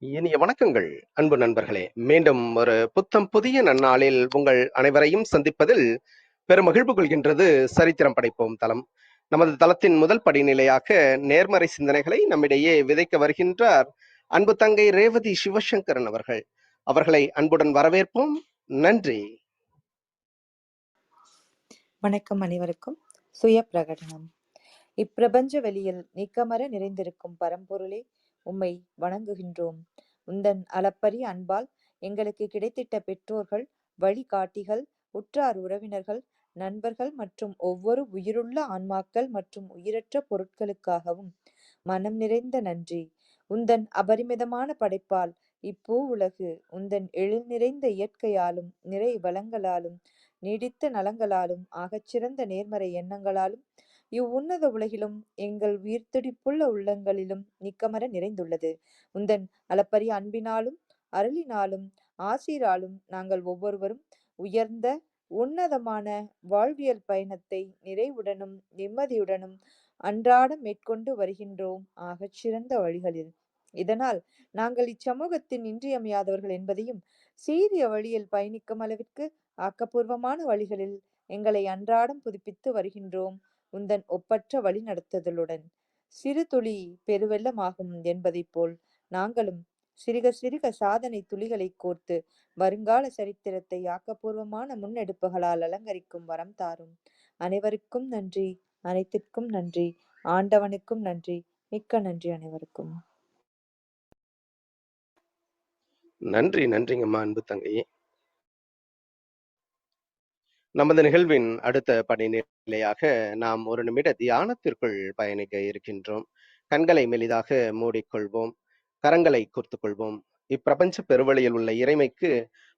இனிய வணக்கங்கள், அன்பு நண்பர்களே. மீண்டும் ஒரு புத்தம் புதிய நன்னாளில் உங்கள் அனைவரையும் சந்திப்பதில் பெருமகிழ்வு கொள்கின்றது சரித்திரம் படைப்போம் தளம். நமது தளத்தின் முதல் படிநிலையாக நேர்மறை சிந்தனைகளை நம்மிடையே விதைக்க வருகின்றார் அன்பு தங்கை ரேவதி சிவசங்கரன் அவர்கள். அவர்களை அன்புடன் வரவேற்போம். நன்றி. வணக்கம் அனைவருக்கும். சுய பிரகடனம். இப்பிரபஞ்ச வெளியில் நீக்கமர நிறைந்திருக்கும் பரம்பொருளே, உம்மை வணங்குகின்றோம். உந்தன் அளப்பரிய அன்பால் எங்களுக்கு கிடைத்திட்ட பெற்றோர்கள், வழிகாட்டிகள், உற்றார் உறவினர்கள், நண்பர்கள் மற்றும் ஒவ்வொரு உயிருள்ள ஆன்மாக்கள் மற்றும் உயிரற்ற பொருட்களுக்காகவும் மனம் நிறைந்த நன்றி. உந்தன் அபரிமிதமான படைப்பால் இப்பூ உலகு உந்தன் எழில் நிறைந்த இயற்கையாலும் நிறை வளங்களாலும் நீடித்த நலங்களாலும் ஆகச்சிறந்த நேர்மறை எண்ணங்களாலும் இவ்வுன்னத உலகிலும் எங்கள் உயிர்த்துடிப்புள்ள உள்ளங்களிலும் நீக்கமர நிறைந்துள்ளது. உந்தன் அளப்பரிய அன்பினாலும் அருளினாலும் ஆசீராலும் நாங்கள் ஒவ்வொருவரும் உயர்ந்த உன்னதமான வாழ்வியல் பயணத்தை நிறைவுடனும் நிம்மதியுடனும் அன்றாடம் மேற்கொண்டு வருகின்றோம் ஆகச்சிறந்த வழிகளில். இதனால் நாங்கள் இச்சமூகத்தின் இன்றியமையாதவர்கள் என்பதையும், சீரிய வழியில் பயணிக்கும் அளவிற்கு ஆக்கப்பூர்வமான வழிகளில் எங்களை அன்றாடம் புதுப்பித்து வருகின்றோம் உந்தன் ஒப்பற்ற வழி நடத்துதலுடன். சிறு துளி பெருவெள்ளமாகும் என்பதைப் போல் நாங்களும் சிறுக சிறுக சாதனை துளிகளை கோர்த்து வருங்கால சரித்திரத்தை ஆக்கப்பூர்வமான முன்னெடுப்புகளால் அலங்கரிக்கும் வரம் தாரும். அனைவருக்கும் நன்றி, அனைத்திற்கும் நன்றி, ஆண்டவனுக்கும் நன்றி, மிக்க நன்றி அனைவருக்கும். நன்றி. நன்றிங்கம்மா அன்பு தங்கை. நமது நிகழ்வின் அடுத்த படிநிலையாக நாம் ஒரு நிமிட தியானத்திற்குள் பயணிக்க இருக்கின்றோம். கண்களை மெலிதாக மூடிக்கொள்வோம், கரங்களை கோர்த்துக் கொள்வோம். இப்பிரபஞ்ச பெருவழியில் உள்ள இறைமைக்கு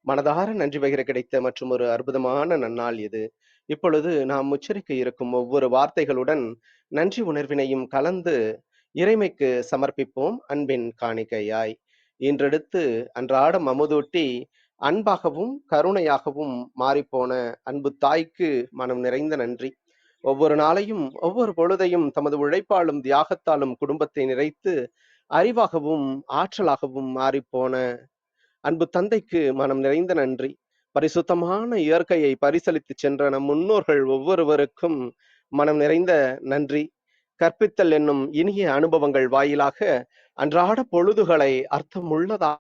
மனதார நன்றி பகிர கிடைத்த மற்றும் ஒரு அற்புதமான நன்னாள் இது. இப்பொழுது நாம் உச்சரிக்க இருக்கும் ஒவ்வொரு வார்த்தைகளுடன் நன்றி உணர்வினையும் கலந்து இறைமைக்கு சமர்ப்பிப்போம் அன்பின் காணிக்கையாய். இன்றெடுத்து அன்றாடம் அமுதூட்டி அன்பாகவும் கருணையாகவும் மாறிப்போன அன்பு தாய்க்கு மனம் நிறைந்த நன்றி. ஒவ்வொரு நாளையும் ஒவ்வொரு பொழுதையும் தமது உழைப்பாலும் தியாகத்தாலும் குடும்பத்தை நிறைத்து அறிவாகவும் ஆற்றலாகவும் மாறிப்போன அன்பு தந்தைக்கு மனம் நிறைந்த நன்றி. பரிசுத்தமான இயற்கையை பரிசளித்து சென்ற நம் முன்னோர்கள் ஒவ்வொருவருக்கும் மனம் நிறைந்த நன்றி. கற்பித்தல் என்னும் இனிய அனுபவங்கள் வாயிலாக அன்றாட பொழுதுகளை அர்த்தமுள்ளதா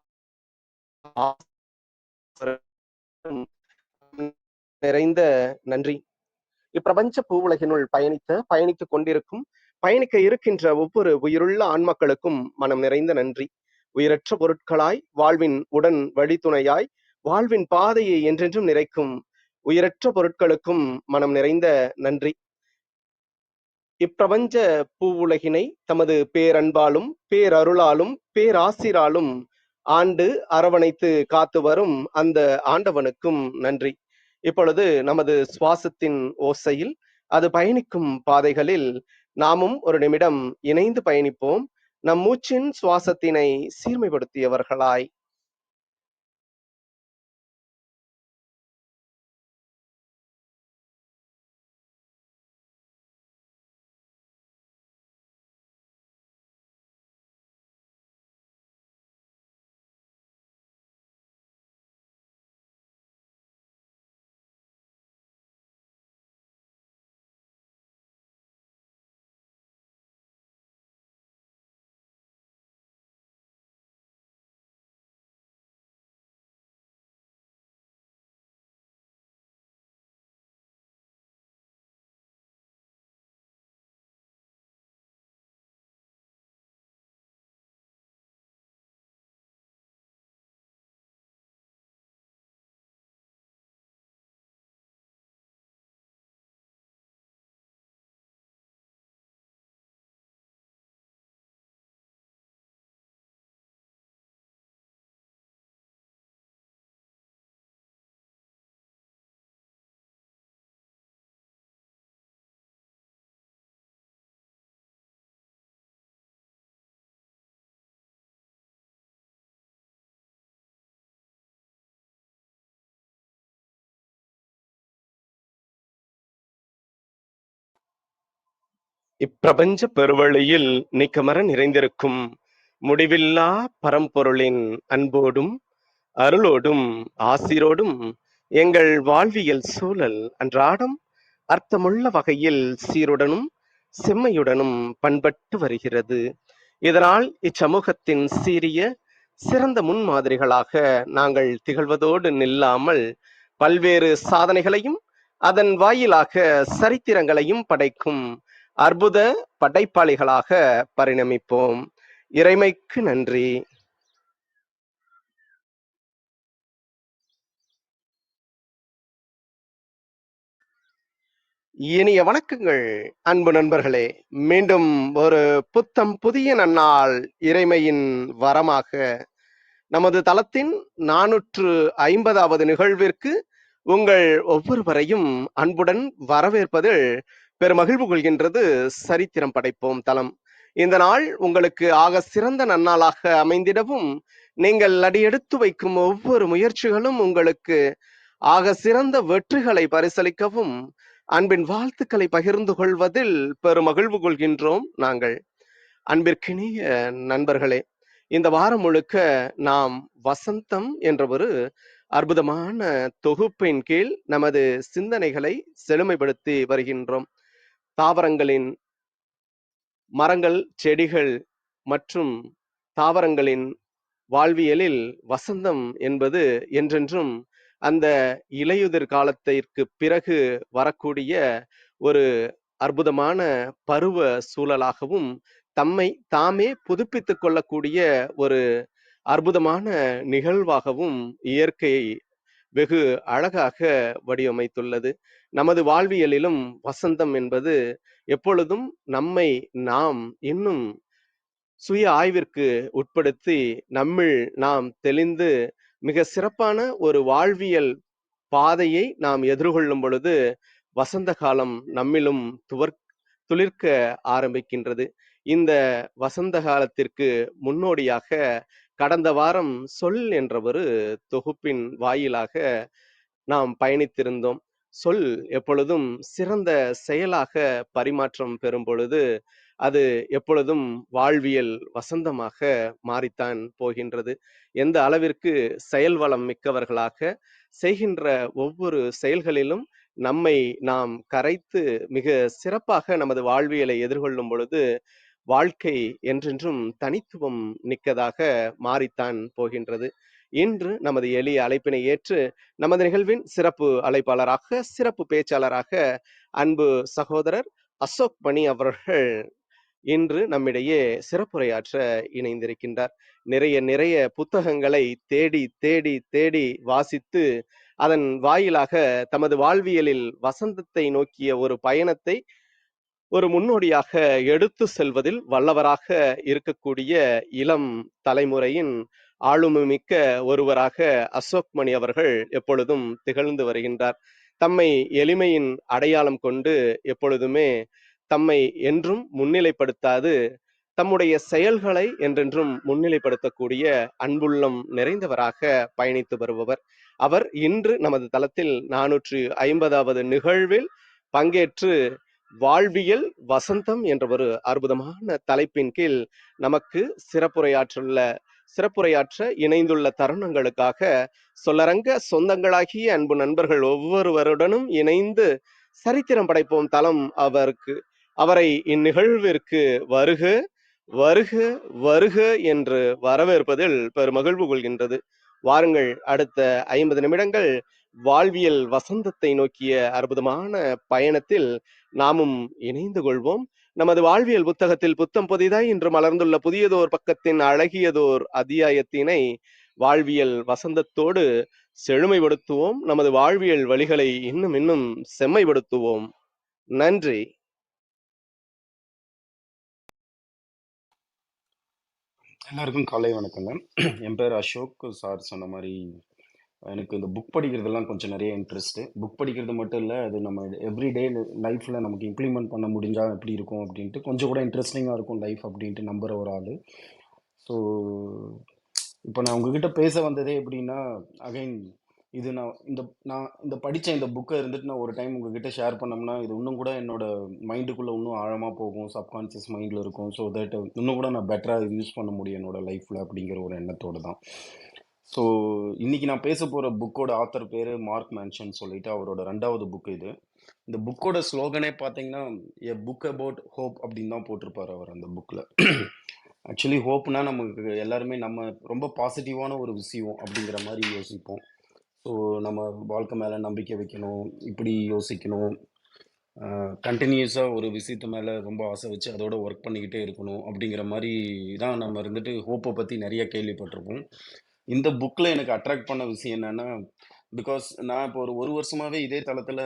நிறைந்த நன்றி. இப்பிரபஞ்ச பூவுலகினுள் பயணித்துக் கொண்டிருக்கும், பயணிக்க இருக்கின்ற ஒவ்வொரு உயிருள்ள ஆன்மாக்களுக்கும் மனம் நிறைந்த நன்றி. உயிரற்ற பொருட்களாய், வாழ்வின் உடன் வழித்துணையாய், வாழ்வின் பாதையை என்றென்றும் நிறைக்கும் உயிரற்ற பொருட்களுக்கும் மனம் நிறைந்த நன்றி. இப்பிரபஞ்ச பூவுலகினை தமது பேரன்பாலும் பேரருளாலும் பேராசிராலும் ஆண்டு அரவணைத்து காத்து வரும் அந்த ஆண்டவனுக்கும் நன்றி. இப்பொழுது நமது சுவாசத்தின் ஓசையில் அது பயணிக்கும் பாதைகளில் நாமும் ஒரு நிமிடம் இணைந்து பயணிப்போம், நம் மூச்சின் சுவாசத்தினை சீர்மைப்படுத்தியவர்களாய். இப்பிரபஞ்ச பெருவழியில் நீக்கமர நிறைந்திருக்கும் முடிவில்லா பரம்பொருளின் அன்போடும் அருளோடும் ஆசிரோடும் எங்கள் வாழ்வியல் சூழல் அன்றாடம் அர்த்தமுள்ள வகையில் சீருடனும் செம்மையுடனும் பண்பட்டு வருகிறது. இதனால் இச்சமூகத்தின் சீரிய சிறந்த முன்மாதிரிகளாக நாங்கள் திகழ்வதோடு நில்லாமல் பல்வேறு சாதனைகளையும் அதன் வாயிலாக சரித்திரங்களையும் படைக்கும் அற்புத படைப்பாளிகளாக பரிணமிப்போம். இறைமைக்கு நன்றி. இனிய வணக்கங்கள் அன்பு நண்பர்களே. மீண்டும் ஒரு புத்தம் புதிய நன்னாள் இறைமையின் வரமாக நமது தளத்தின் 450வது நிகழ்விற்கு உங்கள் ஒவ்வொருவரையும் அன்புடன் வரவேற்பதில் பெருமகிழ்வு கொள்கின்றது சரித்திரம் படைப்போம் தளம். இந்த நாள் உங்களுக்கு ஆக சிறந்த நன்னாளாக அமைந்திடவும், நீங்கள் அடியெடுத்து வைக்கும் ஒவ்வொரு முயற்சிகளும் உங்களுக்கு ஆக சிறந்த வெற்றிகளை பரிசளிக்கவும் அன்பின் வாழ்த்துக்களை பகிர்ந்து கொள்வதில் பெருமகிழ்வு கொள்கின்றோம் நாங்கள். அன்பிற்கினிய நண்பர்களே, இந்த வாரம் முழுக்க நாம் வசந்தம் என்ற ஒரு அற்புதமான தொகுப்பின் கீழ் நமது சிந்தனைகளை செழுமைப்படுத்தி வருகின்றோம். தாவரங்களின், மரங்கள், செடிகள் மற்றும் தாவரங்களின் வாழ்வியலில் வசந்தம் என்பது என்றென்றும் அந்த இலையுதிர் காலத்திற்கு பிறகு வரக்கூடிய ஒரு அற்புதமான பருவ சூழலாகவும் தம்மை தாமே புதுப்பித்துக் கொள்ளக்கூடிய ஒரு அற்புதமான நிகழ்வாகவும் இயற்கை வெகு அழகாக வடிவமைத்துள்ளது. நமது வாழ்வியலிலும் வசந்தம் என்பது எப்பொழுதும் நம்மை நாம் இன்னும் சுய ஆய்விற்கு உட்படுத்தி நம்மில் நாம் தெளிந்து மிக சிறப்பான ஒரு வாழ்வியல் பாதையை நாம் எதிர்கொள்ளும் பொழுது வசந்த காலம் நம்மிலும் துளிர்க்க ஆரம்பிக்கின்றது. இந்த வசந்த காலத்திற்கு முன்னோடியாக கடந்த வாரம் சொல் என்ற ஒரு தொகுப்பின் வாயிலாக நாம் பயணித்திருந்தோம். சொல் எப்பொழுதும் சிறந்த செயலாக பரிமாற்றம் பெறும் பொழுது அது எப்பொழுதும் வாழ்வியல் வசந்தமாக மாறித்தான் போகின்றது. எந்த அளவிற்கு செயல் வளம் மிக்கவர்களாக செய்கின்ற ஒவ்வொரு செயல்களிலும் நம்மை நாம் கரைத்து மிக சிறப்பாக நமது வாழ்வியலை எதிர்கொள்ளும் பொழுது வாழ்க்கை என்றென்றும் தனித்துவம் மிக்கதாக மாறித்தான் போகின்றது. இன்று நமது எளிய அழைப்பினை ஏற்று நமது நிகழ்வின் சிறப்பு அழைப்பாளராக, சிறப்பு பேச்சாளராக அன்பு சகோதரர் அசோக் மணி அவர்கள் இன்று நம்மிடையே சிறப்புரையாற்ற இணைந்திருக்கின்றார். நிறைய புத்தகங்களை தேடி தேடி தேடி வாசித்து அதன் வாயிலாக தமது வாழ்வியலில் வசந்தத்தை நோக்கிய ஒரு பயணத்தை ஒரு முன்னோடியாக எடுத்து செல்வதில் வல்லவராக இருக்கக்கூடிய இளம் தலைமுறையின் ஆளுமை மிக்க ஒருவராக அசோக் மணி அவர்கள் எப்பொழுதும் திகழ்ந்து வருகின்றார். தம்மை எளிமையின் அடையாளம் கொண்டு எப்பொழுதுமே தம்மை என்றும் முன்னிலைப்படுத்தாது தம்முடைய செயல்களை என்றென்றும் முன்னிலைப்படுத்தக்கூடிய அன்புள்ளம் நிறைந்தவராக பயணித்து வருபவர். அவர் இன்று நமது தளத்தில் 450வது நிகழ்வில் பங்கேற்று வாழ்வியல் வசந்தம் என்ற ஒரு அற்புதமான தலைப்பின் கீழ் நமக்கு சிறப்புரையாற்ற இணைந்துள்ள தருணங்களுக்காக சொல்லரங்க சொந்தங்களாகிய அன்பு நண்பர்கள் ஒவ்வொருவருடனும் இணைந்து சரித்திரம் படைப்போம் தளம் அவரை இந்நிகழ்விற்கு வருக வருக வருக என்று வரவேற்பதில் பெருமகிழ்வு கொள்கின்றது. வாருங்கள், அடுத்த 50 நிமிடங்கள் வாழ்வியல் வசந்தத்தை நோக்கிய அற்புதமான பயணத்தில் நாமும் இணைந்து கொள்வோம். நமது வாழ்வியல் புத்தகத்தில் புத்தம் புதிதாய் இன்று மலர்ந்துள்ள புதியதோர் பக்கத்தின் அழகியதோர் அத்தியாயத்தினை வாழ்வியல் வசந்தத்தோடு செழுமைப்படுத்துவோம். நமது வாழ்வியல் வழிகளை இன்னும் செம்மைப்படுத்துவோம். நன்றி. எல்லாருக்கும் காலை வணக்கங்க. என் பேர் அசோக். சார் சொன்ன மாதிரி எனக்கு இந்த புக் படிக்கிறதுலாம் கொஞ்சம் நிறைய இன்ட்ரெஸ்ட்டு. புக் படிக்கிறது மட்டும் இல்லை, அது நம்ம எவ்ரிடே லைஃப்பில் நமக்கு இம்ப்ளிமெண்ட் பண்ண முடிஞ்சால் எப்படி இருக்கும் அப்படின்ட்டு கொஞ்சம் கூட இன்ட்ரெஸ்டிங்காக இருக்கும் லைஃப் அப்படின்ட்டு நம்புகிற ஒரு ஆள். ஸோ இப்போ நான் உங்ககிட்ட பேச வந்ததே எப்படின்னா, அகைன் இது நான் இந்த படிச்ச இந்த புக்க இருந்துட்டு நான் ஒரு டைம் உங்ககிட்ட ஷேர் பண்ணோம்னா, இது இன்னும் கூட என்னோட மைண்டுக்குள்ள இன்னும் ஆழமா போகும். சப்கான்ஷியஸ் மைண்ட்ல இருக்கும். ஸோ தட் இன்னும் கூட நான் பெட்டரா யூஸ் பண்ண முடியும் என்னோட லைஃப்ல அப்படிங்கிற ஒரு எண்ணத்தோட தான். ஸோ இன்னைக்கு நான் பேச போற புக்கோட ஆத்தர் பேரு மார்க் மேன்ஷன் சொல்லிட்டு அவரோட 2வது புக் இது. இந்த புக்கோட ஸ்லோகனே பார்த்தீங்கன்னா, எ புக் அபவுட் ஹோப் அப்படின்னு தான் போட்டிருப்பாரு அவர் அந்த புக்ல. ஆக்சுவலி ஹோப்னா நமக்கு எல்லாருமே நம்ம ரொம்ப பாசிட்டிவான ஒரு விஷயம் அப்படிங்கிற மாதிரி யோசிப்போம். ஸோ நம்ம வாழ்க்கை மேலே நம்பிக்கை வைக்கணும், இப்படி யோசிக்கணும், கண்டினியூஸாக ஒரு விஷயத்து மேலே ரொம்ப ஆசை வச்சு அதோட ஒர்க் பண்ணிக்கிட்டே இருக்கணும் அப்படிங்கிற மாதிரி தான் நம்ம இருந்துட்டு ஹோப்பை பற்றி நிறைய கேள்விப்பட்டிருப்போம். இந்த புக்கில் எனக்கு அட்ராக்ட் பண்ண விஷயம் என்னன்னா, பிகாஸ் நான் இப்போ ஒரு வருஷமாவே இதே தளத்தில்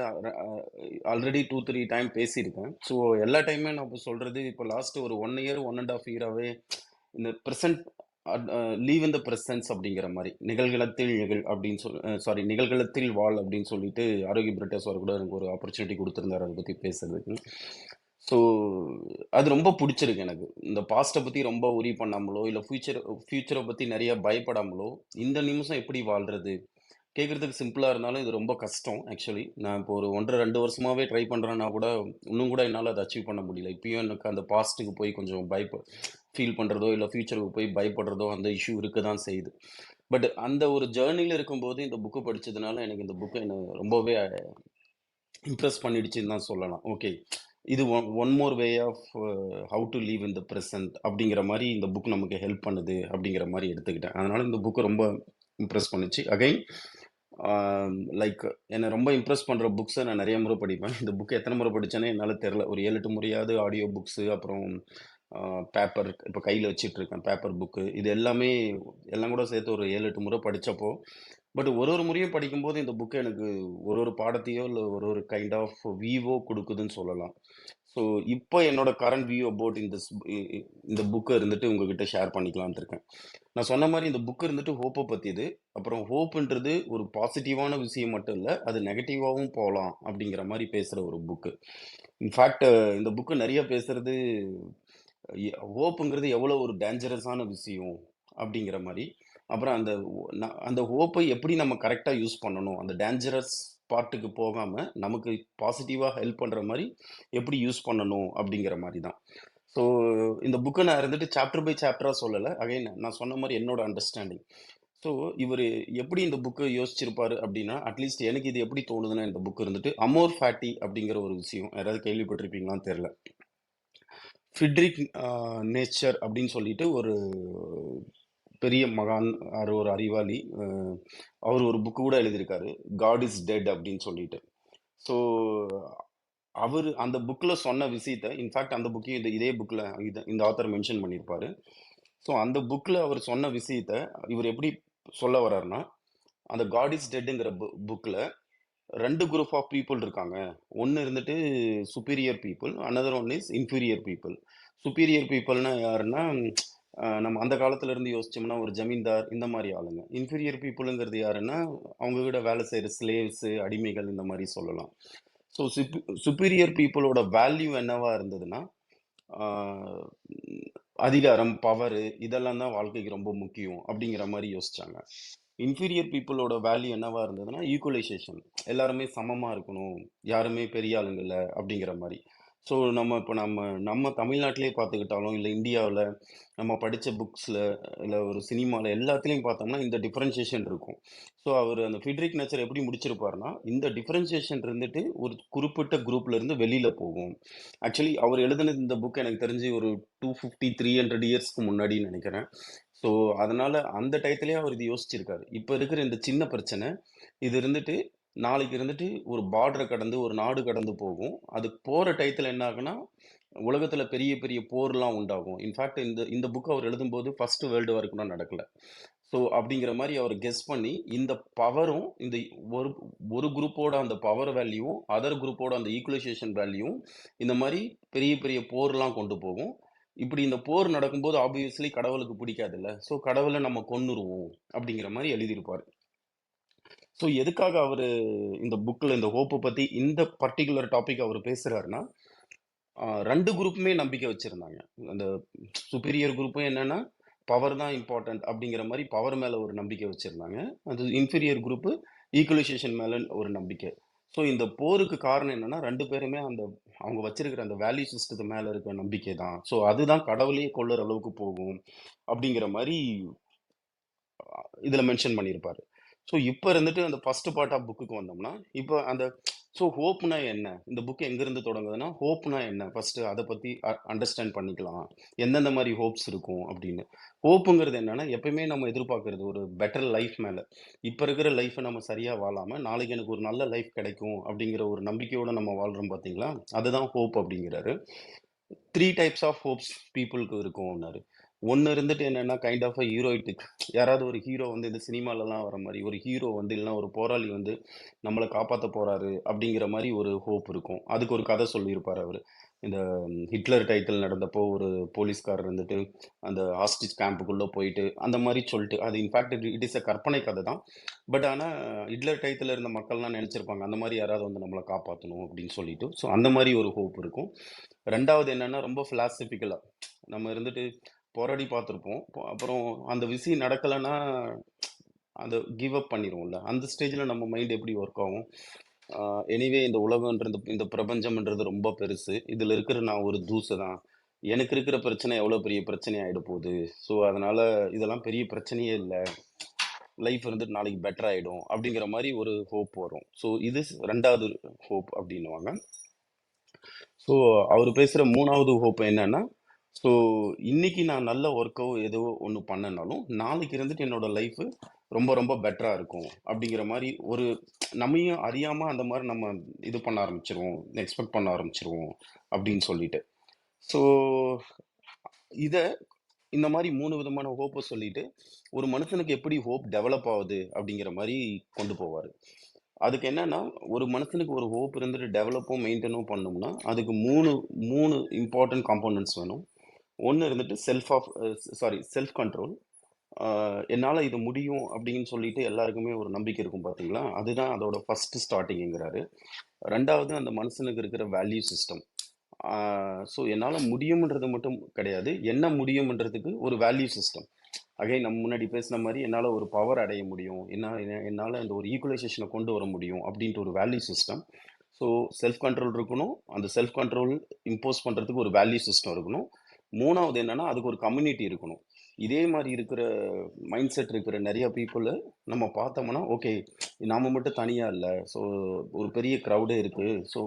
ஆல்ரெடி 2-3 டைம் பேசியிருக்கேன். ஸோ எல்லா டைமே நான் இப்போ சொல்கிறது, இப்போ லாஸ்ட் ஒரு 1 இயர் 1.5 இயராகவே இந்த present leave in the presence அப்படிங்கிற மாதிரி நிகழ்களத்தில் நிகழ் அப்படின்னு சாரி நிகழ்களத்தில் வாழ் அப்படின்னு சொல்லிட்டு ஆரோக்கிய பிரிட்டஸ் அவர் கூட எனக்கு ஒரு ஆப்பர்ச்சுனிட்டி கொடுத்துருந்தாரு அதை பற்றி பேசுறதுக்கு. ஸோ அது ரொம்ப பிடிச்சிருக்கு எனக்கு. இந்த பாஸ்ட்டை பற்றி ரொம்ப உரி பண்ணாமலோ இல்லை ஃபியூச்சரை பற்றி நிறைய பயப்படாமலோ இந்த நிமிஷம் எப்படி வாழ்றது கேட்குறதுக்கு சிம்பிளாக இருந்தாலும் இது ரொம்ப கஷ்டம். ஆக்சுவலி நான் இப்போ ஒரு 1.5-2 வருஷமாகவே ட்ரை பண்ணுறேன்னா கூட இன்னும் கூட என்னால் அதை அச்சீவ் பண்ண முடியல. இப்பயும் எனக்கு அந்த பாஸ்ட்டுக்கு போய் கொஞ்சம் ஃபீல் பண்ணுறதோ இல்லை ஃபியூச்சருக்கு போய் பயப்படுறதோ அந்த இஷ்யூ இருக்க தான் செய்யுது. பட் அந்த ஒரு ஜேர்னியில் இருக்கும்போது இந்த புக்கு படித்ததுனால எனக்கு இந்த புக்கு என்ன ரொம்பவே இம்ப்ரெஸ் பண்ணிடுச்சுன்னு தான் சொல்லலாம். ஓகே, இது one more way of how to leave in the present அப்படிங்கிற மாதிரி இந்த புக் நமக்கு ஹெல்ப் பண்ணுது அப்படிங்கிற மாதிரி எடுத்துக்கிட்டேன். அதனால இந்த புக்கு ரொம்ப இம்ப்ரெஸ் பண்ணுச்சு. அகைன் லைக் என்னை ரொம்ப இம்ப்ரெஸ் பண்ணுற புக்ஸை நான் நிறைய முறை படிப்பேன். இந்த புக்கு எத்தனை முறை படித்தேனே என்னால் தெரில. ஒரு 7-8 முறையாவது ஆடியோ புக்ஸு, அப்புறம் பேப்பர் இப்போ கையில் வச்சிட்டு இருக்கேன் பேப்பர் புக்கு. இது எல்லாமே எல்லாம் கூட சேர்த்து ஒரு 7-8 முறை படித்தப்போ, பட் ஒரு முறையும் படிக்கும்போது இந்த புக்கு எனக்கு ஒரு பாடத்தையோ இல்லை ஒரு கைண்ட் ஆஃப் வியூவோ கொடுக்குதுன்னு சொல்லலாம். ஸோ இப்போ என்னோட கரண்ட் வியூ அபவுட் இந்த புக்கை இருந்துட்டு உங்ககிட்ட ஷேர் பண்ணிக்கலான்ட்டு இருக்கேன். நான் சொன்ன மாதிரி இந்த புக்கு இருந்துட்டு ஹோப்பை பற்றியது. அப்புறம் ஹோப்புன்றது ஒரு பாசிட்டிவான விஷயம் மட்டும் இல்லை, அது நெகட்டிவாகவும் போகலாம் அப்படிங்கிற மாதிரி பேசுகிற ஒரு புக்கு. இன்ஃபேக்ட் இந்த புக்கு நிறைய பேசுறது ஹோப்புங்கிறது எவ்வளோ ஒரு டேஞ்சரஸான விஷயம் அப்படிங்கிற மாதிரி. அப்புறம் அந்த ஹோப்பை எப்படி நம்ம கரெக்டாக யூஸ் பண்ணணும், அந்த டேஞ்சரஸ் பார்ட்டுக்கு போகாமல் நமக்கு பாசிட்டிவாக ஹெல்ப் பண்ணுற மாதிரி எப்படி யூஸ் பண்ணணும் அப்படிங்கிற மாதிரி தான். ஸோ இந்த புக்கை நான் இருந்துட்டு சாப்டர் பை சாப்டராக சொல்லலை. அகைன் நான் சொன்ன மாதிரி என்னோட அண்டர்ஸ்டாண்டிங். ஸோ இவர் எப்படி இந்த புக்கை யோசிச்சிருப்பாரு அப்படின்னா, அட்லீஸ்ட் எனக்கு இது எப்படி தோணுதுன்னா, இந்த புக் இருந்துட்டு அமோர் ஃபேட்டி அப்படிங்கிற ஒரு விஷயம் யாராவது கேள்விப்பட்டிருப்பீங்களான்னு தெரில. ஃபிட்ரிக் நேச்சர் அப்படின்னு சொல்லிட்டு ஒரு பெரிய மகான், ஒரு அறிவாளி, அவர் ஒரு புக்கு கூட எழுதியிருக்காரு, காட் இஸ் டெட் அப்படின்னு சொல்லிட்டு. ஸோ அவர் அந்த புக்கில் சொன்ன விஷயத்த, இன்ஃபேக்ட் அந்த புக்கையும் இதே புக்கில் இந்த ஆத்தர் மென்ஷன் பண்ணியிருப்பாரு. ஸோ அந்த புக்கில் அவர் சொன்ன விஷயத்த இவர் எப்படி சொல்ல வர்றாருன்னா, அந்த காட் இஸ் டெட்டுங்கிற புக்கில் 2 குரூப் ஆஃப் பீப்புள் இருக்காங்க. ஒன்று இருந்துட்டு superior people, another one is inferior people. Superior பீப்புள்னா யாருன்னா, நம்ம அந்த காலத்துல இருந்து யோசிச்சோம்னா ஒரு ஜமீன்தார் இந்த மாதிரி ஆளுங்க. இன்ஃபீரியர் பீப்புளுங்கிறது யாருன்னா, அவங்க கூட வேலை செய்கிற ஸ்லேவ்ஸு, அடிமைகள் இந்த மாதிரி சொல்லலாம். ஸோ சுப்பீரியர் பீப்புளோட வேல்யூ என்னவா இருந்ததுன்னா, ஆஹ், அதிகாரம், பவரு இதெல்லாம் தான் வாழ்க்கைக்கு ரொம்ப முக்கியம் அப்படிங்கிற மாதிரி யோசிச்சாங்க. இன்ஃபீரியர் பீப்புளோட வேல்யூ என்னவா இருந்ததுன்னா ஈக்குவலைசேஷன், எல்லாருமே சமமாக இருக்கணும், யாருமே பெரிய ஆளுங்க இல்லை அப்படிங்கிற மாதிரி. ஸோ இப்போ நம்ம தமிழ்நாட்டிலே பார்த்துக்கிட்டாலும் இல்லை இந்தியாவில் நம்ம படித்த புக்ஸில் இல்லை ஒரு சினிமாவில் எல்லாத்துலேயும் பார்த்தோம்னா இந்த டிஃப்ரென்சியேஷன் இருக்கும். ஸோ அவர் அந்த ஃபிட்ரிக் நேச்சர் எப்படி முடிச்சிருப்பாருன்னா, இந்த டிஃப்ரென்சியேஷன் இருந்துட்டு ஒரு குறிப்பிட்ட குரூப்ல இருந்து வெளியில் போகும். ஆக்சுவலி அவர் எழுதினது இந்த புக் எனக்கு தெரிஞ்சு ஒரு 250-300 இயர்ஸ்க்கு முன்னாடின்னு நினைக்கிறேன். ஸோ அதனால அந்த டயத்திலேயே அவர் இது யோசிச்சிருக்காரு. இப்போ இருக்கிற இந்த சின்ன பிரச்சனை இது இருந்துட்டு நாளைக்கு இருந்துட்டு ஒரு பார்டரை கடந்து ஒரு நாடு கடந்து போகும். அது போகிற டயத்தில் என்ன ஆகுனா, உலகத்தில் பெரிய பெரிய போர்லாம் உண்டாகும். இன்ஃபேக்ட் இந்த இந்த புக் அவர் எழுதும்போது ஃபர்ஸ்ட் வேர்ல்டு வார் கூட நடக்கல. ஸோ அப்படிங்கிற மாதிரி அவர் கெஸ் பண்ணி இந்த பவரும் இந்த ஒரு ஒரு குரூப்போட அந்த பவர் வேல்யூவும் அதர் குரூப்போட அந்த ஈக்குவலைசேஷன் வேல்யூவும் இந்த மாதிரி பெரிய பெரிய போர்லாம் கொண்டு போகும். இப்படி இந்த போர் நடக்கும்போது ஆப்வியஸ்லி கடவுளுக்கு பிடிக்காதுல்ல. ஸோ கடவுளை நம்ம கொன்னுருவோம் அப்படிங்கிற மாதிரி எழுதியிருப்பார். ஸோ எதுக்காக அவர் இந்த புக்கில் இந்த ஹோப்பை பற்றி இந்த பர்டிகுலர் டாபிக் அவர் பேசுகிறாருன்னா, 2 குரூப்புமே நம்பிக்கை வச்சுருந்தாங்க. அந்த சுப்பீரியர் குரூப்பும் என்னென்னா பவர் தான் இம்பார்ட்டன்ட் அப்படிங்கிற மாதிரி பவர் மேலே ஒரு நம்பிக்கை வச்சுருந்தாங்க. அது இன்ஃபீரியர் குரூப்பு ஈக்குவலைசேஷன் மேல ஒரு நம்பிக்கை. ஸோ இந்த போருக்கு காரணம் என்னன்னா, 2 பேருமே அவங்க வச்சிருக்கிற அந்த வேல்யூ சிஸ்டத்து மேல இருக்க நம்பிக்கை தான். ஸோ அதுதான் கடவுளையே கொல்லுற அளவுக்கு போகும். அப்படிங்கிற மாரி இதுல மென்ஷன் பண்ணியிருப்பாரு. ஸோ இப்ப இருந்துட்டு அந்த ஃபர்ஸ்ட் பார்ட் ஆஃப் புக்குக்கு வந்தோம்னா, இப்ப அந்த ஹோப்னா என்ன? இந்த புக் எங்கிருந்து தொடங்குதுன்னா, ஹோப்னா என்ன? ஃபர்ஸ்ட் அத பத்தி அண்டர்ஸ்டாண்ட் பண்ணிக்கலாம். எந்தெந்த மாரி ஹோப்ஸ் இருக்கும் அப்படின்னு. ஹோப்புங்கிறது என்னன்னா, எப்பயுமே நம்ம எதிர்பார்க்கிறது ஒரு பெட்டர் லைஃப் மேல. இப்ப இருக்கிற லைஃப்ப நம்ம சரியா வாழாம, நாளைக்கு எனக்கு ஒரு நல்ல லைஃப் கிடைக்கும் அப்படிங்கிற ஒரு நம்பிக்கையோட நம்ம வாழ்றோம் பார்த்தீங்களா? அதுதான் ஹோப் அப்படிங்கிறாரு. 3 டைப்ஸ் ஆஃப் ஹோப்ஸ் பீப்புளுக்கு இருக்கும்னாரு. ஒண்ணு இருந்துட்டு என்னன்னா, கைண்ட் ஆஃப் ஹீரோயிட்டிக். யாராவது ஒரு ஹீரோ வந்து இந்த சினிமாலலாம் வர மாரி, ஒரு ஹீரோ வந்து இல்லன்னா ஒரு போராளி வந்து நம்மள காப்பாத்த போறாரு அப்படிங்கிற மாரி ஒரு ஹோப் இருக்கும். அதுக்கு ஒரு கதை சொல்லியிருப்பாரு அவரு. இந்த ஹிட்லர் டைட்டில் நடந்தப்போ ஒரு போலீஸ்காரர் இருந்துட்டு அந்த ஹாஸ்டேஜ் கேம்புக்குள்ள போயிட்டு அந்த மாரி சொல்லிட்டு அது இன்ஃபாக்ட் இட் இஸ் கற்பனை கதை தான். பட் ஆனா ஹிட்லர் டயத்துல இருந்த மக்கள்லாம் நெனச்சிருப்பாங்க. அந்த மாரி யாராவது வந்து நம்மள காப்பாத்தணும் அப்படின்னு சொல்லிட்டு. ஸோ அந்த மாரி ஒரு ஹோப் இருக்கும். 2வது என்னன்னா, ரொம்ப பிலாசபிக்கலா நம்ம இருந்துட்டு போராடி பார்த்திருப்போம். அப்புறம் அந்த விஷயம் நடக்கலன்னா, அத கிவ் அப் பண்ணிருவோம்ல. அந்த ஸ்டேஜ்ல நம்ம மைண்ட் எப்படி ஒர்க் ஆகும்? எனிவே இந்த உலகம்ன்றது இந்த பிரபஞ்சம்ன்றது ரொம்ப பெருசு. இதுல இருக்கிற நான் ஒரு தூசு தான். எனக்கு இருக்கிற பிரச்சனை எவ்வளோ பெரிய பிரச்சனை ஆயிட போகுது. ஸோ அதனால இதெல்லாம் பெரிய பிரச்சனையே இல்ல. லைஃப் வந்துட்டு நாளைக்கு பெட்டர் ஆயிடும். அப்படிங்கிற மாரி ஒரு ஹோப் வரும். ஸோ இது 2வது ஹோப் அப்படின்னுவாங்க. ஸோ அவரு பேசுற 3வது ஹோப் என்னன்னா, ஸோ இன்னைக்கு நான் நல்ல ஒர்க்கோ ஏதோ ஒண்ணு பண்ணேன்னாலும், நாளைக்கு இருந்துட்டு என்னோட லைஃப் ரொம்ப ரொம்ப பெட்டரா இருக்கும். அப்படிங்கிற மாரி ஒரு நம்மையும் அறியாம அந்த மாரி நம்ம இது பண்ண ஆரம்பிச்சுருவோம். எக்ஸ்பெக்ட் பண்ண ஆரம்பிச்சுருவோம் அப்படின்னு சொல்லிட்டு. ஸோ இத இந்த மாரி 3 விதமான ஹோப்ப சொல்லிட்டு, ஒரு மனுஷனுக்கு எப்படி ஹோப் டெவலப் ஆவுது அப்படிங்கிற மாரி கொண்டு போவாரு. அதுக்கு என்னன்னா, ஒரு மனுஷனுக்கு ஒரு ஹோப் இருந்துட்டு டெவலப்பும், மெயின்டெயினும் பண்ணணும்னா, அதுக்கு 3 இம்பார்ட்டன்ட் காம்போனன்ட்ஸ் வேணும். ஒண்ணு இருந்துட்டு செல்ஃப் கண்ட்ரோல். என்னால இது முடியும் அப்படின்னு சொல்லிட்டு எல்லாருக்குமே ஒரு நம்பிக்கை இருக்கும் பார்த்தீங்களா? அதுதான் அதோட ஃபர்ஸ்ட் ஸ்டார்ட்டிங்கிறாரு. 2வது அந்த மனுஷனுக்கு இருக்கிற வேல்யூ சிஸ்டம். என்னால முடியும்ன்றது மட்டும் கிடையாது. என்ன முடியும்ன்றதுக்கு ஒரு வேல்யூ சிஸ்டம். அகைன் நம்ம முன்னாடி பேசின மாரி என்னால ஒரு பவர் அடைய முடியும். என்னால இந்த ஒரு ஈக்குவலைசேஷன கொண்டு வர முடியும் அப்படின்ட்டு ஒரு value system. So self control இருக்கணும். அந்த செல்ஃப் கண்ட்ரோல் இம்போஸ் பண்றதுக்கு ஒரு வேல்யூ சிஸ்டம் இருக்கணும். 3வது என்னன்னா, அதுக்கு ஒரு கம்யூனிட்டி இருக்கணும். இதே மாரி இருக்கிற மைண்ட் செட் இருக்கிற நெறைய பீப்பிள நம்ம பார்த்தோம்னா, ஓகே நாம மட்டும் தனியா இல்ல. ஸோ ஒரு பெரிய கிரவுடே இருக்கு. ஸோ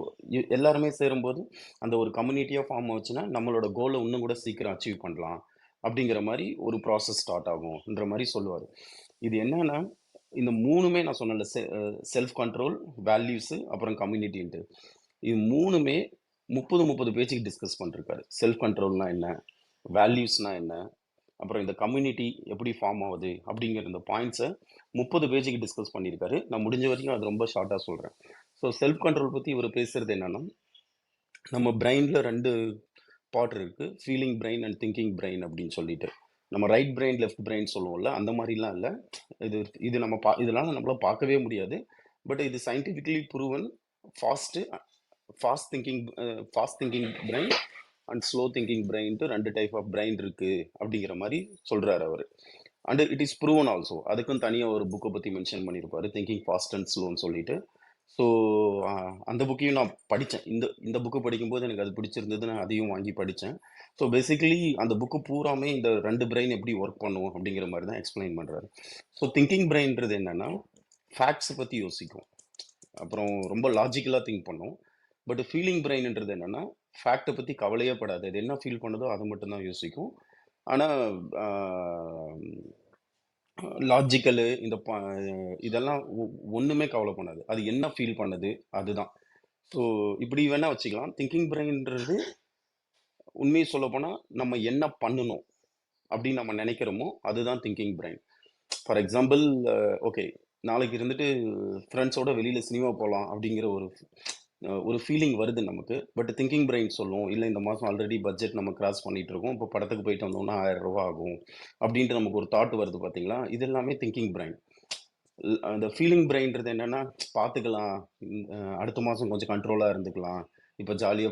எல்லாருமே சேரும்போது அந்த ஒரு கம்யூனிட்டியா ஃபார்ம் ஆச்சுன்னா, நம்மளோட கோல இன்னும் கூட சீக்கிரம் அச்சீவ் பண்ணலாம். அப்படிங்கிற மாரி ஒரு ப்ராசஸ் ஸ்டார்ட் ஆகும்ன்ற மாரி சொல்லுவாரு. இது என்னன்னா, இந்த 3மே நான் சொன்னேன்ல செல்ஃப் கண்ட்ரோல், வேல்யூஸ் அப்புறம் கம்யூனிட்டின்ட்டு. இது 3மே 30 பேஜுக்கு டிஸ்கஸ் பண்ணிருக்காரு. செல்ஃப் கண்ட்ரோல்னா என்ன? வேல்யூஸ்னா என்ன? அப்புறம் இந்த கம்யூனிட்டி எப்படி ஃபார்ம் ஆகுது? அப்படிங்கிற இந்த பாயிண்ட்ஸ 30 பேஜுக்கு டிஸ்கஸ் பண்ணியிருக்காரு. நான் முடிஞ்ச வரைக்கும் அது ரொம்ப ஷார்ட்டா சொல்றேன். ஸோ செல்ஃப் கண்ட்ரோல் பத்தி இவரு பேசுறது என்னன்னா, நம்ம பிரெயின்ல 2 பார்ட் இருக்கு. Feeling brain and thinking brain அப்படின்னு சொல்லிட்டு. நம்ம ரைட் பிரெயின், லெஃப்ட் பிரெயின் சொல்லுவோம்ல, அந்த மாரிலாம் இல்ல. இது இது இதனால நம்மளால பார்க்கவே முடியாது. பட் இது scientifically proven fast fast thinking fast thinking brain and slow thinking பிரெயின்ட்டு 2 டைப் ஆஃப் பிரெயின் இருக்கு அப்படிங்கிற மாரி சொல்றாரு அவரு. And it is proven also. அதுக்கும் தனியா ஒரு புக்க பத்தி மென்ஷன் பண்ணியிருப்பாரு. திங்கிங் ஃபாஸ்ட் அண்ட் ஸ்லோன்னு சொல்லிட்டு. ஸோ அந்த புக்கையும் நான் படிச்சேன். இந்த இந்த புக்கு படிக்கும்போது எனக்கு அது பிடிச்சிருந்தது. நான் அதையும் வாங்கி படிச்சேன். ஸோ பேசிக்கலி அந்த புக்கு பூராமே இந்த 2 பிரெயின் எப்படி ஒர்க் பண்ணும் அப்படிங்கிற மாரி தான் எக்ஸ்பிளைன் பண்றாரு. ஸோ திங்கிங் பிரெயின்றது என்னன்னா, ஃபேக்ட்ஸ் பத்தி யோசிக்கும். அப்புறம் ரொம்ப லாஜிக்கலா திங்க் பண்ணும். பட் ஃபீலிங் பிரெயின்ன்றது என்னன்னா, ஃபேக்ட்ட பத்தி கவலையே படாது. அது என்ன ஃபீல் பண்ணுதோ அத மட்டும் தான் யோசிக்கும். ஆனா ஆ லாஜிக்கலு இதெல்லாம் ஒண்ணுமே கவல பண்ணாது. அது என்ன ஃபீல் பண்ணுது அதுதான். ஸோ இப்படி வேணா வச்சுக்கலாம். திங்கிங் பிரெயின்ன்றது உண்மைய சொல்லப்போனா, நம்ம என்ன பண்ணணும் அப்படின்னு நம்ம நெனைக்கிறோமோ, அதுதான் thinking brain. For example okay நாளைக்கு இருந்துட்டு ஃப்ரெண்ட்ஸோட வெளியில சினிமா போலாம் அப்படிங்கிற ஒரு ஃபீலிங் வருது நமக்கு. பட் திங்கிங் பிரெயின் சொல்லும், இல்ல இந்த மாசம் ஆல்ரெடி பட்ஜெட் நம்ம கிராஸ் பண்ணிட்டு இருக்கோம். இப்போ படத்துக்கு போயிட்டு வந்தோம்னா ரூ. 1000 ஆகும். அப்படின்ட்டு நமக்கு ஒரு தாட் வருது பார்த்தீங்களா? இது எல்லாமே திங்கிங் பிரெயின். அந்த ஃபீலிங் பிரெயின்றது என்னன்னா, பார்த்துக்கலாம். அடுத்த மாசம் கொஞ்சம் கண்ட்ரோலா இருந்துக்கலாம். இப்ப ஜாலியா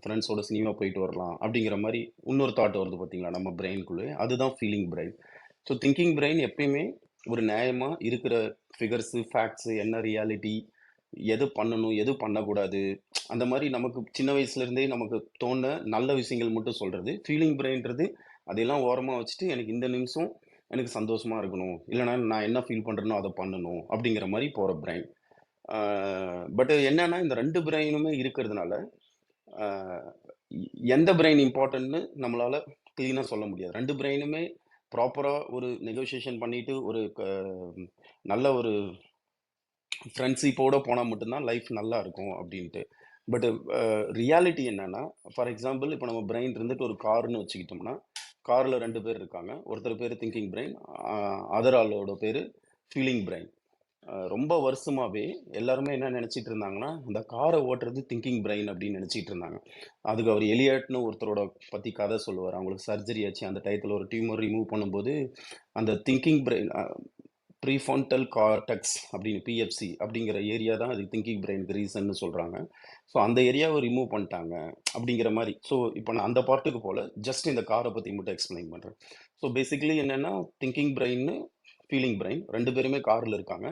ஃப்ரெண்ட்ஸோட சினிமா போயிட்டு வரலாம். அப்படிங்கிற மாரி இன்னொரு தாட் வருது பார்த்தீங்களா? நம்ம பிரெயின்குள்ளே. அதுதான் feeling brain. So thinking brain எப்பயுமே ஒரு நியாயமா இருக்கிற ஃபிகர்ஸு, ஃபேக்ட்ஸு, என்ன ரியாலிட்டி, எது பண்ணணும், எது பண்ணக்கூடாது, அந்த மாரி நமக்கு சின்ன வயசுலேருந்தே நமக்கு தோணுன நல்ல விஷயங்கள் மட்டும் சொல்றது. ஃபீலிங் பிரெயின்றது அதையெல்லாம் ஓரமா வச்சுட்டு, எனக்கு இந்த நிமிஷம் எனக்கு சந்தோஷமா இருக்கணும். இல்லன்னா நான் என்ன ஃபீல் பண்றேனோ அத பண்ணணும். அப்படிங்கிற மாரி போற பிரெயின். பட் என்னன்னா, இந்த 2 பிரெயினுமே இருக்கிறதுனால, ஆ எந்த பிரெயின் இம்பார்ட்டன்ட்ன்னு நம்மளால கிளீனா சொல்ல முடியாது. 2 பிரெயினுமே ப்ராப்பரா ஒரு நெகோசியேஷன் பண்ணிட்டு, நல்ல ஒரு ஃப்ரெண்ட்ஷிப்போட போனா மட்டும் தான் லைஃப் நல்லா இருக்கும் அப்படின்ட்டு. பட் ரியாலிட்டி என்னன்னா, ஃபார் எக்ஸாம்பிள் இப்போ நம்ம பிரெயின் இருந்துட்டு ஒரு கார்ன்னு வச்சுக்கிட்டோம்னா, கார்ல 2 பேர் இருக்காங்க. ஒருத்தர் பேரு திங்கிங் பிரெயின், அதர் ஆளோட பேரு ஃபீலிங் பிரெயின். ரொம்ப வருஷமாவே எல்லாருமே என்ன நினைச்சிட்டு இருந்தாங்கன்னா, இந்த காரை ஓட்டுறது திங்கிங் பிரெயின் அப்படின்னு நினைச்சிட்டு இருந்தாங்க. அதுக்கு அவர் எலியட்னு ஒருத்தரோட பத்தி கதை சொல்லுவார். அவங்களுக்கு சர்ஜரி ஆச்சு. அந்த டயத்துல ஒரு டியூமர் ரிமூவ் பண்ணும்போது, அந்த திங்கிங் பிரெயின் ப்ரீஃபான்டல் கார்டெக்ஸ் அப்படின்னு பிஎஃப்சி அப்படிங்கிற ஏரியா தான் அது திங்கிங் பிரெயினுக்கு ரீசன்னு சொல்றாங்க. ஸோ அந்த ஏரியாவை ரிமூவ் பண்ணிட்டாங்க அப்படிங்கிற மாதிரி. ஸோ இப்போ நான் அந்த பார்ட்டுக்கு போல ஜஸ்ட் இந்த காரை பற்றி மட்டும் எக்ஸ்பிளைன் பண்ணுறேன். ஸோ பேசிக்கலி என்னன்னா, திங்கிங் பிரெயின், ஃபீலிங் பிரெயின் 2 பேருமே காரில் இருக்காங்க.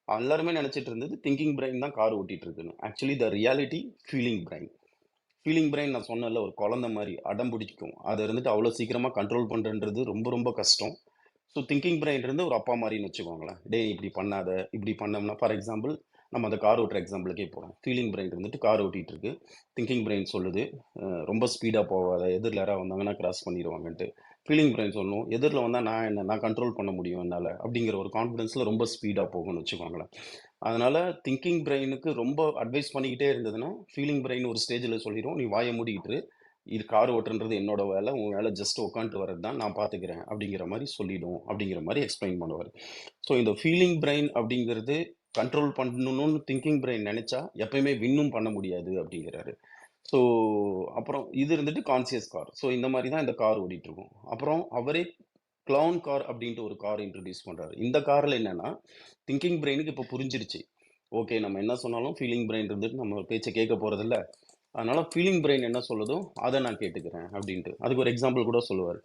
எல்லாருமே நினைச்சிட்டு இருந்தது திங்கிங் பிரெயின் தான் கார் ஓட்டிட்டு இருக்குன்னு. Actually the reality feeling brain. Feeling brain நான் சொன்னேன்ல, ஒரு குழந்தை மாதிரி அடம் பிடிக்கும். அதை இருந்துட்டு அவ்வளோ சீக்கிரமாக கண்ட்ரோல் பண்ணுறன்றது ரொம்ப ரொம்ப கஷ்டம். ஸோ திங்கிங் பிரெயின் இருந்து ஒரு அப்பா மாதிரின்னு வச்சுக்கோங்களேன். டேய் இப்படி பண்ணாத, இப்படி பண்ணோம்னா, ஃபார் எக்ஸாம்பிள் நம்ம அந்த கார் ஓட்டுற எக்ஸாம்பிளுக்கே போகிறோம். ஃபீலிங் பிரெயின் இருந்துட்டு கார் ஓட்டிட்டு இருக்கு. திங்கிங் பிரெயின் சொல்லுது, ரொம்ப ஸ்பீடாக போகாத, எதிரில் யாராவது வந்தாங்கன்னா கிராஸ் பண்ணிடுவாங்கன்ட்டு. ஃபீலிங் பிரெயின் சொல்லணும், எதிரில் வந்தால் நான் கண்ட்ரோல் பண்ண முடியும் என்னால் அப்படிங்கிற ஒரு கான்ஃபிடென்ஸில் ரொம்ப ஸ்பீடாக போகும்னு வச்சுக்கோங்களேன். அதனால திங்கிங் பிரெயினுக்கு ரொம்ப அட்வைஸ் பண்ணிக்கிட்டே இருந்ததுன்னா, ஃபீலிங் பிரெயின் ஒரு ஸ்டேஜில் சொல்லிடும், நீ வாயை மூடிக்கிட்டு இது கார் ஓட்டுறது என்னோட வேலை, உன் வேலை ஜஸ்ட் உட்காந்துட்டு வர்றது தான், நான் பார்த்துக்கிறேன் அப்படிங்கிற மாதிரி சொல்லிடும் அப்படிங்கிற மாதிரி எக்ஸ்பிளைன் பண்ணுவார். ஸோ இந்த ஃபீலிங் பிரெயின் அப்படிங்கிறது கண்ட்ரோல் பண்ணணும்னு திங்கிங் பிரெயின் நினைச்சா எப்பயுமே வின்னும் பண்ண முடியாது அப்படிங்கிறாரு. ஸோ அப்புறம் இது இருந்துட்டு கான்சியஸ் கார். ஸோ இந்த மாதிரி தான் இந்த கார் ஓடிட்டு இருக்கும். அப்புறம் அவரே க்ளவுன் கார் அப்படின்ட்டு ஒரு கார் இன்ட்ரடியூஸ் பண்றாரு. இந்த கார்ல என்னன்னா, திங்கிங் பிரெயினுக்கு இப்போ புரிஞ்சிருச்சு. ஓகே, நம்ம என்ன சொன்னாலும் ஃபீலிங் பிரெயின் இருந்துட்டு நம்ம பேச்சை கேட்க போறதில்ல. அதனால ஃபீலிங் பிரெயின் என்ன சொல்லுதோ அதை நான் கேட்டுக்கிறேன் அப்படின்ட்டு. அதுக்கு ஒரு எக்ஸாம்பிள் கூட சொல்லுவார்.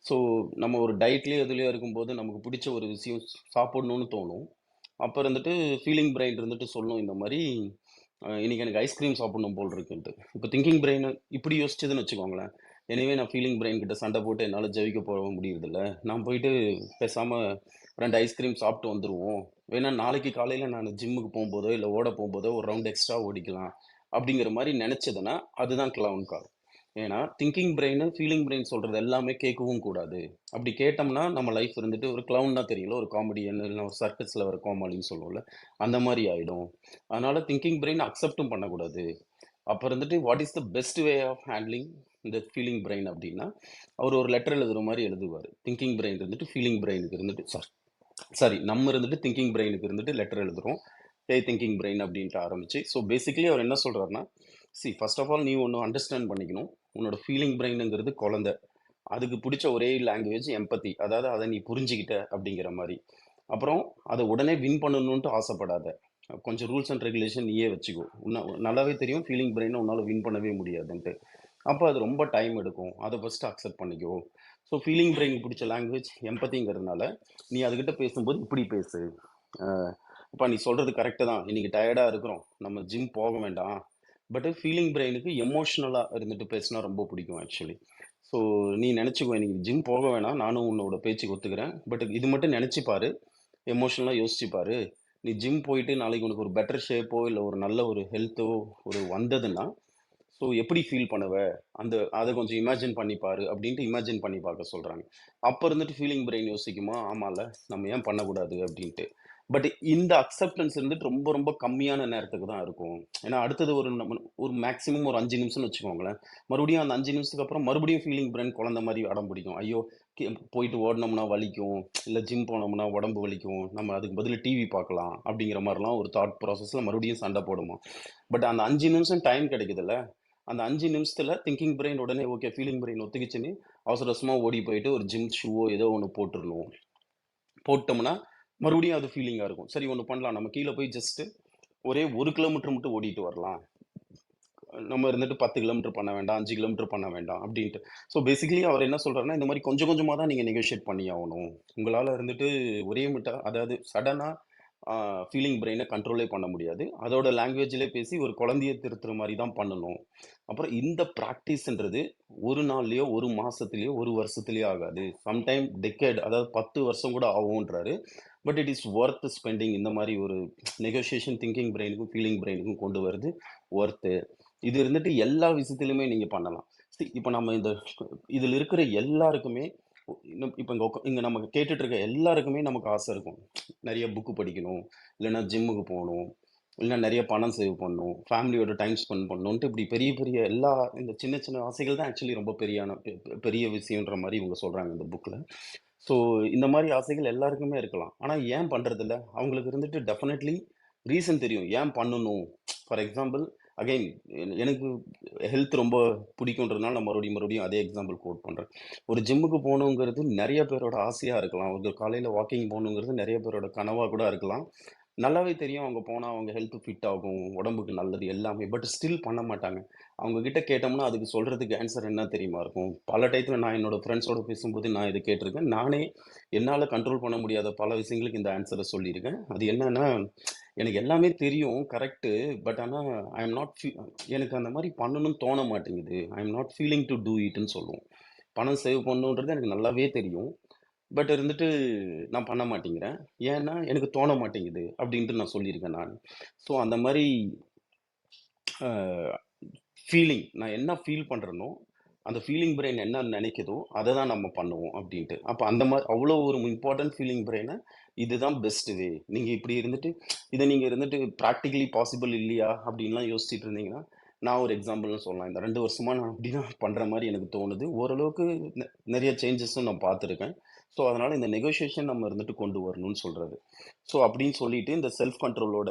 ஸோ நம்ம ஒரு டயட்லேயே இதுலேயே இருக்கும்போது நமக்கு பிடிச்ச ஒரு விஷயம் சாப்பிடணும்னு தோணும். அப்போ இருந்துட்டு ஃபீலிங் பிரெயின் இருந்துட்டு சொல்லும் இந்த மாதிரி, இன்னைக்கு எனக்கு ஐஸ்கிரீம் சாப்பிடணும் போல் இருக்குன்ட்டு. இப்போ திங்கிங் பிரெயின் இப்படி யோசிச்சதுன்னு வச்சுக்கோங்களேன். எனவே நான் ஃபீலிங் பிரெயின் கிட்ட சண்டை போட்டு என்னால் ஜெயிக்க போக முடியறதில்ல. நான் போயிட்டு பேசாமல் 2 ஐஸ்கிரீம் சாப்பிட்டு வந்துடுவோம். வேணா நாளைக்கு காலையில் நான் ஜிம்முக்கு போகும்போதோ இல்லை ஓட போகும்போதோ ஒரு ரவுண்ட் எக்ஸ்ட்ரா ஓடிக்கலாம் அப்படிங்கிற மாதிரி நினைச்சதுன்னா அதுதான் கிளவுன் கார். ஏன்னா திங்கிங் பிரெயின் ஃபீலிங் பிரெயின் சொல்றது எல்லாமே கேட்கவும் கூடாது. அப்படி கேட்டோம்னா நம்ம லைஃப் இருந்துட்டு ஒரு கிளவுன்னா தெரியல, ஒரு காமெடியன் இல்லை ஒரு சர்க்கஸ்ல வர கோமாளின்னு சொல்லுவோம்ல, அந்த மாதிரி ஆயிடும். அதனால திங்கிங் பிரெயின் அக்செப்டும் பண்ணக்கூடாது. அப்போ இருந்துட்டு what is the best way of handling இந்த ஃபீலிங் பிரெயின் அப்படின்னா, அவர் ஒரு லெட்டர் எழுதுற மாதிரி எழுதுவார். திங்கிங் பிரெயின் இருந்துட்டு ஃபீலிங் பிரெயினுக்கு இருந்துட்டு சாரி நம்ம இருந்துட்டு திங்கிங் பிரெயினுக்கு இருந்துட்டு லெட்டர் எழுதுறோம். ஹே திங்கிங் பிரெயின் அப்படின்ட்டு ஆரம்பிச்சு. ஸோ பேசிக்கலி அவர் என்ன சொல்றாருன்னா, ஃபர்ஸ்ட் ஆஃப் ஆல் நீ ஒன்று அண்டர்ஸ்டாண்ட் பண்ணிக்கணும். உன்னோட ஃபீலிங் பிரெயினுங்கிறது குழந்தை. அதுக்கு பிடிச்ச ஒரே லாங்குவேஜ் எம்பத்தி, அதாவது அதை நீ புரிஞ்சுக்கிட்ட அப்படிங்கிற மாதிரி. அப்புறம் அதை உடனே வின் பண்ணணும்ட்டு ஆசைப்படாத. கொஞ்சம் ரூல்ஸ் அண்ட் ரெகுலேஷன் நீயே வச்சுக்கோ. நல்லாவே தெரியும் ஃபீலிங் பிரெயினை உன்னால் வின் பண்ணவே முடியாதுன்ட்டு. அப்போ அது ரொம்ப டைம் எடுக்கும். அதை ஃபர்ஸ்ட் அக்செப்ட் பண்ணிக்கோ. ஸோ ஃபீலிங் பிரெயினுக்கு பிடிச்ச லாங்குவேஜ் எம்பத்திங்கிறதுனால நீ அதுக்கிட்ட பேசும்போது இப்படி பேசு. அப்பா நீ சொல்கிறது கரெக்டு தான், இன்னைக்கு டயர்டாக இருக்கிறோம், நம்ம ஜிம் போக வேண்டாம். பட் ஃபீலிங் பிரெயினுக்கு எமோஷ்னலாக இருந்துட்டு பேசினா ரொம்ப பிடிக்கும் ஆக்சுவலி. ஸோ நீ நினச்சிக்கோ, இன்னைக்கு ஜிம் போக வேணாம், நானும் உன்னோட பேச்சுக்கு ஒத்துக்கிறேன். பட் இது மட்டும் நினச்சிப்பாரு, எமோஷ்னலாக யோசிச்சுப்பாரு. நீ ஜிம் போயிட்டு நாளைக்கு உனக்கு ஒரு பெட்டர் ஷேப்போ இல்லை ஒரு நல்ல ஒரு ஹெல்த்தோ ஒரு வந்ததுன்னா ஸோ எப்படி ஃபீல் பண்ணுவ, அதை கொஞ்சம் இமேஜின் பண்ணி பாரு அப்படின்ட்டு இமேஜின் பண்ணி பார்க்க சொல்கிறாங்க. அப்போ இருந்துட்டு ஃபீலிங் பிரெயின் யோசிக்குமா, ஆமாம்ல நம்ம ஏன் பண்ணக்கூடாது அப்படின்ட்டு. பட் இந்த அக்செப்டன்ஸ் இருந்துட்டு ரொம்ப ரொம்ப கம்மியான நேரத்துக்கு தான் இருக்கும். ஏன்னா அடுத்தது ஒரு மேக்ஸிமம் ஒரு 5 நிமிஷம்னு வச்சுக்கோங்களேன். மறுபடியும் அந்த 5 நிமிஷத்துக்கு அப்புறம் மறுபடியும் ஃபீலிங் பிரெயின் குழந்த மாதிரி அடம் பிடிக்கும். ஐயோ, போயிட்டு ஓடினோம்னா வலிக்கும், இல்லை ஜிம் போனோம்னா உடம்பு வலிக்கும், நம்ம அதுக்கு பதில் டிவி பார்க்கலாம் அப்படிங்கிற மாதிரிலாம் ஒரு தாட் ப்ராசஸில் மறுபடியும் சண்டை போடுமா. பட் அந்த 5 நிமிஷம் டைம் கிடைக்குதுல்ல, அந்த 5 நிமிஷத்துல திங்கிங் பிரெயின் உடனே ஓகே ஃபீலிங் பிரெயின் ஒத்துக்கிச்சுன்னு அவசர அவசரமா ஓடி போயிட்டு ஒரு ஜிம் ஷூவோ ஏதோ ஒன்று போட்டுடணும். போட்டோம்னா மறுபடியும் அது ஃபீலிங்காக இருக்கும். சரி ஒன்று பண்ணலாம், நம்ம கீழே போய் ஜஸ்ட் ஒரே 1 கிலோமீட்டர் மட்டும் ஓடிட்டு வரலாம். நம்ம இருந்துட்டு 10 கிலோமீட்டர் பண்ண வேண்டாம், 5 கிலோமீட்டர் பண்ண வேண்டாம் அப்படின்ட்டு. ஸோ பேசிக்கலி அவர் என்ன சொல்றாருன்னா, இந்த மாரி கொஞ்சம் கொஞ்சமா தான் நீங்க நெகோஷியேட் பண்ணி ஆவணும். உங்களால இருந்துட்டு ஒரே மிட்டா அதாவது சடனா ஃபீலிங் பிரெயின கண்ட்ரோலே பண்ண முடியாது. அதோட லாங்குவேஜ்லயே பேசி ஒரு குழந்தைய திருத்துற மாரி தான் பண்ணணும். அப்புறம் இந்த பிராக்டிஸ்ன்றது 1 நாள்லயோ, 1 மாசத்துலயோ, 1 வருஷத்துலயோ ஆகாது. சம்டைம் டெக்கேட் அதாவது 10 வருஷம் கூட ஆகுன்றாரு. But it is worth spending இந்த மாரி ஒரு நெகோஷியேஷன் திங்கிங் பிரெயினுக்கும், ஃபீலிங் பிரெயினுக்கும் கொண்டு வருது வொர்த்து. இது இருந்துட்டு எல்லா விஷயத்திலுமே நீங்க பண்ணலாம். இப்ப நம்ம இந்த இதுல இருக்கிற எல்லாருக்குமே இன்னும் இப்ப இங்க நம்ம கேட்டுட்டு இருக்க எல்லாருக்குமே நமக்கு ஆசை இருக்கும். நெறைய புக் படிக்கணும், இல்லன்னா ஜிம்முக்கு போணும், இல்லன்னா நெறைய பணம் சேவ் பண்ணணும், ஃபேமிலியோட டைம் ஸ்பெண்ட் பண்ணணுன்ட்டு இப்படி பெரிய பெரிய எல்லா இந்த சின்ன சின்ன ஆசைகள் தான் ஆக்சுவலி ரொம்ப பெரிய விஷயம்ன்ற மாரி இவங்க சொல்றாங்க இந்த புக்ல. ஸோ இந்த மாரி ஆசைகள் எல்லாருக்குமே இருக்கலாம். ஆனா ஏன் பண்றதில்ல? அவங்களுக்கு இருந்துட்டு டெஃபினெட்லி ரீசன் தெரியும். ஏன் பண்ணணும்? ஃபார் எக்ஸாம்பிள் அகைன் எனக்கு ஹெல்த் ரொம்ப பிடிக்குன்றதுனால நான் மறுபடியும் மறுபடியும் அதே எக்ஸாம்பிள் கோட் பண்றேன். ஒரு ஜிம்முக்கு போகணுங்கிறது நெறைய பேரோட ஆசையா இருக்கலாம். ஒரு காலையில வாக்கிங் போகணுங்கிறது நெறைய பேரோட கனவா கூட இருக்கலாம். நல்லாவே தெரியும் அங்க போனா அவங்க ஹெல்த் ஃபிட் ஆகும், உடம்புக்கு நல்லது எல்லாமே. பட் ஸ்டில் பண்ண மாட்டாங்க. அவங்க கிட்ட கேட்டோம்னா அதுக்கு சொல்றதுக்கு ஆன்சர் என்ன தெரியுமா இருக்கும்? பல டயத்துல நான் என்னோட ஃப்ரெண்ட்ஸோட பேசும்போது நான் இத கேட்டிருக்கேன். நானே என்னால கண்ட்ரோல் பண்ண முடியாத பல விஷயங்களுக்கு இந்த ஆன்சர சொல்லியிருக்கேன். அது என்னன்னா, எனக்கு எல்லாமே தெரியும் கரெக்ட்டு. பட் ஆனா ஐ அம் நாட் எனக்கு அந்த மாரி பண்ணணும்னு தோண மாட்டேங்குது. I am not feeling to do இட்ன்னு சொல்லுவோம். பணம் சேவ் பண்ணணுன்றது எனக்கு நல்லாவே தெரியும். பட் இருந்துட்டு நான் பண்ண மாட்டேங்கிறேன். ஏன்னா, எனக்கு தோண மாட்டேங்குது அப்டின்ட்டு நான் சொல்லியிருக்கேன் நானு. ஸோ அந்த மாரி அ ஃபீலிங் நான் என்ன ஃபீல் பண்றேனோ, அந்த ஃபீலிங் பிரெயின் என்ன நெனைக்குதோ, அத தான் நம்ம பண்ணுவோம் அப்டின்ட்டு. அப்ப அந்த மாரி அவ்ளோ ஒரு இம்பார்ட்டன்ட் ஃபீலிங் பிரெயின இதுதான் பெஸ்ட் வே. நீங்க இப்டி இருந்துட்டு, இத நீங்க இருந்துட்டு பிராக்டிகலி பாசிபிள் இல்லையா? அப்டின்லாம் யோசிச்சுட்டு இருந்தீங்கன்னா, நான் ஒரு எக்ஸாம்பிள்னு சொல்லலாம். இந்த 2 வருஷமா நான் அப்டிதான் பண்ற மாரி எனக்கு தோணுது. ஓரளவுக்கு நெ நெறைய சேஞ்சஸும் நான் பார்த்துருக்கேன். ஸோ அதனால இந்த நெகோஷியேஷன் நம்ம இருந்துட்டு கொண்டு வரணும்னு சொல்றாரு. ஸோ அப்டின்னு சொல்லிட்டு இந்த செல்ஃப் கண்ட்ரோலோட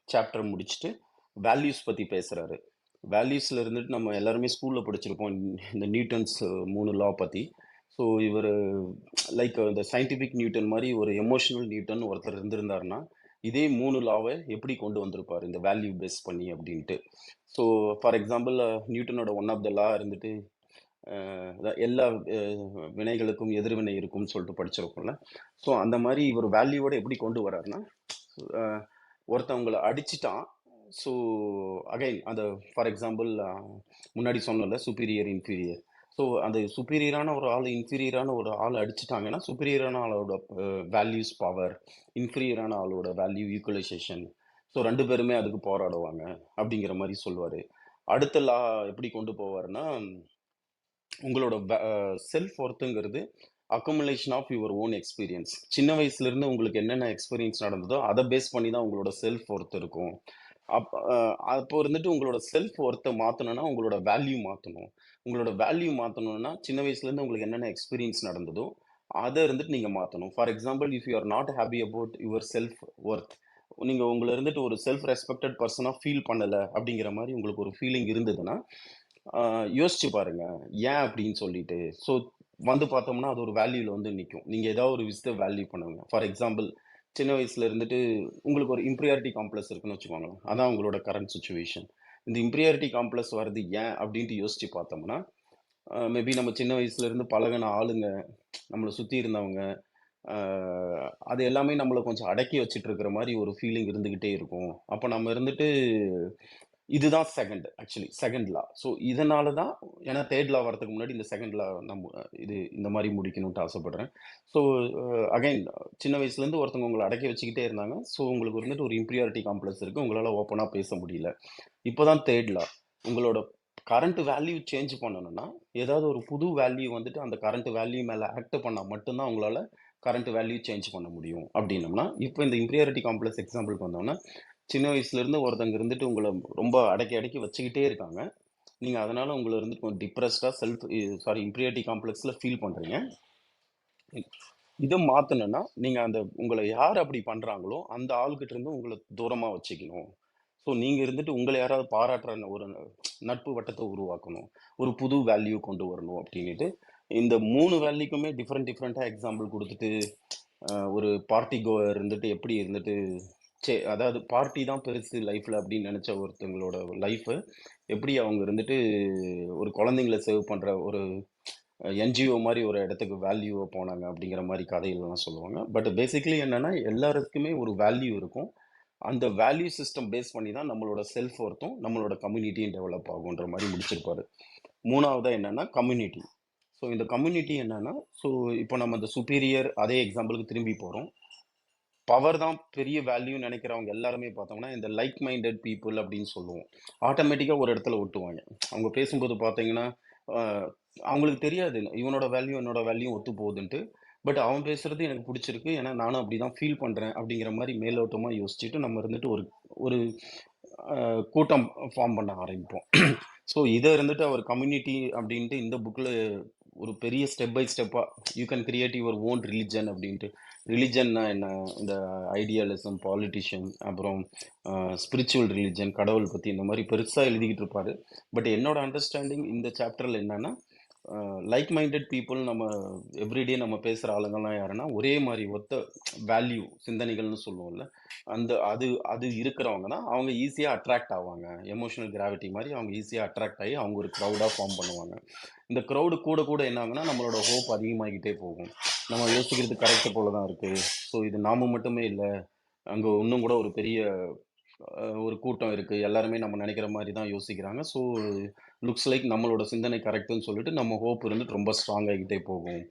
சாப்டர் முடிச்சுட்டு, வேல்யூஸ் பத்தி பேசுறாரு. வேல்யூஸ்ல இருந்துட்டு நம்ம எல்லாருமே ஸ்கூல்ல படிச்சிருப்போம். இந்த நியூட்டன்ஸ் 3 லா பத்தி. ஸோ இவரு லைக் இந்த சயின்டிஃபிக் நியூட்டன் மாரி ஒரு எமோஷனல் நியூட்டன் ஒருத்தர் இருந்திருந்தாருன்னா, இதே 3 லாவ எப்படி கொண்டு வந்திருப்பாரு இந்த வேல்யூ பேஸ் பண்ணி அப்டின்ட்டு. ஸோ ஃபார் எக்ஸாம்பிள் நியூட்டனோட ஒன் ஆஃப் த லா இருந்துட்டு எல்லா அ வினைகளுக்கும் எதிர்வினை இருக்கும்னு சொல்லிட்டு படிச்சிருப்போம்ல. ஸோ அந்த மாரி இவரு வேல்யூவோட எப்படி கொண்டு வராருன்னா, அ ஒருத்தன் உங்கள அடிச்சுட்டான். ஸோ அகைன் அந்த ஃபார் எக்ஸாம்பிள் முன்னாடி சொன்னோம்ல சுப்பீரியர், இன்ஃபீரியர். ஸோ அந்த சுப்பீரியரான ஒரு ஆள், இன்ஃபீரியரான ஒரு ஆள் அடிச்சுட்டாங்கன்னா, சுப்பீரியரான ஆளோட வேல்யூஸ் பவர், இன்ஃபீரியரான ஆளோட வேல்யூ ஈக்குவலைசேஷன். ஸோ 2 பேருமே அதுக்கு போராடுவாங்க. அப்படிங்கிற மாரி சொல்லுவாரு. அடுத்த லா எப்படி கொண்டு போவாருன்னா, உங்களோட செல்ஃப் ஒர்த்துங்கிறது accumulation of your own experience. சின்ன வயசுல இருந்து உங்களுக்கு என்னென்ன எக்ஸ்பீரியன்ஸ் நடந்ததோ அதை பேஸ் பண்ணி தான் உங்களோட செல்ஃப் ஒர்த் இருக்கும். அப்போ இருந்துட்டு உங்களோட செல்ஃப் ஒர்த்தை மாத்தணும்னா உங்களோட வேல்யூ மாத்தணும். உங்களோட வேல்யூ மாத்தணும்னா சின்ன வயசுல இருந்து உங்களுக்கு என்னென்ன எக்ஸ்பீரியன்ஸ் நடந்ததோ அதை இருந்துட்டு நீங்க மாத்தணும். For example if you are not happy about your self worth, நீங்க உங்களை இருந்துட்டு ஒரு செல்ஃப் ரெஸ்பெக்டட் பர்சனா ஃபீல் பண்ணல அப்படிங்கிற மாதிரி உங்களுக்கு ஒரு ஃபீலிங் இருந்ததுன்னா யோசிச்சு பாருங்க ஏன் அப்படின்னு சொல்லிட்டு. ஸோ வந்து பார்த்தோம்னா அது ஒரு வேல்யூல வந்து நிற்கும். நீங்க ஏதாவது ஒரு விஷயத்தை வேல்யூ பண்ணுங்க. ஃபார் எக்ஸாம்பிள் சின்ன வயசுல இருந்துட்டு உங்களுக்கு ஒரு இம்பீரியாரிட்டி காம்ப்ளெக்ஸ் இருக்குன்னு வச்சுக்கோங்களேன். அதான் உங்களோட கரண்ட் சுச்சுவேஷன். இந்த இம்பீரியாரிட்டி காம்ப்ளெக்ஸ் வருது ஏன் அப்படின்ட்டு யோசிச்சு பார்த்தோம்னா, மேபி நம்ம சின்ன வயசுல இருந்து பழகுன ஆளுங்க, நம்மளை சுத்தி இருந்தவங்க, அது எல்லாமே நம்மள கொஞ்சம் அடக்கி வச்சுட்டு இருக்கிற மாரி ஒரு ஃபீலிங் இருந்துகிட்டே இருக்கும். அப்ப நம்ம இருந்துட்டு இதுதான் ஆக்சுவலி செகண்ட் லா. ஸோ இதனால தான் ஏன்னா 3 லா வரதுக்கு முன்னாடி இந்த செகண்ட் லா நம்ம இது இந்த மாரி முடிக்கணும்ட்டு ஆசைப்படுறேன். ஸோ அகைன் சின்ன வயசுலேருந்து ஒருத்தவங்க உங்கள அடக்கி வச்சுக்கிட்டே இருந்தாங்க. ஸோ உங்களுக்கு வந்துட்டு ஒரு இன்ஃபீரியாரிட்டி காம்ப்ளெக்ஸ் இருக்கு. உங்களால ஓப்பனா பேச முடியல. இப்பதான் 3 லா. உங்களோட கரண்ட் வேல்யூ சேஞ்ச் பண்ணணும்னா, ஏதாவது ஒரு புது வேல்யூ வந்துட்டு அந்த கரண்ட் வேல்யூ மேல ஆக்ட் பண்ணா மட்டும் தான் உங்களால கரண்ட் வேல்யூ சேஞ்ச் பண்ண முடியும் அப்படின்னம்னா, இப்போ இந்த இன்ஃபீரியாரிட்டி காம்ப்ளெக்ஸ் எக்ஸாம்பிளுக்கு வந்தோம்னா, சின்ன வயசுல இருந்து ஒருத்தங்க இருந்துட்டு உங்கள ரொம்ப அடக்கி அடக்கி வச்சுக்கிட்டே இருக்காங்க. நீங்க அதனால உங்கள இருந்துட்டு கொஞ்சம் டிப்ரஸ்டா இன்ஃபீரியாரிட்டி காம்ப்ளெக்ஸ்ல ஃபீல் பண்றீங்க. இத மாத்தணும்னா, நீங்க அந்த உங்கள யார் அப்படி பண்றாங்களோ, அந்த ஆள்கிட்ட இருந்து உங்கள தூரமா வச்சுக்கணும். ஸோ நீங்க இருந்துட்டு உங்கள யாராவது பாராட்டுற ஒரு நட்பு வட்டத்த உருவாக்கணும். ஒரு புது வேல்யூ கொண்டு வரணும் அப்டின்னுட்டு, இந்த 3 வேல்யூக்குமே டிஃபரெண்ட்டா எக்ஸாம்பிள் குடுத்துட்டு, ஒரு பார்ட்டி கோயர் இருந்துட்டு எப்படி இருந்துட்டு அதாவது பார்ட்டி தான் பெருசு லைஃப்ல அப்படின்னு நினைச்ச ஒருத்தங்களோட லைஃப் எப்படி அவங்க இருந்துட்டு ஒரு குழந்தைங்கள சேவ் பண்ற ஒரு என்ஜிஓ மாதிரி ஒரு இடத்துக்கு வேல்யூவை போனாங்க அப்படிங்கிற மாதிரி கதைகள்லாம் சொல்லுவாங்க. பட் பேசிக்கலி என்னன்னா எல்லாருக்குமே ஒரு வேல்யூ இருக்கும். அந்த வேல்யூ சிஸ்டம் பேஸ் பண்ணி தான் நம்மளோட செல்ஃப் ஒர்த்தும் நம்மளோட கம்யூனிட்டியும் டெவலப் ஆகுன்ற மாதிரி முடிச்சிருப்பாரு. மூணாவதா என்னன்னா கம்யூனிட்டி. ஸோ இந்த கம்யூனிட்டி என்னன்னா, ஸோ இப்போ நம்ம இந்த சுப்பீரியர் அதே எக்ஸாம்பிளுக்கு திரும்பி போகிறோம். பவர் தான் பெரிய வேல்யூ நினைக்கிறவங்க எல்லாருமே பார்த்தோம்னா இந்த லைக் மைண்டட் பீப்புள் அப்படின்னு சொல்லுவோம். ஆட்டோமேட்டிக்காக ஒரு இடத்துல ஒட்டுவாங்க. அவங்க பேசும்போது பார்த்தீங்கன்னா ஆஹ், அவங்களுக்கு தெரியாது இவனோட வேல்யூ என்னோட வேல்யூ ஒத்து போகுதுன்ட்டு. பட் அவன் பேசுறது எனக்கு பிடிச்சிருக்கு ஏன்னா நானும் அப்படிதான் ஃபீல் பண்றேன் அப்படிங்கிற மாதிரி மேலோட்டமா யோசிச்சுட்டு நம்ம இருந்துட்டு ஒரு ஒரு கூட்டம் ஃபார்ம் பண்ண ஆரம்பிப்போம். ஸோ இதை இருந்துட்டு அவர் கம்யூனிட்டி அப்படின்ட்டு இந்த புக்கில் ஒரு பெரிய ஸ்டெப் பை ஸ்டெப்பாக you can create your own religion அப்படின்ட்டு. ரிலிஜன்னா என்ன, இந்த ஐடியாலிசம், பாலிட்டிஷியன், அப்புறம் ஸ்பிரிச்சுவல் ரிலிஜன், கடவுள் பற்றி இந்த மாதிரி பெருசாக எழுதிக்கிட்டு இருப்பாரு. பட் என்னோட அண்டர்ஸ்டாண்டிங் இந்த சாப்டரில் என்னன்னா, லைக் மைண்டட் பீப்புள் நம்ம எவ்ரிடே நம்ம பேசுகிற ஆளுங்கள்லாம் யாருன்னா ஒரே மாதிரி ஒத்த வேல்யூ சிந்தனைகள்னு சொல்லுவோம்ல, அந்த அது அது இருக்கிறவங்க தான் அவங்க ஈஸியாக அட்ராக்ட் ஆவாங்க. எமோஷனல் கிராவிட்டி மாதிரி அவங்க ஈஸியாக அட்ராக்ட் ஆகி அவங்க ஒரு க்ரௌடாக ஃபார்ம் பண்ணுவாங்க. இந்த க்ரௌடு கூட கூட என்ன ஆகுன்னா நம்மளோட ஹோப் அதிகமாகிட்டே போகும். நம்ம யோசிக்கிறது கரெக்ட் போல தான் இருக்குது. ஸோ இது நாம மட்டுமே இல்லை, அங்கே இன்னும் கூட ஒரு பெரிய ஒரு கூட்டம் இருக்கு, எல்லாருமே நம்ம நினைக்கிற மாதிரி தான் யோசிக்கிறாங்க. ஸோ லுக்ஸ் லைக் நம்மளோட சிந்தனை கரெக்டுன்னு சொல்லிட்டு நம்ம ஹோப் இருந்துட்டு ரொம்ப ஸ்ட்ராங் ஆகிட்டே போகும்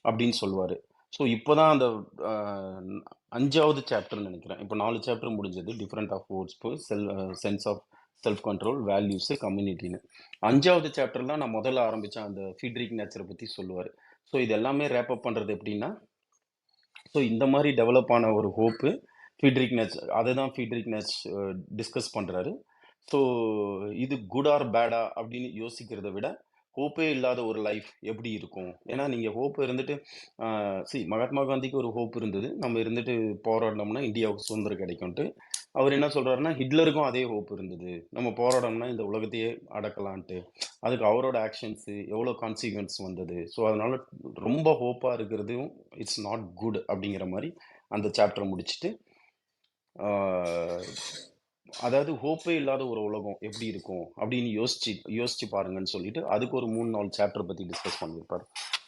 அப்படின்னு சொல்லுவார். ஸோ இப்போதான் அந்த அஹ், 5வது சாப்டர்னு நினைக்கிறேன். இப்போ 4 சாப்டர் முடிஞ்சது. Different of words sense of self control, values, கம்யூனிட்டின்னு. 5வது சாப்டர் தான் நான் முதல்ல ஆரம்பிச்ச அந்த ஃபீட்ரிக் நேச்சரை பற்றி சொல்லுவார். ஸோ இது எல்லாமே ரேப் அப் பண்ணுறது எப்படின்னா, ஸோ இந்த மாதிரி டெவலப் ஆன ஒரு ஹோப்பு ஃபீட்ரிக் நெச், அதை தான் ஃபீட்ரிக் நெச் டிஸ்கஸ் பண்ணுறாரு. ஸோ இது குட் ஆர் பேடா அப்படின்னு யோசிக்கிறத விட ஹோப்பே இல்லாத ஒரு லைஃப் எப்படி இருக்கும். ஏன்னா நீங்கள் ஹோப் இருந்துட்டு மகாத்மா காந்திக்கு ஒரு ஹோப் இருந்தது, நம்ம இருந்துட்டு போராடினோம்னா இந்தியாவுக்கு சுதந்திரம் கிடைக்கும்ட்டு. அவர் என்ன சொல்றாருன்னா ஹிட்லருக்கும் அதே ஹோப் இருந்தது, நம்ம போராடணும்னா இந்த உலகத்தையே அடக்கலான்ட்டு. அதுக்கு அவரோட ஆக்ஷன்ஸு எவ்வளோ கான்சிக்வன்ஸ் வந்தது. ஸோ அதனால ரொம்ப ஹோப்பாக இருக்கிறதும் இட்ஸ் நாட் குட் அப்படிங்கிற மாதிரி அந்த சாப்டரை முடிச்சுட்டு, அதாவது ஹோப்பே இல்லாத ஒரு உலகம் எப்படி இருக்கும் அப்படின்னு யோசிச்சு பாருங்கன்னு சொல்லிட்டு அதுக்கு ஒரு 3-4 சாப்டர் பற்றி டிஸ்கஸ் பண்ணியிருப்பார்.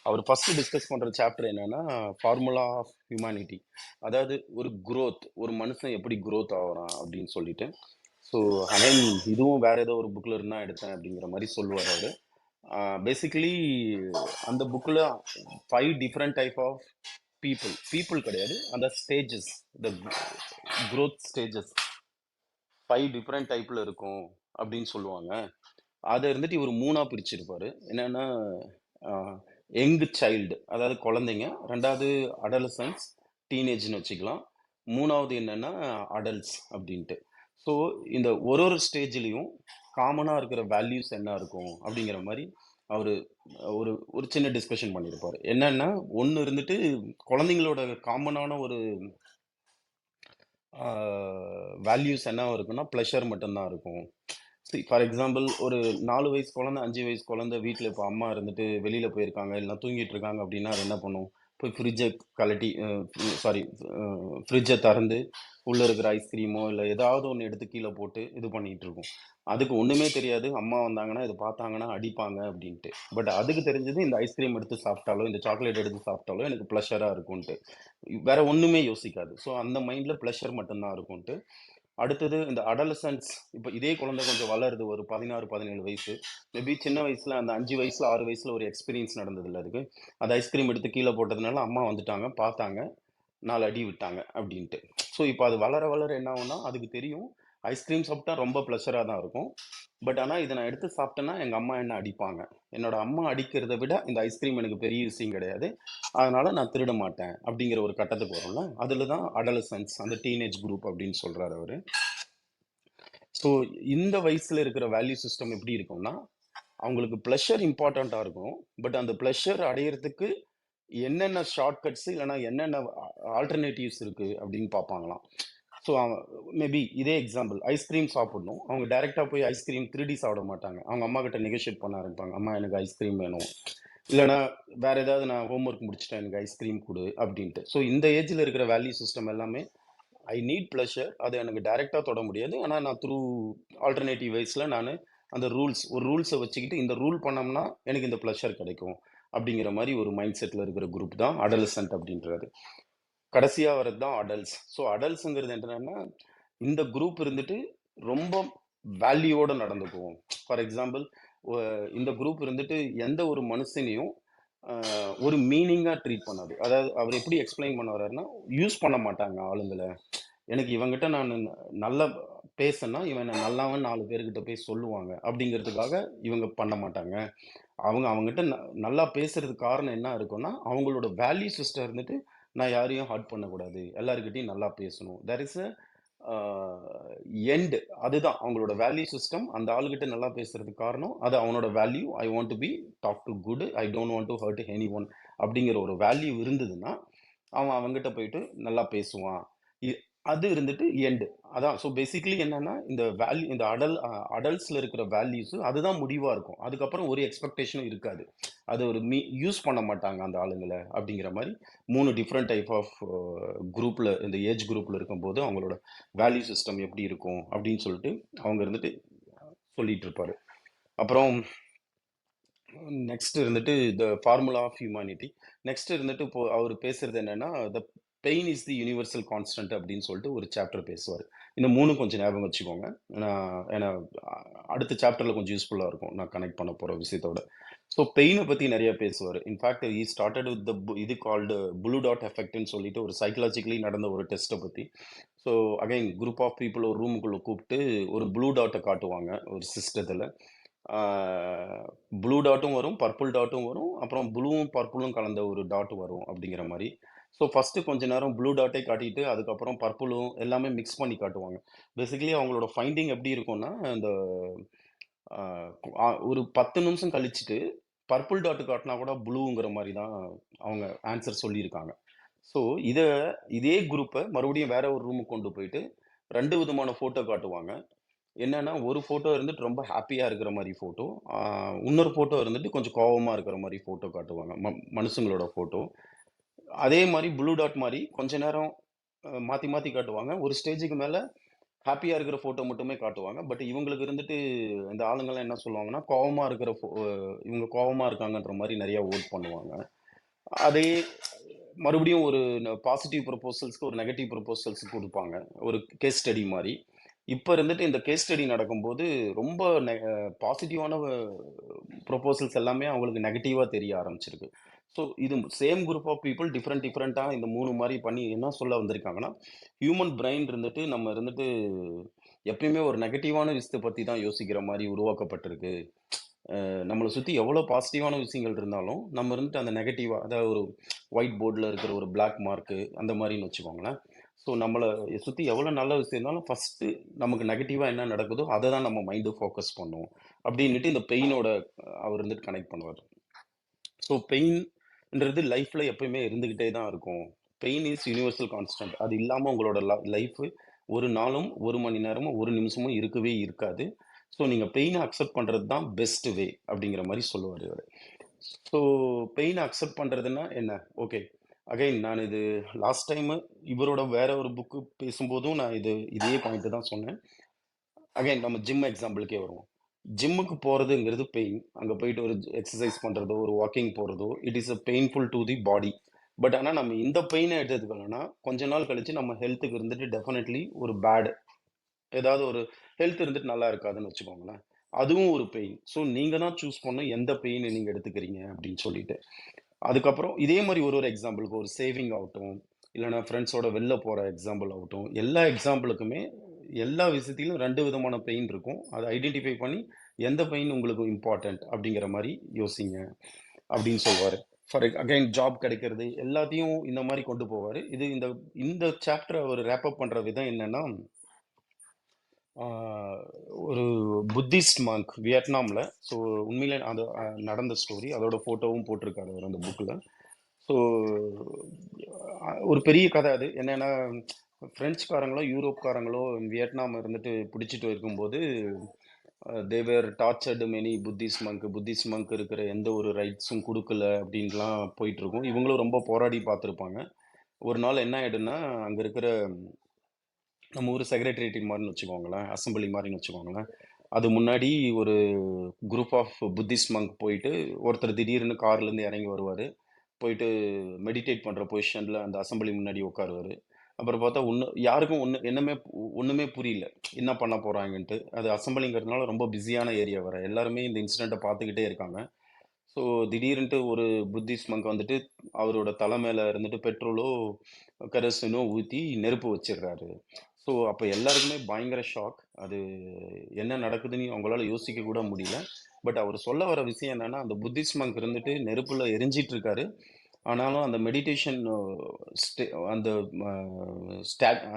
அவர் ஃபர்ஸ்ட் டிஸ்கஸ் பண்ணுற சாப்டர் என்னன்னா ஃபார்முலா ஆஃப் ஹியூமனிட்டி. அதாவது ஒரு growth, ஒரு மனுஷன் எப்படி growth ஆகுறான் அப்படின்னு சொல்லிட்டு. ஸோ அகைன் இதுவும் வேற ஏதோ ஒரு புக்கில் இருந்தால் எடுத்தேன் அப்படிங்கிற மாதிரி சொல்லுவார் அவர். பேசிக்கலி அந்த புக்கில் 5 டிஃப்ரெண்ட் டைப் ஆஃப் பீப்புள் கிடையாது, அந்த ஸ்டேஜஸ், த growth ஸ்டேஜஸ் 5 டிஃப்ரெண்ட் டைப்ல இருக்கும் அப்படின்னு சொல்லுவாங்க. அதை இருந்துட்டு இவர் 3ஆ பிரிச்சிருப்பாரு. என்னன்னா யங் சைல்டு, அதாவது குழந்தைங்க. 2வது அடலசன்ஸ், டீனேஜ்னு வச்சுக்கலாம். 3வது என்னன்னா அடல்ட்ஸ் அப்படின்ட்டு. ஸோ இந்த ஒரு ஒரு ஸ்டேஜ்லேயும் காமனாக இருக்கிற வேல்யூஸ் என்ன இருக்கும் அப்படிங்கிற மாதிரி அவர் ஒரு ஒரு சின்ன டிஸ்கஷன் பண்ணியிருப்பார். என்னன்னா ஒன்று இருந்துட்டு குழந்தைங்களோட காமனான ஒரு வேல்யூஸ் என்ன இருக்குன்னா ப்ளஷர் மட்டும்தான் இருக்கும். ஃபார் எக்ஸாம்பிள் ஒரு 4 வயசு குழந்தை, 5 வயசு குழந்தை வீட்டில் இப்போ அம்மா இருந்துட்டு வெளியில் போயிருக்காங்க இல்லை தூங்கிட்டு இருக்காங்க அப்படின்னா அது என்ன பண்ணும், போய் ஃப்ரிட்ஜை கலட்டி ஃப்ரிட்ஜை திறந்து உள்ளே இருக்கிற ஐஸ்கிரீமோ இல்லை ஏதாவது ஒன்று எடுத்து கீழே போட்டு இது பண்ணிகிட்டு இருக்கும். அதுக்கு ஒன்றுமே தெரியாது, அம்மா வந்தாங்கன்னா இது பார்த்தாங்கன்னா அடிப்பாங்க அப்படின்ட்டு. பட் அதுக்கு தெரிஞ்சது இந்த ஐஸ்கிரீம் எடுத்து சாப்பிட்டாலோ இந்த சாக்லேட் எடுத்து சாப்பிட்டாலோ எனக்கு ப்ளஷராக இருக்கும்ன்ட்டு. வேற ஒன்றுமே யோசிக்காது. ஸோ அந்த மைண்டில் ப்ளஷர் மட்டும்தான் இருக்கும்ன்ட்டு. அடுத்தது இந்த அடலசன்ஸ், இப்போ இதே குழந்தை கொஞ்சம் வளருது, ஒரு 16-17 வயசு. மேபி சின்ன வயசுல அந்த 5 வயசுல 6 வயசுல ஒரு எக்ஸ்பீரியன்ஸ் நடந்தது இல்லை அதுக்கு. அது ஐஸ்கிரீம் எடுத்து கீழே போட்டதுனால அம்மா வந்துட்டாங்க, பார்த்தாங்க, 4 அடி விட்டாங்க அப்படின்ட்டு. ஸோ இப்போ அது வளர வளர என்ன ஆகும்னா அதுக்கு தெரியும் ஐஸ்கிரீம் சாப்பிட்டா ரொம்ப ப்ளஷராக தான் இருக்கும். பட் ஆனால் இதை நான் எடுத்து சாப்பிட்டேன்னா எங்கள் அம்மா என்ன அடிப்பாங்க, என்னோட அம்மா அடிக்கிறத விட இந்த ஐஸ்கிரீம் எனக்கு பெரிய விஷயம் கிடையாது, அதனால நான் திருட மாட்டேன் அப்படிங்கிற ஒரு கட்டத்துக்கு வரும்ல. அதில் தான் அடலசன்ஸ், அந்த டீனேஜ் குரூப் அப்படின்னு சொல்றாரு அவரு. ஸோ இந்த வயசுல இருக்கிற வேல்யூ சிஸ்டம் எப்படி இருக்கும்னா அவங்களுக்கு ப்ளஷர் இம்பார்ட்டண்ட்டாக இருக்கும். பட் அந்த ப்ளஷர் அடையிறதுக்கு என்னென்ன ஷார்ட்கட்ஸ் இல்லைன்னா என்னென்ன ஆல்டர்னேட்டிவ்ஸ் இருக்கு அப்படின்னு பார்ப்பாங்களாம். ஸோ மேபி இதே எக்ஸாம்பிள் ஐஸ்கிரீம் சாப்பிடணும், அவங்க டைரெக்டாக போய் ஐஸ்கிரீம் திருடி சாப்பிட மாட்டாங்க, அவங்க அம்மா கிட்ட நெகோஷியேட் பண்ண ஆரம்பிப்பாங்க, அம்மா எனக்கு ஐஸ்கிரீம் வேணும், இல்லைனா வேற ஏதாவது நான் ஹோம்ஒர்க் முடிச்சிட்டேன் எனக்கு ஐஸ்கிரீம் கொடு அப்படின்ட்டு. ஸோ இந்த ஏஜில் இருக்கிற வேல்யூ சிஸ்டம் எல்லாமே ஐ நீட் ப்ளஷர். அது எனக்கு டைரக்ட்டா தொட முடியாது. ஆனா நான் த்ரூ ஆல்டர்னேட்டிவ் வேஸ்ல நானு அந்த ரூல்ஸ வச்சுக்கிட்டு இந்த ரூல் பண்ணோம்னா எனக்கு இந்த ப்ளஷர் கிடைக்கும். அப்படிங்கிற மாரி ஒரு மைண்ட் செட்ல இருக்கிற குரூப் தான் அடலசென்ட் அப்படின்றது. கடைசியா வர்றது தான் அடல்ட்ஸ். ஸோ அடல்ட்ஸ்ங்கிறது என்னன்னா, இந்த குரூப் இருந்துட்டு ரொம்ப வேல்யூவோட நடந்துக்குவோம். ஃபார் எக்ஸாம்பிள், ஒ இந்த குரூப் இருந்துட்டு எந்த ஒரு மனுஷனையும் ஒரு மீனிங்கா ட்ரீட் பண்ணாது. அதாவது அவர் எப்படி எக்ஸ்ப்ளைன் பண்ண வர்றாருன்னா, யூஸ் பண்ண மாட்டாங்க ஆளுங்கள. எனக்கு இவன்கிட்ட நானு நல்லா பேசன்னா, இவன் என்ன நல்லாவன்னு 4 பேர்கிட்ட போய் சொல்லுவாங்க. அப்படிங்கிறதுக்காக இவங்க பண்ண மாட்டாங்க. அவங்ககிட்ட நல்லா பேசுறதுக்கு காரணம் என்ன இருக்கும்னா, அவங்களோட வேல்யூ சிஸ்டம் இருந்துட்டு, நான் யாரையும் ஹர்ட் பண்ணக்கூடாது. எல்லார்கிட்டயும் நல்லா பேசணும். There is a end. அதுதான் அவங்களோட வேல்யூ சிஸ்டம். அந்த ஆளுகிட்ட நல்லா பேசுறதுக்கு காரணம், அது அவனோட value. I want to be talk to good. I don't want to hurt anyone அப்படிங்கிற ஒரு வேல்யூ இருந்ததுன்னா, அவன் அவன்கிட்ட போயிட்டு நல்லா பேசுவான். இ அது இருந்துட்டு எண்ட். அதான். ஸோ பேசிக்கலி என்னன்னா, இந்த வேல்யூ இந்த அடல்ட்ஸ்ல இருக்கிற வேல்யூஸ் அதுதான் முடிவா இருக்கும். அதுக்கப்புறம் ஒரு எக்ஸ்பெக்டேஷனும் இருக்காது. அது ஒரு யூஸ் பண்ண மாட்டாங்க அந்த ஆளுங்கள அப்படிங்கிற மாரி 3 டிஃபரெண்ட் டைப் ஆஃப் குரூப்ல இந்த ஏஜ் குரூப்ல இருக்கும்போது அவங்களோட வேல்யூ சிஸ்டம் எப்படி இருக்கும் அப்படின்னு சொல்லிட்டு அவங்க இருந்துட்டு சொல்லிட்டு இருப்பாரு. அப்புறம் நெக்ஸ்ட் இருந்துட்டு the formula of humanity. Next இருந்துட்டு இப்போ அவர் பேசுறது என்னன்னா, the pain is the universal constant அப்படின்னு சொல்லிட்டு ஒரு சாப்டர் பேசுவார். இந்த 3 கொஞ்சம் ஞாபகம் வச்சுக்கோங்க. ஏன்னா அடுத்த சாப்டர்ல கொஞ்சம் யூஸ்ஃபுல்லா இருக்கும் நான் கனெக்ட் பண்ண போற விஷயத்தோட. ஸோ பெயினை பத்தி நிறைய பேசுவார். In fact E started with the இது கால்டு ப்ளூ டாட் எஃபெக்ட்னு சொல்லிட்டு ஒரு சைக்கலாஜிக்கலி நடந்த ஒரு டெஸ்ட்டை பத்தி. So again group of people ஒரு ரூமுக்குள்ள கூப்பிட்டு ஒரு ப்ளூ டாட்டை காட்டுவாங்க ஒரு சிஸ்டத்தில். ப்ளூ டாட்டும் வரும், பர்பிள் டாட்டும் வரும், அப்புறம் ப்ளூவும் பர்பிளும் கலந்த ஒரு டாட் வரும் அப்படிங்கிற மாதிரி. ஸோ ஃபஸ்ட்டு கொஞ்ச நேரம் ப்ளூ டாட்டை காட்டிட்டு அதுக்கப்புறம் பர்பிளும் எல்லாமே மிக்ஸ் பண்ணி காட்டுவாங்க. பேசிக்கலி அவங்களோட ஃபைண்டிங் எப்படி இருக்கும்னா, இந்த ஒரு 10 நிமிஷம் கழிச்சுட்டு பர்பிள் டாட் காட்டினா கூட ப்ளூங்கிற மாதிரி தான் அவங்க ஆன்சர் சொல்லியிருக்காங்க. ஸோ இதே குரூப்பை மறுபடியும் வேற ஒரு ரூமுக்கு கொண்டு போயிட்டு 2 விதமான ஃபோட்டோ காட்டுவாங்க. என்னன்னா, ஒரு ஃபோட்டோ இருந்துட்டு ரொம்ப ஹாப்பியா இருக்கிற மாரி ஃபோட்டோ. இன்னொரு ஃபோட்டோ இருந்துட்டு கொஞ்சம் கோவமா இருக்கிற மாரி ஃபோட்டோ காட்டுவாங்க. மனுஷங்களோட ஃபோட்டோ. அதே மாரி ப்ளூ டாட் மாரி கொஞ்ச நேரம் மாத்தி மாத்தி காட்டுவாங்க. ஒரு ஸ்டேஜுக்கு மேல ஹாப்பியா இருக்கிற ஃபோட்டோ மட்டுமே காட்டுவாங்க. பட் இவங்களுக்கு இருந்துட்டு இந்த ஆளுங்கலாம் என்ன சொல்லுவாங்கன்னா, கோவமா இருக்கிற இவங்க கோவமா இருக்காங்கன்ற மாரி நெறைய வோட் பண்ணுவாங்க. அதே மறுபடியும் ஒரு பாசிட்டிவ் ப்ரொபோசல்ஸ்க்கு ஒரு நெகட்டிவ் ப்ரொபோசல்ஸ் குடுப்பாங்க. ஒரு கேஸ் ஸ்டடி மாரி. இப்ப இருந்துட்டு இந்த கேஸ் ஸ்டடி நடக்கும்போது ரொம்ப பாசிட்டிவான ப்ரொபோசல்ஸ் எல்லாமே அவங்களுக்கு நெகட்டிவா தெரிய ஆரம்பிச்சிருக்கு. ஸோ இது சேம் குரூப் ஆஃப் பீப்புள் டிஃப்ரெண்ட்டா இந்த 3 மாரி பண்ணி என்ன சொல்ல வந்திருக்காங்கன்னா, ஹியூமன் பிரைன் இருந்துட்டு நம்ம இருந்துட்டு எப்பயுமே ஒரு நெகட்டிவான விஷயத்த பத்தி தான் யோசிக்கிற மாரி உருவாக்கப்பட்டிருக்கு. நம்மள சுத்தி எவ்வளோ பாசிட்டிவான விஷயங்கள் இருந்தாலும், நம்ம இருந்துட்டு அந்த நெகட்டிவா அதாவது ஒரு ஒயிட் போர்ட்ல இருக்கிற ஒரு பிளாக் மார்க்கு அந்த மாரின்னு வச்சுக்கோங்களேன். ஸோ நம்மள சுத்தி எவ்வளோ நல்ல விஷயம் இருந்தாலும், ஃபர்ஸ்ட்டு நமக்கு நெகட்டிவா என்ன நடக்குதோ, அத தான் நம்ம மைண்டு ஃபோக்கஸ் பண்ணும். அப்டின்னுட்டு இந்த பெயினோட அவர் வந்துட்டு கனெக்ட் பண்ணுவாரு. ஸோ பெயின்ன்றது லைஃப்ல எப்பயுமே இருந்துகிட்டே தான் இருக்கும். Pain is universal constant. அது இல்லாம உங்களோட லைஃப் ஒரு நாளும், 1 மணி நேரமும், 1 நிமிஷமும் இருக்கவே இருக்காது. ஸோ நீங்க பெயின அக்செப்ட் பண்றது தான் பெஸ்ட் வே அப்படிங்கிற மாரி சொல்லுவாரு அவரு. ஸோ பெயின அக்செப்ட் பண்றதுன்னா என்ன? ஓகே. அகைன் நான் இது லாஸ்ட் டைமு இவரோட வேற ஒரு புக்கு பேசும்போதும் நான் இதே பாயிண்ட் தான் சொன்னேன். அகைன் நம்ம ஜிம் எக்ஸாம்பிளுக்கே வருவோம். ஜிம்முக்கு போறதுங்கிறது பெயின். அங்க போயிட்டு ஒரு எக்ஸர்சைஸ் பண்றதோ, ஒரு வாக்கிங் போறதோ, it is painful to the body. But ஆனா நம்ம இந்த பெயின எடுத்துக்கலன்னா, கொஞ்ச நாள் கழிச்சு நம்ம ஹெல்த்துக்கு இருந்துட்டு டெஃபினெட்லி ஒரு ஏதாவது ஒரு ஹெல்த் இருந்துட்டு நல்லா இருக்காதுன்னு வச்சுக்கோங்களேன். அதுவும் ஒரு பெயின். ஸோ நீங்க தான் சூஸ் பண்ணணும் எந்த பெயின நீங்க எடுத்துக்கிறீங்க அப்படின்னு சொல்லிட்டு. அதுக்கப்புறம் இதே மாரி ஒரு எக்ஸாம்பிளுக்கு ஒரு சேவிங் ஆகட்டும், இல்லன்னா ஃப்ரெண்ட்ஸோட வெளில போற எக்ஸாம்பிள் ஆகட்டும், எல்லா எக்ஸாம்பிளுக்குமே எல்லா விஷயத்திலும் 2 விதமான பெயின் இருக்கும். அத ஐடென்டிஃபை பண்ணி எந்த பெயின் உங்களுக்கு இம்பார்ட்டன்ட் அப்படிங்கிற மாரி யோசிங்க அப்படின்னு சொல்லுவாரு. அகைன் ஜாப் கிடைக்கிறது எல்லாத்தையும் இந்த மாரி கொண்டு போவாரு. இந்த இந்த சாப்டர் அவர் ராப் அப் பண்ற விதம் என்னன்னா, ஆ ஒரு புத்திஸ்ட் மாங்க் வியட்நாம்ல. ஸோ உண்மையிலே அது நடந்த ஸ்டோரி. அதோட ஃபோட்டோவும் போட்டிருக்காரு அவரு அந்த புக்ல. ஸோ ஒரு பெரிய கதை அது. என்னன்னா, பிரெஞ்சுக்காரங்களோ, யூரோப்காரங்களோ வியட்நாம் இருந்துட்டு பிடிச்சிட்டு இருக்கும்போது, தே வேர் டார்ச்சர்டு மெனி புத்திஸ்ட் மங்க் இருக்கிற எந்த ஒரு ரைட்ஸும் குடுக்கல அப்படின்லாம் போயிட்டு இருக்கும். இவங்களும் ரொம்ப போராடி பார்த்துருப்பாங்க. ஒரு நாள் என்ன ஆயிடும்னா, அங்க இருக்கிற நம்ம ஊர் செக்ரட்டரியேட் மாதிரின்னு வச்சுக்கோங்களேன், அசெம்பிளி மாதிரின்னு வச்சுக்கோங்களேன். அது முன்னாடி ஒரு குரூப் ஆஃப் புத்திஸ்ட் மங்க் போயிட்டு ஒருத்தர் திடீர்னு கார்லேருந்து இறங்கி வருவார். போயிட்டு மெடிடேட் பண்ணுற பொசிஷனில் அந்த அசெம்பிளி முன்னாடி உட்காருவார். அப்புறம் பார்த்தா யாருக்கும் ஒன்றுமே புரியல என்ன பண்ண போகிறாங்கன்ட்டு. அது அசெம்பிளிங்கிறதுனால ரொம்ப பிஸியான ஏரியா வர எல்லாருமே இந்த இன்சிடெண்ட்டை பார்த்துக்கிட்டே இருக்காங்க. ஸோ திடீர்னுட்டு ஒரு புத்திஸ்ட் மங்க் வந்துட்டு அவரோட தலை மேல இருந்துட்டு பெட்ரோலோ கெரோசினோ ஊற்றி நெருப்பு வச்சிடுறாரு. ஸோ அப்போ எல்லாருக்குமே பயங்கர ஷாக். அது என்ன நடக்குதுன்னு அவங்களால யோசிக்க கூட முடியல. பட் அவர் சொல்ல வர விஷயம் என்னன்னா, அந்த புத்திஸ்ட் மங்க் இருந்துட்டு நெருப்புல எரிஞ்சிட்டு இருக்காரு. ஆனாலும் அந்த மெடிடேஷன் அந்த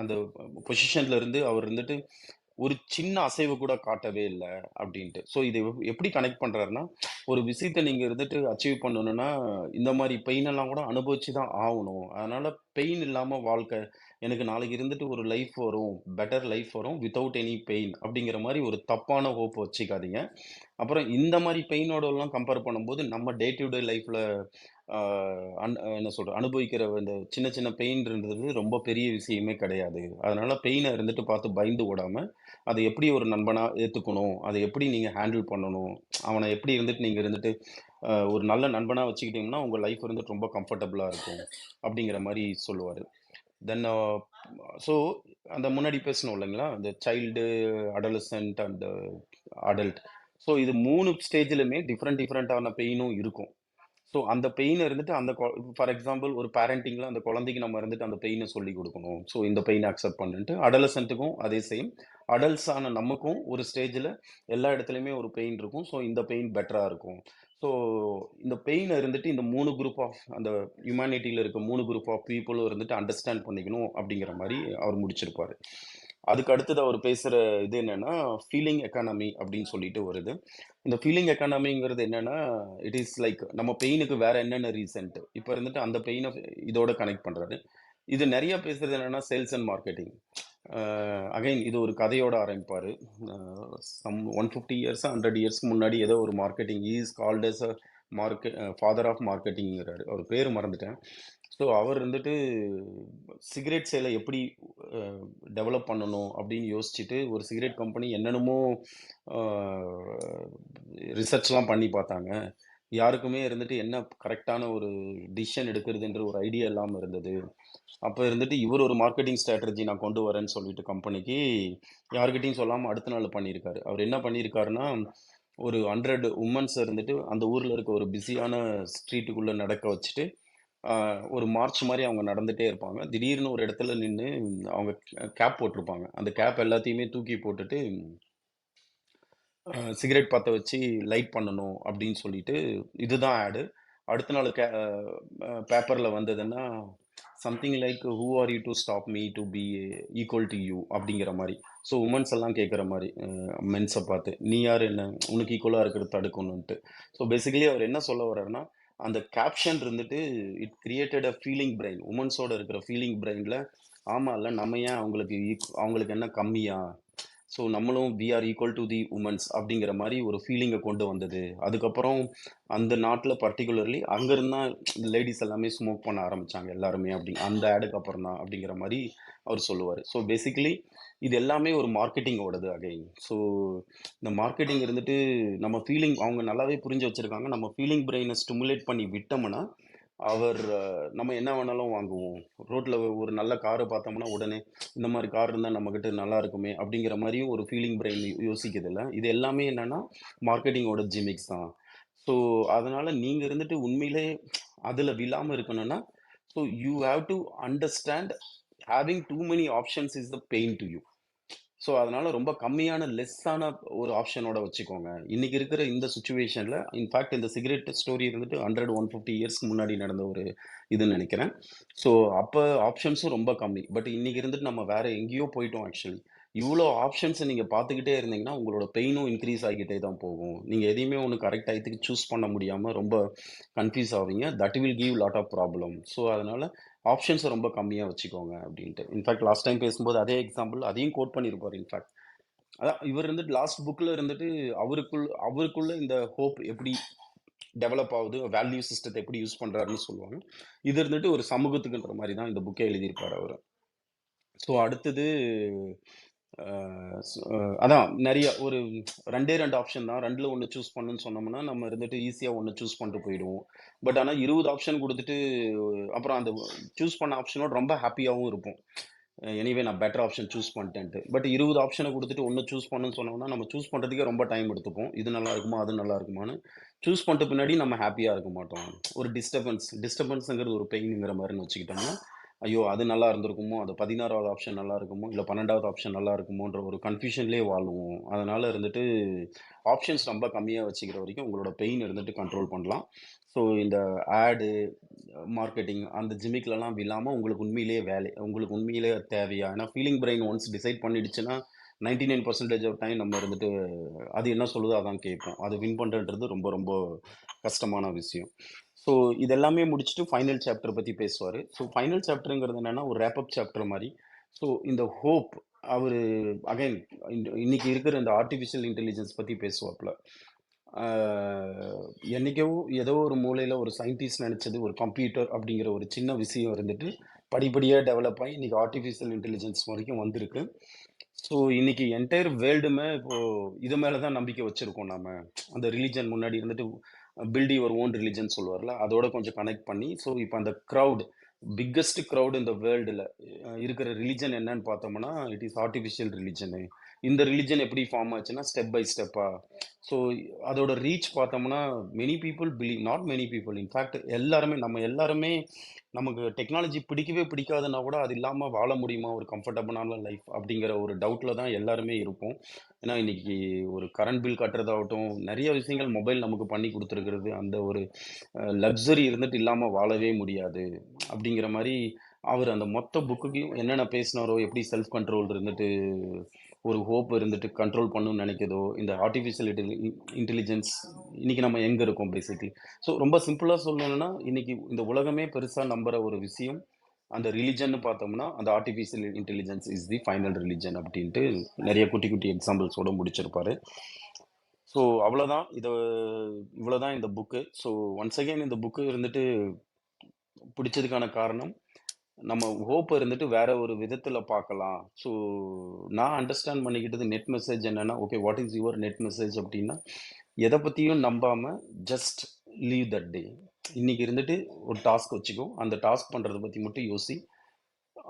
அந்த பொசிஷன்ல இருந்து அவர் இருந்துட்டு ஒரு சின்ன அசைவு கூட காட்டவே இல்லை அப்படின்ட்டு. ஸோ இது எப்படி கனெக்ட் பண்றாருன்னா, ஒரு விஷயத்தை நீங்க இருந்துட்டு அச்சீவ் பண்ணணும்னா இந்த மாதிரி பெயின் எல்லாம் கூட அனுபவிச்சு தான் ஆகணும். அதனால பெயின் இல்லாம வாழ்க்கை எனக்கு நாளைக்கு இருந்துட்டு ஒரு லைஃப் வரும், பெட்டர் லைஃப் வரும் வித்தவுட் எனி பெயின் அப்படிங்கிற மாதிரி ஒரு தப்பான ஹோப் வச்சுக்காதீங்க. அப்புறம் இந்த மாதிரி பெயினோட எல்லாம் கம்பேர் பண்ணும்போது நம்ம டே டு டே லைஃப்ல என்ன சொல்ற அனுபவிக்கிற இந்த சின்ன சின்ன பெயின்ன்றது ரொம்ப பெரிய விஷயமே கிடையாது. அதனால பெயினை இருந்துட்டு பார்த்து பயந்து ஓடாம அதை எப்படி ஒரு நண்பனா ஏத்துக்கணும், அதை எப்படி நீங்க ஹேண்டில் பண்ணணும், அவனை எப்படி இருந்துட்டு நீங்க இருந்துட்டு ஒரு நல்ல நண்பனா வச்சுக்கிட்டீங்கன்னா உங்க லைஃப் இருந்துட்டு ரொம்ப கம்ஃபர்டபுளா இருக்கும் அப்படிங்கிற மாதிரி சொல்லுவாரு. தென் ஸோ அந்த முன்னாடி பேசணும் இல்லைங்களா, இந்த child, adolescent and adult. So இது 3 ஸ்டேஜ்லையுமே டிஃப்ரெண்டான பெயினும் இருக்கும். ஸோ அந்த பெயின் இருந்துட்டு அந்த ஃபார் எக்ஸாம்பிள் ஒரு பேரண்டிங்கில் அந்த குழந்தைக்கு நம்ம இருந்துட்டு அந்த பெயினை சொல்லி கொடுக்கணும். ஸோ இந்த பெயினை அக்செப்ட் பண்ணிட்டு அடலசன்ட்டுக்கும் அதே சேம். அடல்ட்ஸ் ஆன நமக்கும் ஒரு ஸ்டேஜில் எல்லா இடத்துலையுமே ஒரு பெயின் இருக்கும். ஸோ இந்த பெயின் பெட்டராக இருக்கும். ஸோ இந்த பெயினை இருந்துட்டு இந்த 3 குரூப் ஆஃப் அந்த ஹியூமனிட்டியில் இருக்க 3 குரூப் ஆஃப் பீப்புளும் இருந்துட்டு அண்டர்ஸ்டாண்ட் பண்ணிக்கணும் அப்படிங்கிற மாதிரி அவர் முடிச்சிருப்பாரு. அதுக்கு அடுத்தது அவர் பேசுகிற இது என்னன்னா ஃபீலிங் எக்கானமி அப்படின்னு சொல்லிட்டு வருது. இந்த ஃபீலிங் எக்கானமிங்கிறது என்னன்னா, இட் இஸ் லைக் நம்ம பெயினுக்கு வேற என்னென்ன ரீசன்ட் இப்போ இருந்துட்டு அந்த பெயினை இதோட கனெக்ட் பண்றாரு. இது நிறைய பேசுறது என்னன்னா சேல்ஸ் அண்ட் மார்க்கெட்டிங். அகைன் இது ஒரு கதையோட ஆரம்பிப்பாரு. சம் 150 இயர்ஸ் 100 இயர்ஸ்க்கு முன்னாடி ஏதோ ஒரு marketing is called as a market father of மார்க்கெட்டிங்கிறாரு. அவர் பேர் மறந்துட்டேன். ஸோ அவர் இருந்துட்டு சிகரெட் சேலை எப்படி டெவலப் பண்ணணும் அப்படின்னு யோசிச்சுட்டு ஒரு சிகரெட் கம்பெனி என்னென்னமோ ரிசர்ச்லாம் பண்ணி பார்த்தாங்க. யாருக்குமே இருந்துட்டு என்ன கரெக்டான ஒரு டிசிஷன் எடுக்கிறதுன்ற ஒரு ஐடியா இல்லாமல் இருந்தது. அப்போ இருந்துட்டு இவர் ஒரு மார்க்கெட்டிங் ஸ்ட்ராட்டஜி நான் கொண்டு வரேன்னு சொல்லிட்டு கம்பெனிக்கு யார்கிட்டையும் சொல்லாமல் அடுத்த நாள் பண்ணியிருக்காரு. அவர் என்ன பண்ணியிருக்காருன்னா, ஒரு 100 உமன்ஸ் இருந்துட்டு அந்த ஊரில் இருக்க ஒரு பிஸியான ஸ்ட்ரீட்டுக்குள்ளே நடக்க வச்சுட்டு ஒரு மார்ச் மாதிரி அவங்க நடந்துட்டே இருப்பாங்க. திடீர்னு ஒரு இடத்துல நின்று அவங்க கேப் போட்டிருப்பாங்க. அந்த கேப் எல்லாத்தையுமே தூக்கி போட்டுட்டு சிகரெட் பற்ற வச்சு லைட் பண்ணணும் அப்படின்னு சொல்லிட்டு இதுதான் ஆடு. அடுத்த நாள் பேப்பரில் வந்ததுன்னா something like who are you to stop me to be equal to you அப்படிங்கிற மாதிரி. ஸோ உமன்ஸ் எல்லாம் கேட்குற மாதிரி மென்ஸை பார்த்து நீ யார் என்ன உனக்கு ஈக்குவலாக இருக்கிறது தடுக்கணுன்ட்டு. ஸோ பேசிக்கலி அவர் என்ன சொல்ல வர்றாருன்னா அந்த கேப்ஷன் இருந்துட்டு it created a feeling brain. உமன்ஸோட இருக்கிற ஃபீலிங் பிரெயினில் ஆமாம் இல்லை நம்ம ஏன் அவங்களுக்கு என்ன கம்மியா, ஸோ நம்மளும் we are equal to the womens அப்படிங்கிற மாதிரி ஒரு ஃபீலிங்கை கொண்டு வந்தது. அதுக்கப்புறம் அந்த நாட்டில் பர்டிகுலர்லி அங்கேருந்து தான் லேடிஸ் எல்லாமே ஸ்மோக் பண்ண ஆரம்பித்தாங்க எல்லாருமே. அந்த ஆடுக்கு அப்புறம் தான் அப்படிங்கிற மாதிரி அவர் சொல்லுவார். ஸோ பேசிக்கலி இது எல்லாமே ஒரு மார்க்கெட்டிங்கோடது அகைன். ஸோ இந்த மார்க்கெட்டிங் இருந்துட்டு நம்ம ஃபீலிங் அவங்க நல்லாவே புரிஞ்சு வச்சுருக்காங்க. நம்ம ஃபீலிங் பிரெயினை ஸ்டிமுலேட் பண்ணி விட்டோம்னா நம்ம என்ன வேணாலும் வாங்குவோம். ரோட்டில் ஒரு நல்ல காரை பார்த்தோம்னா உடனே இந்த மாதிரி கார் இருந்தால் நம்மக்கிட்ட நல்லா இருக்குமே அப்படிங்கிற மாதிரியும் ஒரு ஃபீலிங் பிரெயின் யோசிக்கிறதில்ல. இது எல்லாமே என்னன்னா மார்க்கெட்டிங்கோட ஜிமிக்ஸ் தான். ஸோ அதனால நீங்கள் இருந்துட்டு உண்மையிலே அதில் விழாமல் இருக்கணும்னா so you have to understand having too many options is the pain to you. So அதனால ரொம்ப கம்மியான லெஸ்ஸான ஒரு ஆப்ஷனோட வச்சுக்கோங்க. இன்னைக்கு இருக்கிற இந்த சுச்சுவேஷனில் இன்ஃபேக்ட் இந்த சிகரெட் ஸ்டோரி இருந்துட்டு 150 இயர்ஸ்க்கு முன்னாடி நடந்த ஒரு இதுன்னு நினைக்கிறேன். ஸோ அப்போ ஆப்ஷன்ஸும் ரொம்ப கம்மி. பட் இன்னைக்கு இருந்துட்டு நம்ம வேற எங்கேயோ போயிட்டோம் ஆக்சுவலி. இவ்வளோ ஆப்ஷன்ஸை நீங்கள் பார்த்துக்கிட்டே இருந்தீங்கன்னா உங்களோட பெயினும் இன்க்ரீஸ் ஆகிக்கிட்டே தான் போகும். நீங்கள் எதையுமே ஒன்று கரெக்ட் டயத்துக்கு சூஸ் பண்ண முடியாமல் ரொம்ப கன்ஃபியூஸ் ஆவீங்க. That will give lot of problem. So அதனால ஆப்ஷன்ஸை ரொம்ப கம்மியாக வச்சுக்கோங்க அப்படின்ட்டு. இன்ஃபேக்ட் லாஸ்ட் டைம் பேசும்போது அதே எக்ஸாம்பிள் அதையும் கோட் பண்ணியிருப்பார். இன்ஃபேக்ட் அதான் இவர் இருந்துட்டு லாஸ்ட் புக்கில் இருந்துட்டு அவருக்குள்ள இந்த ஹோப் எப்படி டெவலப் ஆகுது, வேல்யூ சிஸ்டத்தை எப்படி யூஸ் பண்ணுறாருன்னு சொல்லுவாங்க. இது இருந்துட்டு ஒரு சமூகத்துக்குன்ற மாதிரி தான் இந்த புக்கை எழுதியிருப்பார் அவர். ஸோ அடுத்தது அதான் நிறைய ஒரு 2 ஆப்ஷன் தான். 2ல 1 சூஸ் பண்ணுன்னு சொன்னோம்னா, நம்ம இருந்துட்டு ஈஸியா 1 சூஸ் பண்ணிட்டு போயிடுவோம். பட் ஆனா 20 ஆப்ஷன் குடுத்துட்டு, அப்புறம் அந்த சூஸ் பண்ண ஆப்ஷனோட ரொம்ப ஹேப்பியாவும் இருப்போம். எனிவே நான் பெட்டர் ஆப்ஷன் சூஸ் பண்ணிட்டேன்ட்டு. பட் 20 ஆப்ஷன குடுத்துட்டு 1 சூஸ் பண்ணுன்னு சொன்னோம்னா, நம்ம சூஸ் பண்றதுக்கே ரொம்ப டைம் எடுத்துப்போம். இது நல்லா இருக்குமா? அது நல்லா இருக்குமான்னு. சூஸ் பண்ணிட்ட பின்னாடி நம்ம ஹேப்பியா இருக்க மாட்டோம். ஒரு டிஸ்டர்பன்ஸ்ங்கிறது ஒரு பெயின்ங்கிற மாரின்னு வச்சுக்கிட்டோம்னா, ஐயோ! அது நல்லா இருந்திருக்குமோ, அது 16வது ஆப்ஷன் நல்லா இருக்குமோ, இல்ல 12வது ஆப்ஷன் நல்லா இருக்குமோன்ற ஒரு கன்ஃப்யூஷன்லயே வாழ்வோம். அதனால இருந்துட்டு ஆப்ஷன்ஸ் ரொம்ப கம்மியா வச்சுக்கிற வரைக்கும் உங்களோட பெயின் இருந்துட்டு கண்ட்ரோல் பண்ணலாம். ஸோ இந்த ஆடு, மார்க்கெட்டிங் அந்த ஜிமிக்லலாம் விழாம உங்களுக்கு உண்மையிலேயே உங்களுக்கு உண்மையிலேயே அது தேவையா? ஏன்னா ஃபீலிங் பிரெயின் ஒன்ஸ் டிசைட் பண்ணிடுச்சுன்னா, 99% ஆஃப் டைம் நம்ம இருந்துட்டு அது என்ன சொல்லுதோ அதான் கேட்போம். அது வின் பண்றதுன்றது ரொம்ப ரொம்ப கஷ்டமான விஷயம். ஸோ இது எல்லாமே முடிச்சுட்டு ஃபைனல் சாப்டர் பத்தி பேசுவாரு. ஸோ ஃபைனல் சாப்டர்ங்கிறது என்னன்னா, ஒரு ரேப் அப் சாப்டர் மாரி. ஸோ இந்த ஹோப் அவரு அகைன் இன்னைக்கு இருக்கிற இந்த ஆர்டிஃபிஷியல் இன்டெலிஜென்ஸ் பத்தி பேசுவாப்ல. ஆ என்னைக்கோ ஏதோ ஒரு மூலையில ஒரு சயின்டிஸ்ட் நெனச்சது ஒரு கம்ப்யூட்டர் அப்படிங்கிற ஒரு சின்ன விஷயம் இருந்துட்டு, படிப்படியா டெவலப் ஆயி இன்னைக்கு ஆர்டிஃபிஷியல் இன்டெலிஜென்ஸ் வரைக்கும் வந்திருக்கு. ஸோ இன்னைக்கு என்டையர் வேர்ல்டுமே இப்போ இது மேல தான் நம்பிக்கை வச்சிருக்கோம் நாம. அந்த ரிலிஜன் முன்னாடி இருந்துட்டு பில்ட் யுவர் ஓன் ரிலிஜன் சொல்லுவார்ல, அதோட கொஞ்சம் கனெக்ட் பண்ணி, ஸோ இப்போ அந்த பிக்கெஸ்ட் கிரவுட் இந்த வேர்ல்டுல இருக்கிற ரிலிஜன் என்னன்னு பார்த்தோம்னா, இட் இஸ் ஆர்டிஃபிஷியல் ரிலிஜனு. இந்த ரிலிஜன் எப்படி ஃபார்ம் ஆச்சுன்னா, ஸ்டெப் பை ஸ்டெப்பா. ஸோ அதோட ரீச் பார்த்தோம்னா, many people believe not many people in fact எல்லாருமே நம்ம எல்லாருமே நமக்கு டெக்னாலஜி பிடிக்கவே பிடிக்காதுன்னா கூட, அது இல்லாம வாழ முடியுமா? ஒரு கம்ஃபர்டபுளான லைஃப் அப்படிங்கிற ஒரு டவுட்ல தான் எல்லாருமே இருப்போம். ஏன்னா, இன்னைக்கு ஒரு கரண்ட் பில் கட்டுறதாகட்டும், நெறைய விஷயங்கள் மொபைல் நமக்கு பண்ணி குடுத்துருக்கிறது. அந்த ஒரு லக்ஸரி இருந்துட்டு இல்லாம வாழவே முடியாது. அப்படிங்கிற மாரி, அவரு அந்த மொத்த புக்குலயும் என்னென்ன பேசினாரோ, எப்படி செல்ஃப் கண்ட்ரோல் இருந்துட்டு, ஒரு ஹோப் இருந்துட்டு கண்ட்ரோல் பண்ணணும்னு நெனைக்குதோ, இந்த ஆர்டிஃபிஷியல் இன்டெலிஜென்ஸ் இன்னைக்கு நம்ம எங்க இருக்கோம் பேசிக்கலி. ஸோ ரொம்ப சிம்பிளா சொல்லணும்னா, இன்னைக்கு இந்த உலகமே பெருசா நம்புற ஒரு விஷயம், அந்த ரிலிஜன்னு பார்த்தோம்னா, அந்த artificial intelligence is the final religion அப்படின்ட்டு நெறைய குட்டி குட்டி எக்ஸாம்பிள்ஸோட முடிச்சிருப்பாரு. ஸோ அவ்வளோதான். இவ்வளோதான் இந்த புக்கு. ஸோ ஒன்ஸ் அகைன் இந்த புக்கு இருந்துட்டு பிடிச்சதுக்கான காரணம், நம்ம ஹோப் இருந்துட்டு வேற ஒரு விதத்துல பார்க்கலாம். ஸோ நான் அண்டர்ஸ்டாண்ட் பண்ணிக்கிட்டது நெட் மெசேஜ் என்னன்னா, okay what is your net message அப்படின்னா, எதை பத்தியும் நம்பாம ஜஸ்ட் லீவ் தட் டே. இன்னைக்கு இருந்துட்டு ஒரு டாஸ்க் வச்சுக்கோ. அந்த டாஸ்க் பண்றத பத்தி மட்டும் யோசி.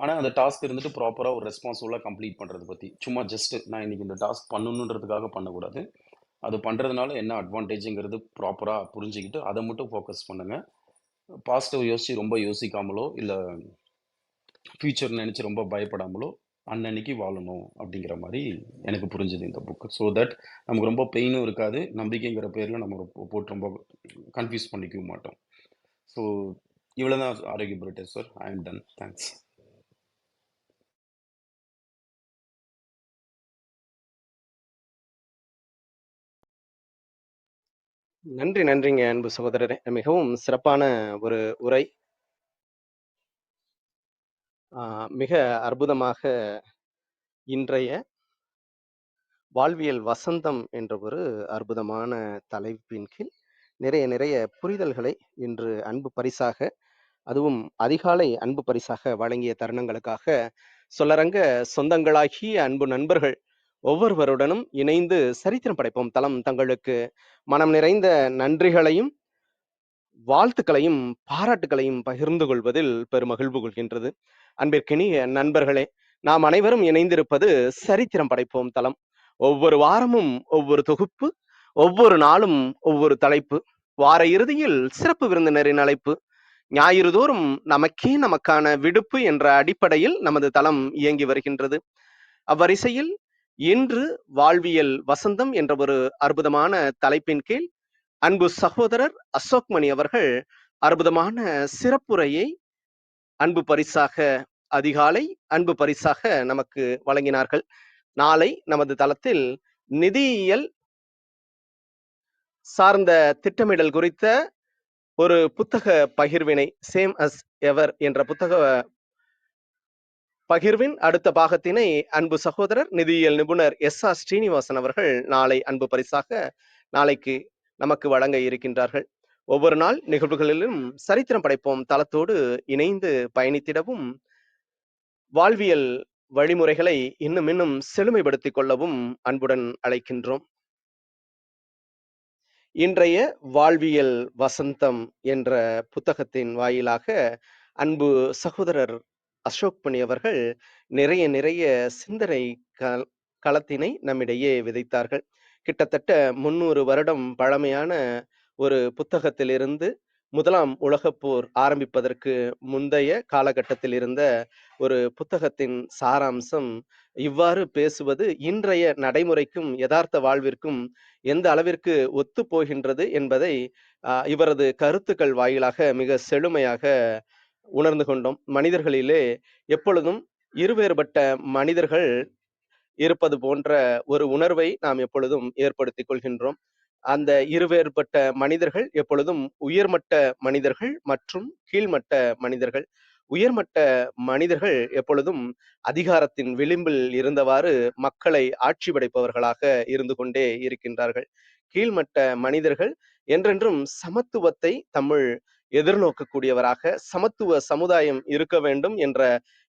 ஆனா அந்த டாஸ்க் இருந்துட்டு ப்ராப்பரா ஒரு ரெஸ்பான்சிபிளா கம்ப்ளீட் பண்றத பத்தி. சும்மா ஜஸ்ட் நான் இன்னைக்கு இந்த டாஸ்க் பண்ணணுன்றதுக்காக பண்ணக்கூடாது. அது பண்றதுனால என்ன அட்வான்டேஜ்ங்கிறது ப்ராப்பரா புரிஞ்சுக்கிட்டு அதை மட்டும் ஃபோக்கஸ் பண்ணுங்க. பாசிட்டிவ் யோசிச்சு ரொம்ப யோசிக்காமலோ, இல்ல ஃபியூச்சர் நினைச்சு ரொம்ப பயப்படாமலோ அன்னன்னைக்கு வாழணும் அப்படிங்கிற மாதிரி எனக்கு புரிஞ்சுது இந்த புக். ஸோ தட் நமக்கு ரொம்ப பெயினும் இருக்காது, நம்பிக்கைங்கிற பேர்ல நம்ம போட்டு ரொம்ப கன்ஃபியூஸ் பண்ணிக்கவும் மாட்டோம். ஸோ இவ்வளவுதான் ஆரோக்கிய பிரிட்டர் sir. I am done. Thanks. நன்றிங்க அன்பு சகோதரரே. மிகவும் சிறப்பான ஒரு உரை. மிக அற்புதமாக இன்றைய வாழ்வியல் வசந்தம் என்ற ஒரு அற்புதமான தலைப்பின் கீழ் நிறைய புரிதல்களை இன்று அன்பு பரிசாக, அதுவும் அதிகாலை அன்பு பரிசாக வழங்கிய தருணங்களுக்காக சொல்லரங்க சொந்தங்களாகிய அன்பு நண்பர்கள் ஒவ்வொருவருடனும் இணைந்து சரித்திரம் படைப்போம் தளம் தங்களுக்கு மனம் நிறைந்த நன்றிகளையும் வாழ்த்துக்களையும் பாராட்டுகளையும் பகிர்ந்து கொள்வதில் பெருமகிழ்வு கொள்கின்றது. அன்பிற்கினிய நண்பர்களே, நாம் அனைவரும் இணைந்திருப்பது சரித்திரம் படைப்போம் தளம். ஒவ்வொரு வாரமும் ஒவ்வொரு தொகுப்பு, ஒவ்வொரு நாளும் ஒவ்வொரு தலைப்பு, வார இறுதியில் சிறப்பு விருந்தினரின் அழைப்பு, ஞாயிறு தோறும் நமக்கான விடுப்பு என்ற அடிப்படையில் நமது தளம் இயங்கி வருகின்றது. அவ்வரிசையில் இன்று வாழ்வியல் வசந்தம் என்ற ஒரு அற்புதமான தலைப்பின் கீழ் அன்பு சகோதரர் அசோக்மணி அவர்கள் அற்புதமான சிறப்புரையை அன்பு பரிசாக அதிகாலை அன்பு பரிசாக நமக்கு வழங்கினார்கள். நாளை நமது தளத்தில் நிதியியல் சார்ந்த திட்டமிடல் குறித்த ஒரு புத்தக பகிர்வினை, சேம் அஸ் எவர் என்ற புத்தக பகிர்வின் அடுத்த பாகத்தினை அன்பு சகோதரர் நிதியியல் நிபுணர் SR ஸ்ரீனிவாசன் அவர்கள் நாளை அன்பு பரிசாக நாளைக்கு நமக்கு வழங்க இருக்கின்றார்கள். ஒவ்வொரு நாள் நிகழ்வுகளிலும் சரித்திரம் படைப்போம் தளத்தோடு இணைந்து பயணித்திடவும் வாழ்வியல் வழிமுறைகளை இன்னும் இன்னும் செழுமைப்படுத்திக் கொள்ளவும் அன்புடன் அழைக்கின்றோம். இன்றைய வாழ்வியல் வசந்தம் என்ற புத்தகத்தின் வாயிலாக அன்பு சகோதரர் அசோக் மணி அவர்கள் நிறைய நிறைய சிந்தனை களத்தினை நம்மிடையே விதைத்தார்கள். கிட்டத்தட்ட 300 வருடம் பழமையான ஒரு புத்தகத்திலிருந்து முதலாம் உலகப்போர் ஆரம்பிப்பதற்கு முந்தைய காலகட்டத்தில் இருந்த ஒரு புத்தகத்தின் சாராம்சம் இவ்வாறு பேசுவது இன்றைய நடைமுறைக்கும் யதார்த்த வாழ்விற்கும் எந்த அளவிற்கு ஒத்து போகின்றது என்பதை இவரது கருத்துக்கள் வாயிலாக மிக செழுமையாக உணர்ந்து கொண்டோம். மனிதர்களிலே எப்பொழுதும் இருவேறுபட்ட மனிதர்கள் இருப்பது போன்ற ஒரு உணர்வை நாம் எப்பொழுதும் ஏற்படுத்திக் கொள்கின்றோம். அந்த இருவேறுபட்ட மனிதர்கள் எப்பொழுதும் உயர்மட்ட மனிதர்கள் மற்றும் கீழ்மட்ட மனிதர்கள். உயர்மட்ட மனிதர்கள் எப்பொழுதும் அதிகாரத்தின் விளிம்பில் இருந்தவாறு மக்களை ஆட்சி படைப்பவர்களாக இருந்து கொண்டே இருக்கின்றார்கள். கீழ்மட்ட மனிதர்கள் என்றென்றும் சமத்துவத்தை தமிழ் எதிர்நோக்கக்கூடியவராக, சமத்துவ சமுதாயம் இருக்க வேண்டும் என்ற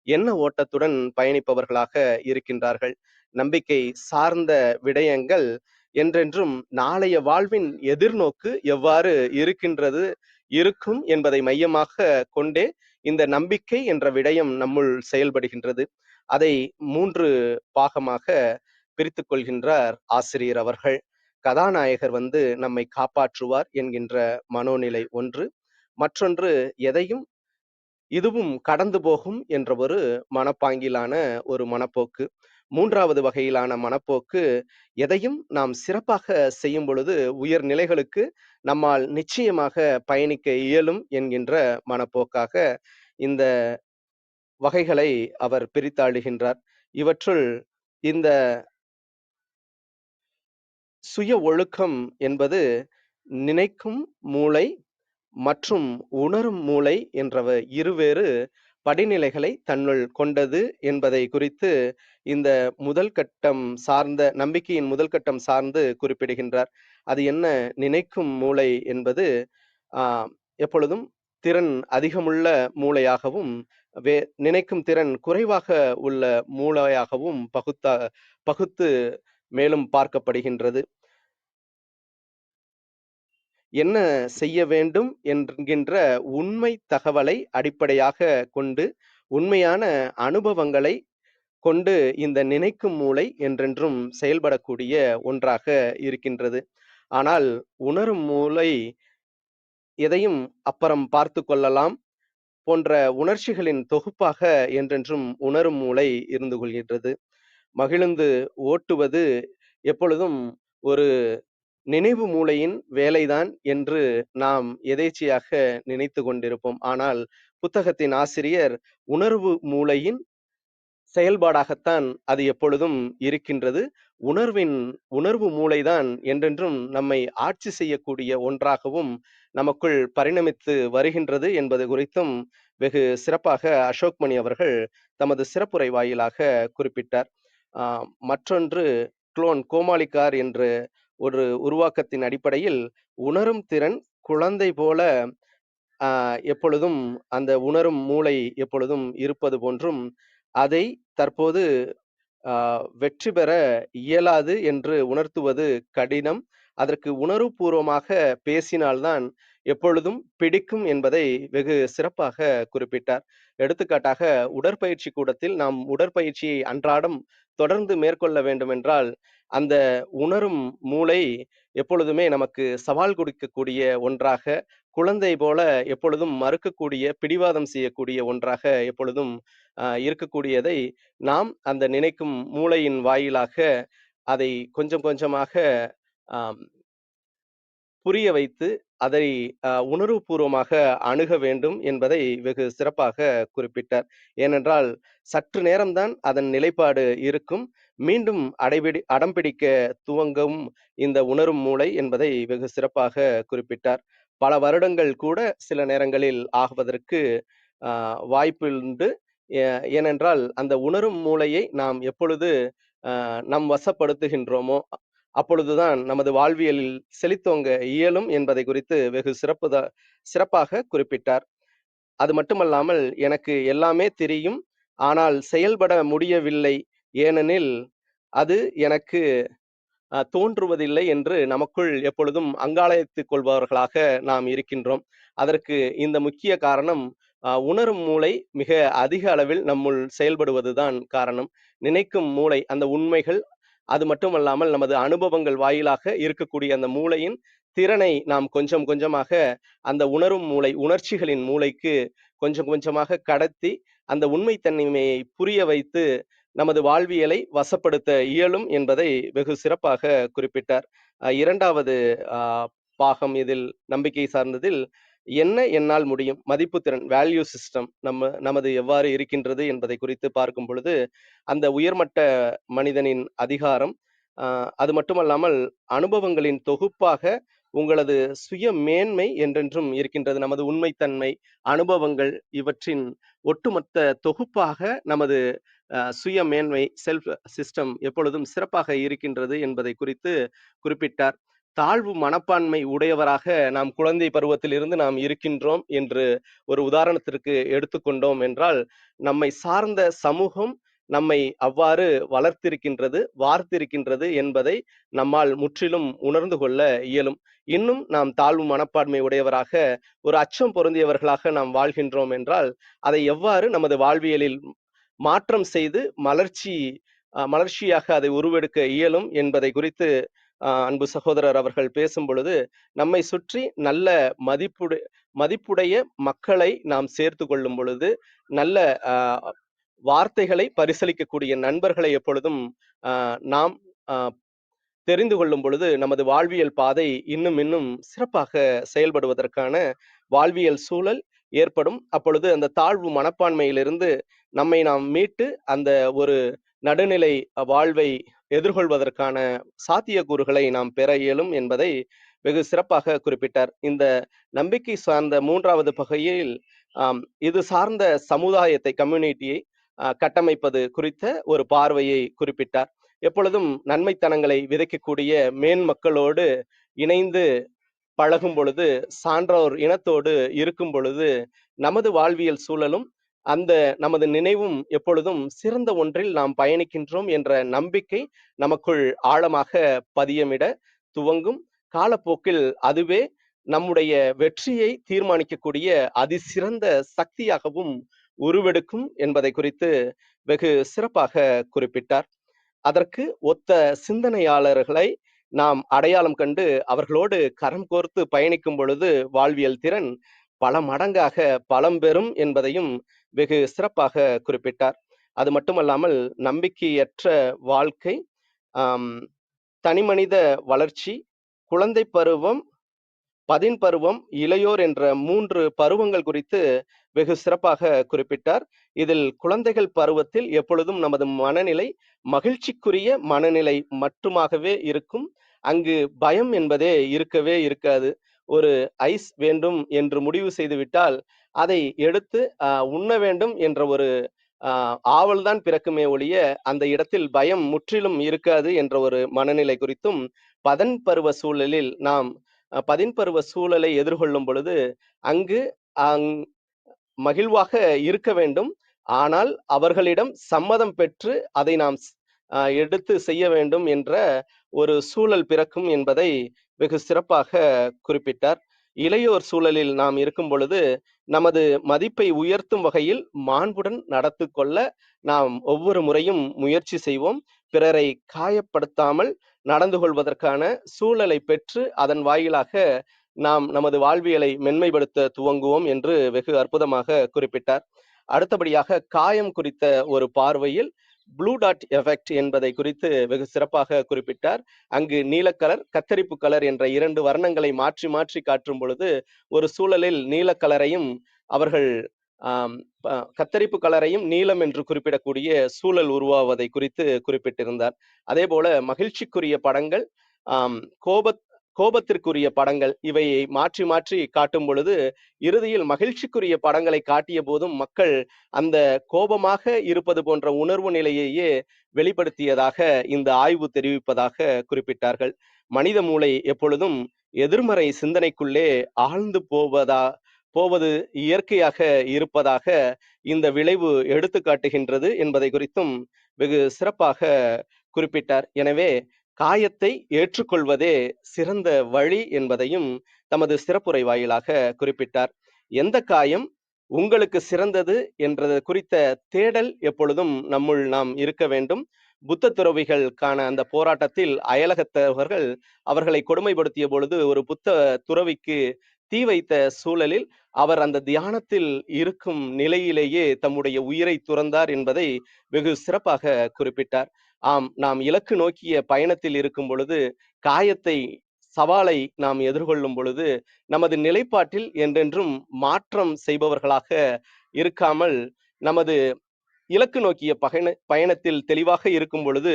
எண்ண ஓட்டத்துடன் பயணிப்பவர்களாக இருக்கின்றார்கள். நம்பிக்கை சார்ந்த விடயங்கள் என்றென்றும் நாளைய வாழ்வின் எதிர்நோக்கு எவ்வாறு இருக்கும் என்பதை மையமாக கொண்டே இந்த நம்பிக்கை என்ற விடயம் நம்முள் செயல்படுகின்றது. அதை 3 பாகமாக பிரித்துக் கொள்கின்றார் ஆசிரியர் அவர்கள். கதாநாயகர் நம்மை காப்பாற்றுவார் என்கின்ற மனோநிலை ஒன்று. மற்றொன்று எதையும் இதுவும் கடந்து போகும் என்ற ஒரு மனப்பாங்கிலான ஒரு மனப்போக்கு. 3வது வகையிலான மனப்போக்கு எதையும் நாம் சிறப்பாக செய்யும் பொழுது உயர் நிலைகளுக்கு நம்மால் நிச்சயமாக பயணிக்க இயலும் என்கின்ற மனப்போக்காக இந்த வகைகளை அவர் பிரித்தாளுகின்றார். இவற்றுள் இந்த சுய ஒழுக்கம் என்பது நினைக்கும் மூளை மற்றும் உணரும் மூளை என்ற இருவேறு படிநிலைகளை தன்னுள் கொண்டது என்பதை குறித்து இந்த முதல் கட்டம் சார்ந்த நம்பிக்கையின் முதல் கட்டம் சார்ந்து குறிப்பிடுகின்றார். அது என்ன? நினைக்கும் மூளை என்பது எப்பொழுதும் திறன் அதிகமுள்ள மூளையாகவும் நினைக்கும் திறன் குறைவாக உள்ள மூளையாகவும் பகுத்து மேலும் பார்க்கப்படுகின்றது. என்ன செய்ய வேண்டும் என்கின்ற உண்மை தகவலை அடிப்படையாக கொண்டு உண்மையான அனுபவங்களை கொண்டு இந்த நினைக்கும் மூளை என்றென்றும் செயல்படக்கூடிய ஒன்றாக இருக்கின்றது. ஆனால் உணரும் மூளை எதையும் அப்புறம் பார்த்து கொள்ளலாம் போன்ற உணர்ச்சிகளின் தொகுப்பாக என்றென்றும் உணரும் மூளை இருந்து கொள்கின்றது. மகிழ்ந்து ஓட்டுவது எப்பொழுதும் ஒரு நினைவு மூளையின் வேலைதான் என்று நாம் எதேச்சையாக நினைத்து கொண்டிருப்போம். ஆனால் புத்தகத்தின் ஆசிரியர் உணர்வு மூளையின் செயல்பாடாகத்தான் அது எப்பொழுதும் இருக்கின்றது. உணர்வு மூளைதான் என்றென்றும் நம்மை ஆட்சி செய்யக்கூடிய ஒன்றாகவும் நமக்குள் பரிணமித்து வருகின்றது என்பது குறித்தும் வெகு சிறப்பாக அசோக் மணி அவர்கள் தமது சிறப்புரை வாயிலாக குறிப்பிட்டார். மற்றொன்று குளோன் கோமாளிக்கார் என்று ஒரு உருவாக்கத்தின் அடிப்படையில் உணரும் திறன் குழந்தை போல எப்பொழுதும் அந்த உணரும் மூளை எப்பொழுதும் இருப்பது போன்றும் அதை தற்போது வெற்றி பெற இயலாது என்று உணர்த்துவது கடினம். அதற்கு உணர்வுபூர்வமாக பேசினால்தான் எப்பொழுதும் பிடிக்கும் என்பதை வெகு சிறப்பாக குறிப்பிட்டார். எடுத்துக்காட்டாக உடற்பயிற்சி கூடத்தில் நாம் உடற்பயிற்சியை அன்றாடம் தொடர்ந்து மேற்கொள்ள வேண்டும் என்றால் அந்த உணரும் மூளை எப்பொழுதுமே நமக்கு சவால் கொடுக்கக்கூடிய ஒன்றாக, குழந்தை போல எப்பொழுதும் மறுக்கக்கூடிய, பிடிவாதம் செய்யக்கூடிய ஒன்றாக எப்பொழுதும் இருக்கக்கூடியதை நாம் அந்த நினைக்கும் மூளையின் வாயிலாக அதை கொஞ்சம் கொஞ்சமாக புரிய வைத்து அதை உணர்வுபூர்வமாக அணுக வேண்டும் என்பதை வெகு சிறப்பாக குறிப்பிட்டார். ஏனென்றால் சற்று நேரம்தான் அதன் நிலைப்பாடு இருக்கும். மீண்டும் அடம்பிடிக்க துவங்கும் இந்த உணரும் மூளை என்பதை வெகு சிறப்பாக குறிப்பிட்டார். பல வருடங்கள் கூட சில நேரங்களில் ஆகுவதற்கு வாய்ப்புண்டு. ஏனென்றால் அந்த உணரும் மூளையை நாம் எப்பொழுது நம் வசப்படுத்துகின்றோமோ அப்பொழுதுதான் நமது வாழ்வியலில் செழித்தோங்க இயலும் என்பதை குறித்து வெகு சிறப்பாக குறிப்பிட்டார். அது மட்டுமல்லாமல் எனக்கு எல்லாமே தெரியும், ஆனால் செயல்பட முடியவில்லை. ஏனெனில் அது எனக்கு தோன்றுவதில்லை என்று நமக்குள் எப்பொழுதும் அங்காளைத்துக் கொள்பவர்களாக நாம் இருக்கின்றோம். அதற்கு இந்த முக்கிய காரணம் உணரும் மூளை மிக அதிக அளவில் நம்முள் செயல்படுவதுதான் காரணம். நினைக்கும் மூளை, அந்த உண்மைகள், அது மட்டுமல்லாமல் நமது அனுபவங்கள் வாயிலாக இருக்கக்கூடிய அந்த மூளையின் திறனை நாம் கொஞ்சம் கொஞ்சமாக அந்த உணரும் மூளை, உணர்ச்சிகளின் மூளைக்கு கொஞ்சம் கொஞ்சமாக கடத்தி, அந்த உண்மைத்தன்மையை புரிய வைத்து நமது வாழ்வியலை வசப்படுத்த இயலும் என்பதை வெகு சிறப்பாக குறிப்பிட்டார். 2வது பாகம் இதில் நம்பிக்கை சார்ந்ததில் என்ன என்னால் முடியும் மதிப்புத்திறன் வேல்யூ சிஸ்டம் நமது எவ்வாறு இருக்கின்றது என்பதை குறித்து பார்க்கும் பொழுது அந்த உயர்மட்ட மனிதனின் அதிகாரம், அது மட்டுமல்லாமல் அனுபவங்களின் தொகுப்பாக உங்களது சுய மேன்மை என்றென்றும் இருக்கின்றது. நமது உண்மைத்தன்மை, அனுபவங்கள் இவற்றின் ஒட்டுமொத்த தொகுப்பாக நமது சுய மேன்மை செல்ஃப் சிஸ்டம் எப்பொழுதும் சிறப்பாக இருக்கின்றது என்பதை குறித்து குறிப்பிட்டார். தாழ்வு மனப்பான்மை உடையவராக நாம் குழந்தை பருவத்திலிருந்து நாம் இருக்கின்றோம் என்று ஒரு உதாரணத்திற்கு எடுத்துக்கொண்டோம் என்றால், நம்மை சார்ந்த சமூகம் நம்மை அவ்வாறு வளர்த்திருக்கின்றது, வார்த்திருக்கின்றது என்பதை நம்மால் முற்றிலும் உணர்ந்து கொள்ள இயலும். இன்னும் நாம் தாழ்வு மனப்பான்மை உடையவராக, ஒரு அச்சம் பொருந்தியவர்களாக நாம் வாழ்கின்றோம் என்றால், அதை எவ்வாறு நமது வாழ்வியலில் மாற்றம் செய்து மலர்ச்சியாக அதை உருவெடுக்க இயலும் என்பதை குறித்து அன்பு சகோதரர் அவர்கள் பேசும் பொழுது, நம்மை சுற்றி நல்ல மதிப்புடைய மக்களை நாம் சேர்த்து கொள்ளும் பொழுது, நல்ல வார்த்தைகளை பரிசளிக்கக்கூடிய நண்பர்களை எப்பொழுதும் நாம் தெரிந்து கொள்ளும் பொழுது, நமது வாழ்வியல் பாதை இன்னும் சிறப்பாக செயல்படுவதற்கான வாழ்வியல் சூழல் ஏற்படும். அப்பொழுது அந்த தாழ்வு மனப்பான்மையிலிருந்து நம்மை நாம் மீட்டு அந்த ஒரு நடுநிலை வாழ்வை எதிர்கொள்வதற்கான சாத்தியக்கூறுகளை நாம் பெற இயலும் என்பதை வெகு சிறப்பாக குறிப்பிட்டார். இந்த நம்பிக்கை சார்ந்த 3வது பகுதியில் இது சார்ந்த சமுதாயத்தை, கம்யூனிட்டியை கட்டமைப்பது குறித்த ஒரு பார்வையை குறிப்பிட்டார். எப்பொழுதும் நன்மைத்தனங்களை விதைக்கக்கூடிய மேன்மக்களோடு இணைந்து பழகும் பொழுது, சான்றோர் இனத்தோடு இருக்கும் பொழுது, நமது வாழ்வியல் சூழலும் அந்த நமது நினைவும் எப்பொழுதும் சிறந்த ஒன்றில் நாம் பயணிக்கின்றோம் என்ற நம்பிக்கை நமக்குள் ஆழமாக பதியமிட துவங்கும். காலப்போக்கில் அதுவே நம்முடைய வெற்றியை தீர்மானிக்கக்கூடிய அதிசிறந்த சக்தியாகவும் உருவெடுக்கும் என்பதை குறித்து வெகு சிறப்பாக குறிப்பிட்டார். அதற்கு ஒத்த சிந்தனையாளர்களை நாம் அடையாளம் கண்டு அவர்களோடு கரம் கோர்த்து பயணிக்கும் பொழுது வாழ்வியல் திறன் பல மடங்காக பலம் பெறும் என்பதையும் வெகு சிறப்பாக குறிப்பிட்டார். அது மட்டுமல்லாமல் நம்பிக்கையற்ற வாழ்க்கை, தனிமனித வளர்ச்சி, குழந்தை பருவம், பதின் பருவம், இளையோர் என்ற 3 பருவங்கள் குறித்து வெகு சிறப்பாக குறிப்பிட்டார். இதில் குழந்தைகள் பருவத்தில் எப்பொழுதும் நமது மனநிலை மகிழ்ச்சிக்குரிய மனநிலை மட்டுமாகவே இருக்கும். அங்கு பயம் என்பதே இருக்கவே இருக்காது. ஒரு ஐஸ் வேண்டும் என்று முடிவு செய்துவிட்டால் அதை எடுத்து உண்ண வேண்டும் என்ற ஒரு ஆவல்தான் பிறக்குமே ஒழிய அந்த இடத்தில் பயம் முற்றிலும் இருக்காது என்ற ஒரு மனநிலை குறித்தும், பதின்பருவ சூழலில் நாம் பதின்பருவ சூழலை எதிர்கொள்ளும் பொழுது அங்கு மகிழ்வாக இருக்க வேண்டும். ஆனால் அவர்களிடம் சம்மதம் பெற்று அதை நாம் எடுத்து செய்ய வேண்டும் என்ற ஒரு சூழல் பிறக்கும் என்பதை வெகு சிறப்பாக குறிப்பிட்டார். இளையோர் சூழலில் நாம் இருக்கும் பொழுது நமது மதிப்பை உயர்த்தும் வகையில் மாண்புடன் நடந்து கொள்ள நாம் ஒவ்வொரு முறையும் முயற்சி செய்வோம். பிறரை காயப்படுத்தாமல் நடந்து கொள்வதற்கான சூழலை பெற்று அதன் வாயிலாக நாம் நமது வாழ்வியலை மென்மைப்படுத்த துவங்குவோம் என்று வெகு அற்புதமாக குறிப்பிட்டார். அடுத்தபடியாக காயம் குறித்த ஒரு பார்வையில் ப்ளூ டாட் எஃபெக்ட் என்பதை குறித்து வெகு சிறப்பாக குறிப்பிட்டார். அங்கு நீலக்கலர், கத்தரிப்பு கலர் என்ற 2 வர்ணங்களை மாற்றி மாற்றி காட்டும் பொழுது ஒரு சூழலில் நீலக்கலரையும் அவர்கள் கத்தரிப்பு கலரையும் நீலம் என்று குறிப்பிடக்கூடிய சூழல் உருவாவதை குறித்து குறிப்பிட்டிருந்தார். அதே போல மகிழ்ச்சிக்குரிய படங்கள், கோபத்திற்குரிய படங்கள், இவையை மாற்றி மாற்றி காட்டும் பொழுது இறுதியில் மகிழ்ச்சிக்குரிய படங்களை காட்டிய போதும் மக்கள் அந்த கோபமாக இருப்பது போன்ற உணர்வு நிலையையே வெளிப்படுத்தியதாக இந்த ஆய்வு தெரிவிப்பதாக குறிப்பிட்டார்கள். மனித மூளை எப்பொழுதும் எதிர்மறை சிந்தனைக்குள்ளே ஆழ்ந்து போவது இயற்கையாக இருப்பதாக இந்த விளைவு எடுத்துக்காட்டுகின்றது என்பதை குறித்தும் வெகு சிறப்பாக குறிப்பிட்டார். எனவே காயத்தை ஏற்றுக்கொள்வதே சிறந்த வழி என்பதையும் தமது சிறப்புரை வாயிலாக குறிப்பிட்டார். எந்த காயம் உங்களுக்கு சிறந்தது என்றது குறித்த தேடல் எப்பொழுதும் நம்முள் நாம் இருக்க வேண்டும். புத்த துறவிகளுக்கான அந்த போராட்டத்தில் அயலகத்தவர்கள் அவர்களை கொடுமைப்படுத்திய பொழுது ஒரு புத்த துறவிக்கு தீ வைத்த சூழலில் அவர் அந்த தியானத்தில் இருக்கும் நிலையிலேயே தம்முடைய உயிரை துறந்தார் என்பதை வெகு சிறப்பாக குறிப்பிட்டார். ஆம், நாம் இலக்கு நோக்கிய பயணத்தில் இருக்கும் பொழுது காயத்தை சவாலை நாம் எதிர்கொள்ளும் பொழுது நமது நிலைப்பாட்டில் என்றென்றும் மாற்றம் செய்பவர்களாக இருக்காமல் நமது இலக்கு நோக்கிய பயணத்தில் தெளிவாக இருக்கும் பொழுது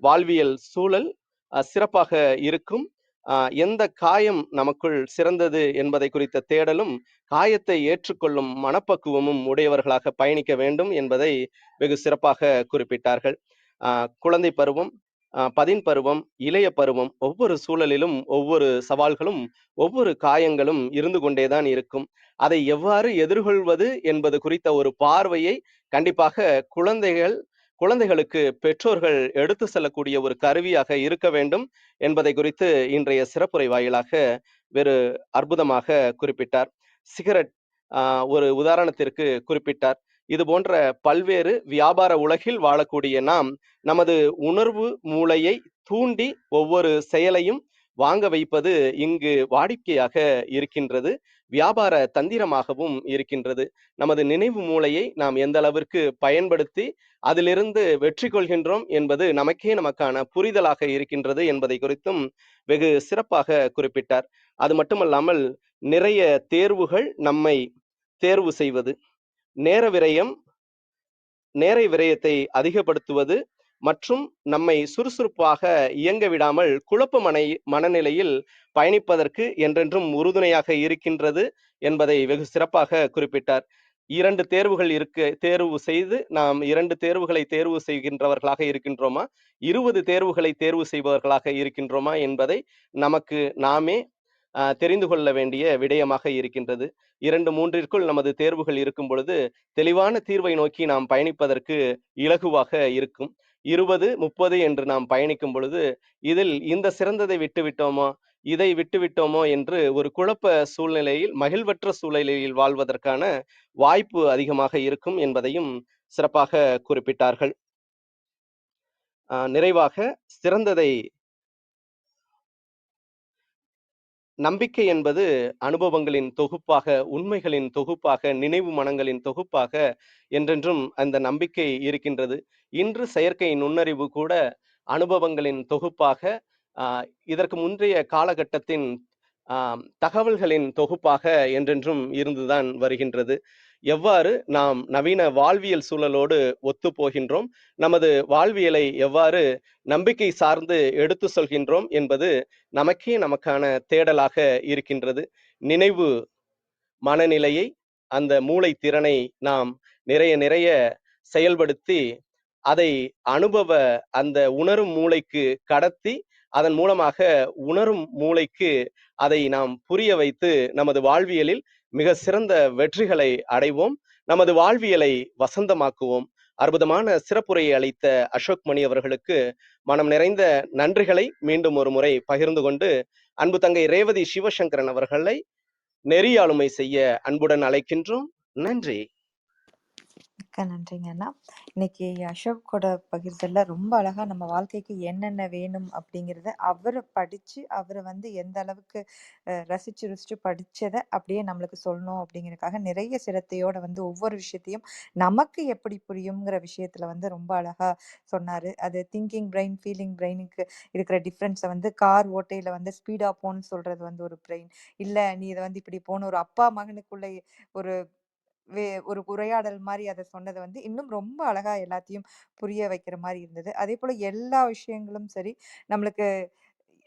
வாழ்வியல் சூழல் சிறப்பாக இருக்கும். எந்த காயம் நமக்குள் சிறந்தது என்பதை குறித்த தேடலும் காயத்தை ஏற்றுக்கொள்ளும் மனப்பக்குவமும் உடையவர்களாக பயணிக்க வேண்டும் என்பதை வெகு சிறப்பாக குறிப்பிட்டார்கள். குழந்தை பருவம், பதின் பருவம், இளைய பருவம், ஒவ்வொரு சூழலிலும் ஒவ்வொரு சவால்களும் ஒவ்வொரு காயங்களும் இருந்து கொண்டேதான் இருக்கும். அதை எவ்வாறு எதிர்கொள்வது என்பது குறித்த ஒரு பார்வையை கண்டிப்பாக குழந்தைகளுக்கு பெற்றோர்கள் எடுத்து செல்லக்கூடிய ஒரு கருவியாக இருக்க வேண்டும் என்பதை குறித்து இன்றைய சிறப்புரை வாயிலாக வெறு அற்புதமாக குறிப்பிட்டார். சிகரெட் ஒரு உதாரணத்திற்கு குறிப்பிட்டார். இது போன்ற பல்வேறு வியாபார உலகில் வாழக்கூடிய நாம் நமது உணர்வு மூளையை தூண்டி ஒவ்வொரு செயலையும் வாங்க வைப்பது இங்கு வாடிக்கையாக இருக்கின்றது. வியாபார தந்திரமாகவும் இருக்கின்றது. நமது நினைவு மூளையை நாம் எந்த அளவிற்கு பயன்படுத்தி அதிலிருந்து வெற்றி கொள்கின்றோம் என்பது நமக்கான புரிதலாக இருக்கின்றது என்பதை குறித்தும் வெகு சிறப்பாக குறிப்பிட்டார். அது மட்டுமல்லாமல் நிறைய தேர்வுகள் நம்மை தேர்வு செய்வது, நேர விரயத்தை அதிகப்படுத்துவது மற்றும் நம்மை சுறுசுறுப்பாக இயங்க விடாமல் குழப்ப மனநிலையில் பயணிப்பதற்கு என்றென்றும் உறுதுணையாக இருக்கின்றது என்பதை வெகு சிறப்பாக குறிப்பிட்டார். 2 தேர்வுகள் தேர்வு செய்து நாம் 2 தேர்வுகளை தேர்வு செய்கின்றவர்களாக இருக்கின்றோமா, 20 தேர்வுகளை தேர்வு செய்பவர்களாக இருக்கின்றோமா என்பதை நமக்கு நாமே தெரிந்து கொள்ள வேண்டிய விடயமாக இருக்கின்றது. 2, 3ற்குள் நமது தேர்வுகள் இருக்கும் பொழுது தெளிவான தீர்வை நோக்கி நாம் பயணிப்பதற்கு இலகுவாக இருக்கும். 20, 30 என்று நாம் பயணிக்கும் பொழுது இதில் இந்த சிறந்ததை விட்டுவிட்டோமோ, இதை விட்டுவிட்டோமோ என்று ஒரு குழப்ப சூழ்நிலையில், மகிழ்வற்ற சூழ்நிலையில் வாழ்வதற்கான வாய்ப்பு அதிகமாக இருக்கும் என்பதையும் சிறப்பாக குறிப்பிட்டார்கள். நிறைவாக சிறந்ததை நம்பிக்கை என்பது அனுபவங்களின் தொகுப்பாக, உண்மைகளின் தொகுப்பாக, நினைவு மனங்களின் தொகுப்பாக என்றென்றும் அந்த நம்பிக்கை இருக்கின்றது. இன்று செயற்கை நுண்ணறிவு கூட அனுபவங்களின் தொகுப்பாக, இதற்கு முந்தைய காலகட்டத்தின் தகவல்களின் தொகுப்பாக என்றென்றும் இருந்துதான் வருகின்றது. எவ்வாறு நாம் நவீன வாழ்வியல் சூழலோடு ஒத்து போகின்றோம், நமது வாழ்வியலை எவ்வாறு நம்பிக்கை சார்ந்து எடுத்து சொல்கின்றோம் என்பது நமக்கான தேடலாக இருக்கின்றது. நினைவு மனநிலையை, அந்த மூளை திறனை நாம் நிறைய செயல்படுத்தி அதை அந்த உணரும் மூளைக்கு கடத்தி அதன் மூலமாக உணரும் மூளைக்கு அதை நாம் புரிய வைத்து நமது வாழ்வியலில் மிக சிறந்த வெற்றிகளை அடைவோம். நமது வாழ்வியலை வசந்தமாக்குவோம். அற்புதமான சிறப்புரையை அளித்த அசோக் மணி அவர்களுக்கு மனம் நிறைந்த நன்றிகளை மீண்டும் ஒரு முறை பகிர்ந்து கொண்டு, அன்பு தங்கை ரேவதி சிவசங்கரன் அவர்களை நெறியாளுமை செய்ய அன்புடன் அழைக்கின்றோம். நன்றி. மிக்க நன்றிங்க அண்ணா. இன்னைக்கு அசோக்கோட பகிர்தல்ல ரொம்ப அழகா நம்ம வாழ்க்கைக்கு என்னென்ன வேணும் அப்படிங்கிறத அவரை படிச்சு அவரை வந்து எந்த அளவுக்கு ரசிச்சு ருசிச்சு படிச்சதை அப்படியே நம்மளுக்கு சொல்லணும் அப்படிங்கிறதுக்காக நிறைய சிரத்தையோட வந்து ஒவ்வொரு விஷயத்தையும் நமக்கு எப்படி புரியுங்கிற விஷயத்துல வந்து ரொம்ப அழகா சொன்னாரு. அது திங்கிங் பிரெயின், ஃபீலிங் பிரெயினுக்கு இருக்கிற டிஃப்ரென்ஸை வந்து கார் ஓட்டையில வந்து ஸ்பீடா போன்னு சொல்றது வந்து ஒரு பிரெயின், இல்ல நீ இதை வந்து இப்படி போன ஒரு அப்பா மகனுக்குள்ள ஒரு ஒரு உரையாடல் மாரி அத சொன்னது வந்து இன்னும் ரொம்ப அழகா எல்லாத்தையும் புரிய வைக்கிற மாரி இருந்தது. அதேபோல எல்லா விஷயங்களும் சரி, நம்மளுக்கு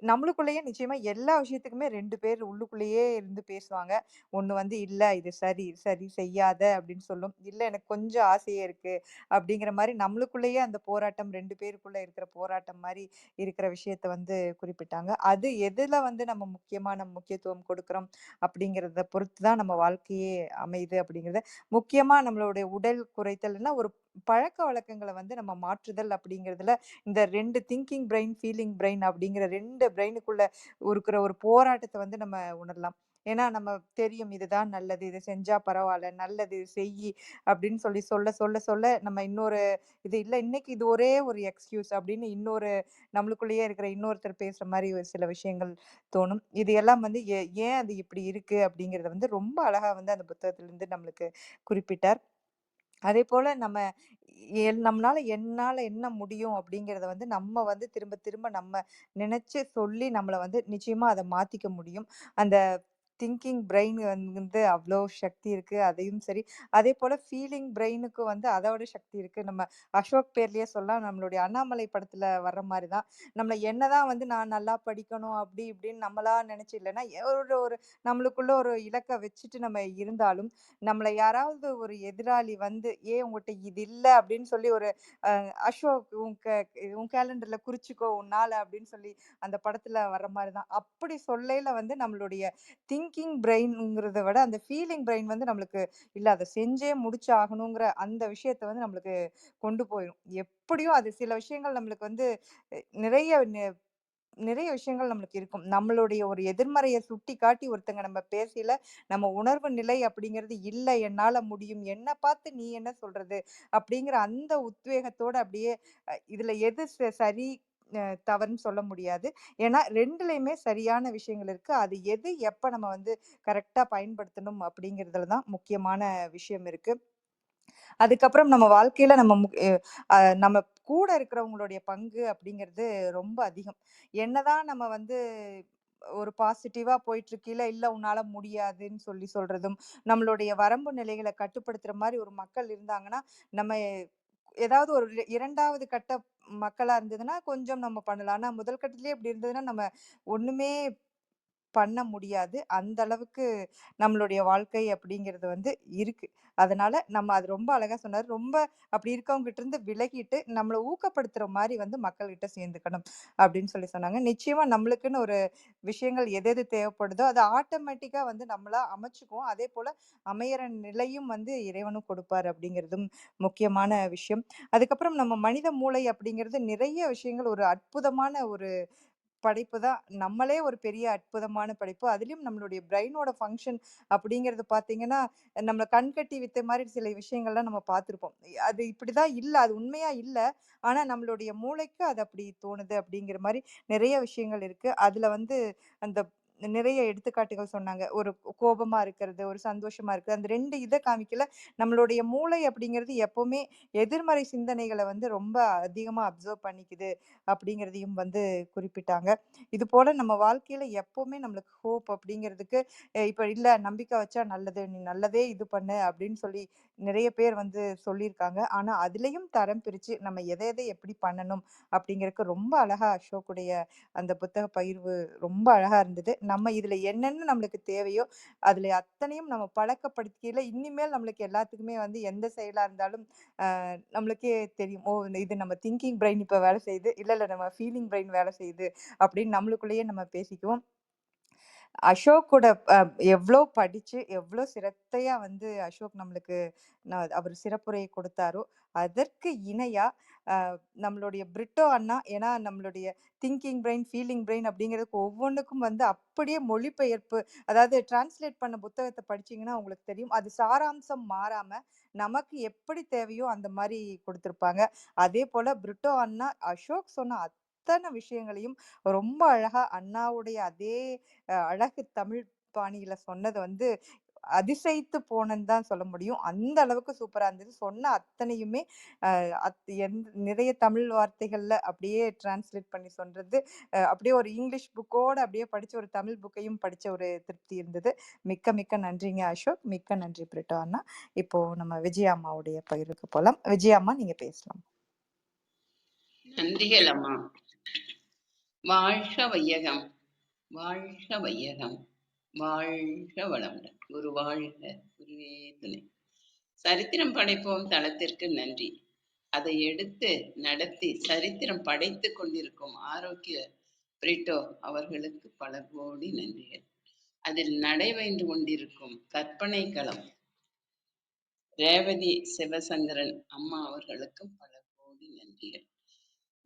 நம்மளுக்குள்ளேயே நிச்சயமா எல்லா விஷயத்துக்குமே 2 பேர் உள்ளுக்குள்ளேயே இருந்து பேசுவாங்க. ஒண்ணு வந்து இல்ல இது சரி, இது சரி செய்யாத அப்படின்னு சொல்லும். இல்ல எனக்கு கொஞ்சம் ஆசையே இருக்கு அப்படிங்கிற மாரி நம்மளுக்குள்ளேயே அந்த போராட்டம் 2 பேருக்குள்ள இருக்கிற போராட்டம் மாரி இருக்கிற விஷயத்த வந்து குறிப்பிட்டாங்க. அது எதுல வந்து நம்ம முக்கியமான முக்கியத்துவம் கொடுக்குறோம் அப்படிங்கிறத பொறுத்து தான் நம்ம வாழ்க்கையே அமையுது அப்படிங்கிறத முக்கியமா நம்மளுடைய உடல் குறைத்தல்னா ஒரு பழக்கவழக்கங்கள வந்து நம்ம மாற்றுதல் அப்படிங்கிறதுல இந்த 2 திங்கிங் பிரெயின், ஃபீலிங் பிரெயின் அப்படிங்கிற 2 பிரெயினுக்குள்ள இருக்கிற ஒரு போராட்டத்த வந்து நம்ம உணரலாம். ஏன்னா நம்ம தெரியும் இதுதான் நல்லது, இத செஞ்சா பரவால்ல, நல்லது செய்யி அப்படின்னு சொல்லி சொல்ல நம்ம இன்னொரு இது இல்ல இன்னைக்கு இது ஒரே ஒரு எக்ஸ்கியூஸ் அப்படின்னு இன்னொரு நம்மளுக்குள்ளேயே இருக்கிற இன்னொருத்தர் பேசுற மாரி ஒரு சில விஷயங்கள் தோணும். இது எல்லாம் வந்து ஏன் அது இப்படி இருக்கு அப்படிங்கிறத வந்து ரொம்ப அழகா வந்து அந்த புத்தகத்திலிருந்து நம்மளுக்கு குறிப்பிட்டார். அதேபோல நம்ம என்னால என்ன முடியும் அப்படிங்கிறத வந்து நம்ம வந்து திரும்ப திரும்ப நம்ம நினைச்சு சொல்லி நம்மள வந்து நிச்சயமா அத மாத்திக்க முடியும். அந்த திங்கிங் பிரெயின் வந்து அவ்ளோ சக்தி இருக்கு. அதையும் சரி, அதேபோல ஃபீலிங் பிரெயினுக்கு வந்து அதோட சக்தி இருக்கு. நம்ம அசோக் பேர்லயே சொல்லலாம். நம்மளுடைய அண்ணாமலை படத்துல வர்ற மாரி தான். நம்மள என்னதான் வந்து நான் நல்லா படிக்கணும் அப்படி இப்படின்னு நம்மளா நினைச்சு இல்லன்னா, ஒரு ஒரு நம்மளுக்குள்ள ஒரு இலக்க வச்சுட்டு நம்ம இருந்தாலும், நம்மள யாராவது ஒரு எதிராளி வந்து, "ஏன் உன்கிட்ட இது இல்ல" அப்படின்னு சொல்லி ஒரு அசோக் உன் கேலண்டர்ல குறிச்சுக்கோ உன்னால அப்படின்னு சொல்லி அந்த படத்துல வர்ற மாரி தான். அப்படி சொல்லையில வந்து நம்மளுடைய திங்கிங் பிரெயின்ங்கிறத விட அந்த ஃபீலிங் பிரெயின் வந்து நம்மளுக்கு இல்ல அத செஞ்சே முடிச்சாகணுங்கிற அந்த விஷயத்த வந்து நம்மளுக்கு கொண்டு போயிரும். எப்படியும் அது சில விஷயங்கள் நம்மளுக்கு வந்து நிறைய நிறைய விஷயங்கள் நம்மளுக்கு இருக்கும். நம்மளுடைய ஒரு எதிர்மறைய சுட்டிக்காட்டி ஒருத்தங்க நம்ம பேசையில, நம்ம உணர்வு நிலை அப்படிங்கிறது, "இல்ல என்னால முடியும். என்ன பார்த்து நீ என்ன சொல்றது?" அப்படிங்கிற அந்த உத்வேகத்தோட அப்படியே இதுல எது சரி, தவறுன்னு சொல்ல முடியாது. ஏன்னா 2லயுமே சரியான விஷயங்கள் இருக்கு. அது எது எப்ப நம்ம வந்து கரெக்ட்டா பயன்படுத்தணும் அப்படிங்கிறதுல தான் முக்கியமான விஷயம் இருக்கு. அதுக்கப்புறம் நம்ம வாழ்க்கையில நம்ம நம்ம கூட இருக்கிறவங்களுடைய பங்கு அப்படிங்கிறது ரொம்ப அதிகம். என்னதான் நம்ம வந்து ஒரு பாசிட்டிவா போயிட்டுருக்கையில, இல்ல உன்னால முடியாதுன்னு சொல்லி சொல்றதும், நம்மளுடைய வரம்பு நிலைகள கட்டுப்படுத்துற மாரி ஒரு மக்கள் இருந்தாங்கன்னா, நம்ம ஏதாவது ஒரு 2வது கட்ட மக்களா இருந்ததுன்னா, கொஞ்சம் நம்ம பண்ணலாம். ஆனா முதல் கட்டத்திலேயே இப்படி இருந்ததுன்னா, நம்ம ஒண்ணுமே பண்ண முடியாது. அந்த அளவுக்கு நம்மளுடைய வாழ்க்கை அப்படிங்கிறது வந்து இருக்கு. அதனால நம்ம அது ரொம்ப அழகா சொன்னாரு. ரொம்ப அப்படி இருக்கவங்ககிட்ட இருந்து விலகிட்டு, நம்மள ஊக்கப்படுத்துற மாரி வந்து மக்கள்கிட்ட சேர்ந்துக்கணும் அப்படின்னு சொல்லி சொன்னாங்க. நிச்சயமா நம்மளுக்குன்னு ஒரு விஷயங்கள் எது எது தேவைப்படுதோ, அது ஆட்டோமேட்டிக்கா வந்து நம்மளா அமைச்சுக்குவோம். அதேபோல அமையற நிலையும் வந்து இறைவனும் கொடுப்பாரு அப்படிங்கிறதும் முக்கியமான விஷயம். அதுக்கப்புறம் நம்ம மனித மூளை அப்படிங்கிறது நிறைய விஷயங்கள் ஒரு அற்புதமான ஒரு படைப்பு தான். நம்மளே ஒரு பெரிய அற்புதமான படைப்பு. அதிலயும் நம்மளுடைய பிரெயினோட ஃபங்ஷன் அப்படிங்கிறது பார்த்தீங்கன்னா, நம்மள கண்கட்டி வித்த மாரி சில விஷயங்கள்லாம் நம்ம பார்த்துருப்போம். அது இப்படிதான் இல்ல. அது உண்மையா இல்ல. ஆனா நம்மளுடைய மூளைக்கு அது அப்படி தோணுது அப்படிங்கிற மாரி நிறைய விஷயங்கள் இருக்கு. அதுல வந்து அந்த நிறைய எடுத்துக்காட்டுகள் சொன்னாங்க. ஒரு கோபமா இருக்கிறது, ஒரு சந்தோஷமா இருக்கிறது. அந்த 2 இத காமிக்கல. நம்மளுடைய மூளை அப்படிங்கிறது எப்பவுமே எதிர்மறை சிந்தனைகள வந்து ரொம்ப அதிகமா அப்சர்வ் பண்ணிக்குது அப்படிங்கிறதையும் வந்து குறிப்பிட்டாங்க. இது போல நம்ம வாழ்க்கையில எப்பவுமே நம்மளுக்கு ஹோப் அப்படிங்கிறதுக்கு இப்ப இல்ல நம்பிக்கை வச்சா நல்லது. நீ நல்லதே இது பண்ணு அப்படின்னு சொல்லி நிறைய பேர் வந்து சொல்லியிருக்காங்க. ஆனா அதிலயும் தரம் பிரிச்சு நம்ம எத எத எப்படி பண்ணணும் அப்படிங்கிறதுக்கு ரொம்ப அழகா அசோக்குடைய அந்த புத்தக பகிர்வு ரொம்ப அழகா இருந்தது. நம்ம இதுல என்னென்ன நம்மளுக்கு தேவையோ அதுல அத்தனையும் நம்ம பழக்கப்படுத்திக்கையில இனிமேல் நம்மளுக்கு எல்லாத்துக்குமே வந்து எந்த செயலா இருந்தாலும் நம்மளுக்கே தெரியும். ஓ! இது நம்ம திங்கிங் பிரெயின் இப்ப வேலை செய்யுது. இல்ல நம்ம ஃபீலிங் பிரெயின் வேலை செய்யுது அப்படின்னு நம்மளுக்குள்ளேயே நம்ம பேசிக்குவோம். அசோக்கோட எவ்ளோ படிச்சு, எவ்ளோ சிரத்தையா வந்து அசோக் நம்மளுக்கு அவர் சிறப்புரை கொடுத்தாரோ, அதற்கு இணையா அ நம்மளுடைய பிரிட்டோ அண்ணா ஏன்னா நம்மளுடைய திங்கிங் பிரெயின், ஃபீலிங் பிரெயின் அப்படிங்கிறதுக்கு ஒவ்வொன்னுக்கும் வந்து அப்படியே மொழிபெயர்ப்பு அதாவது டிரான்ஸ்லேட் பண்ண புத்தகத்த படிச்சீங்கன்னா உங்களுக்கு தெரியும். அது சாராம்சம் மாறாம, நமக்கு எப்படி தேவையோ அந்த மாரி குடுத்திருப்பாங்க. அதேபோல பிரிட்டோ அண்ணா அசோக் சொன்ன அத்தன விஷயங்களையும் ரொம்ப அழகா அண்ணாவுடைய அதே அழகு தமிழ் பாணியில சொன்னது வந்து அதிசயித்து போனேன்னு தான் சொல்ல முடியும். அந்த அளவுக்கு சூப்பரா இருந்தது. சொன்ன அத்தனையுமே அ நிறைய தமிழ் வார்த்தைகள்ல அப்படியே டிரான்ஸ்லேட் பண்ணி சொல்றது, அப்படியே ஒரு இங்கிலீஷ் புக்கோட அப்படியே படிச்ச ஒரு தமிழ் புக்கையும் படிச்ச ஒரு திருப்தி இருந்தது. மிக்க மிக்க நன்றிங்க அசோக். மிக்க நன்றி பிரிட்டோ அண்ணா. இப்போ நம்ம விஜயா அம்மாவுடைய பகிர்வுக்கு போலாம். விஜயா அம்மா நீங்க பேசலாம். நன்றிகள் அம்மா. வாழ்க வையகம், வாழ்க வையகம், வாழ்க வளமுடன். குரு வாழ்க, குருவே துணை. சரித்திரம் படைப்போம் தளத்திற்கு நன்றி. அதை எடுத்து நடத்தி சரித்திரம் படைத்து கொண்டிருக்கும் ஆரோக்கிய பிரிட்டோ அவர்களுக்கு பல கோடி நன்றிகள். அதில் நடைபெற்று கொண்டிருக்கும் கற்பனை களம் ரேவதி சிவசங்கரன் அம்மா அவர்களுக்கும் பல கோடி நன்றிகள்.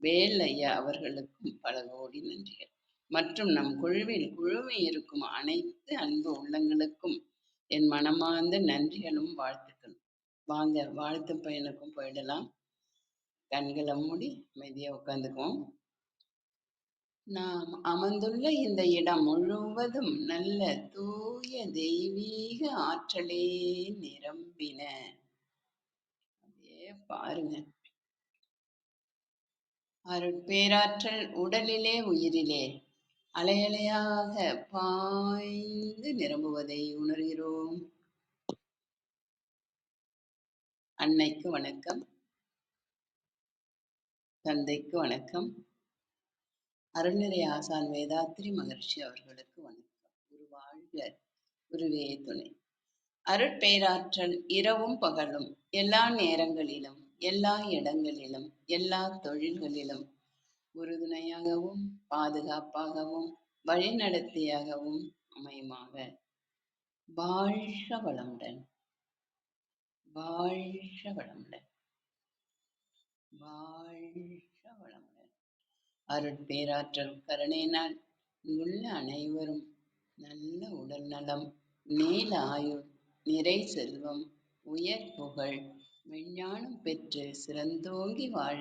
வேல் ஐயா அவர்களுக்கும் பல கோடி நன்றிகள். மற்றும் நம் குழுவில் குழுமை இருக்கும் அனைத்து அன்பு உள்ளங்களுக்கும் என் மனமார்ந்த நன்றிகளும் வாழ்த்துக்களும். வாங்க வாழ்த்து பயனுக்கும் போயிடலாம். கண்களை மூடி அமைதியா உட்காந்துக்குவோம். நாம் அமர்ந்துள்ள இந்த இடம் முழுவதும் நல்ல தூய தெய்வீக ஆற்றலே நிரம்பின. அப்படியே பாருங்க. அருட்பேராற்றல் உடலிலே உயிரிலே அலையலையாக பாய்ந்து நிரம்புவதை உணர்கிறோம். அன்னைக்கு வணக்கம், தந்தைக்கு வணக்கம், அருள்நிறை ஆசான் வேதாத்ரி மகர்ஷி அவர்களுக்கு வணக்கம். குரு வாழ்க, குருவே துணை. அருட்பேராற்றல் இரவும் பகலும் எல்லா நேரங்களிலும் எல்லா இடங்களிலும் எல்லா தொழில்களிலும் உறுதுணையாகவும் பாதுகாப்பாகவும் வழிநடத்தியாகவும் அமையுமாக. வாழ்க வளமுடன், வாழ்க வளமுடன், வாழ்க வளமுடன். அருட்பேராற்றல் கருணையினால் இங்குள்ள அனைவரும் நல்ல உடல் நலம், நீல ஆயுள், நிறை செல்வம், உயர் புகழ், விஞ்ஞானம் பெற்று சிறந்தோங்கி வாழ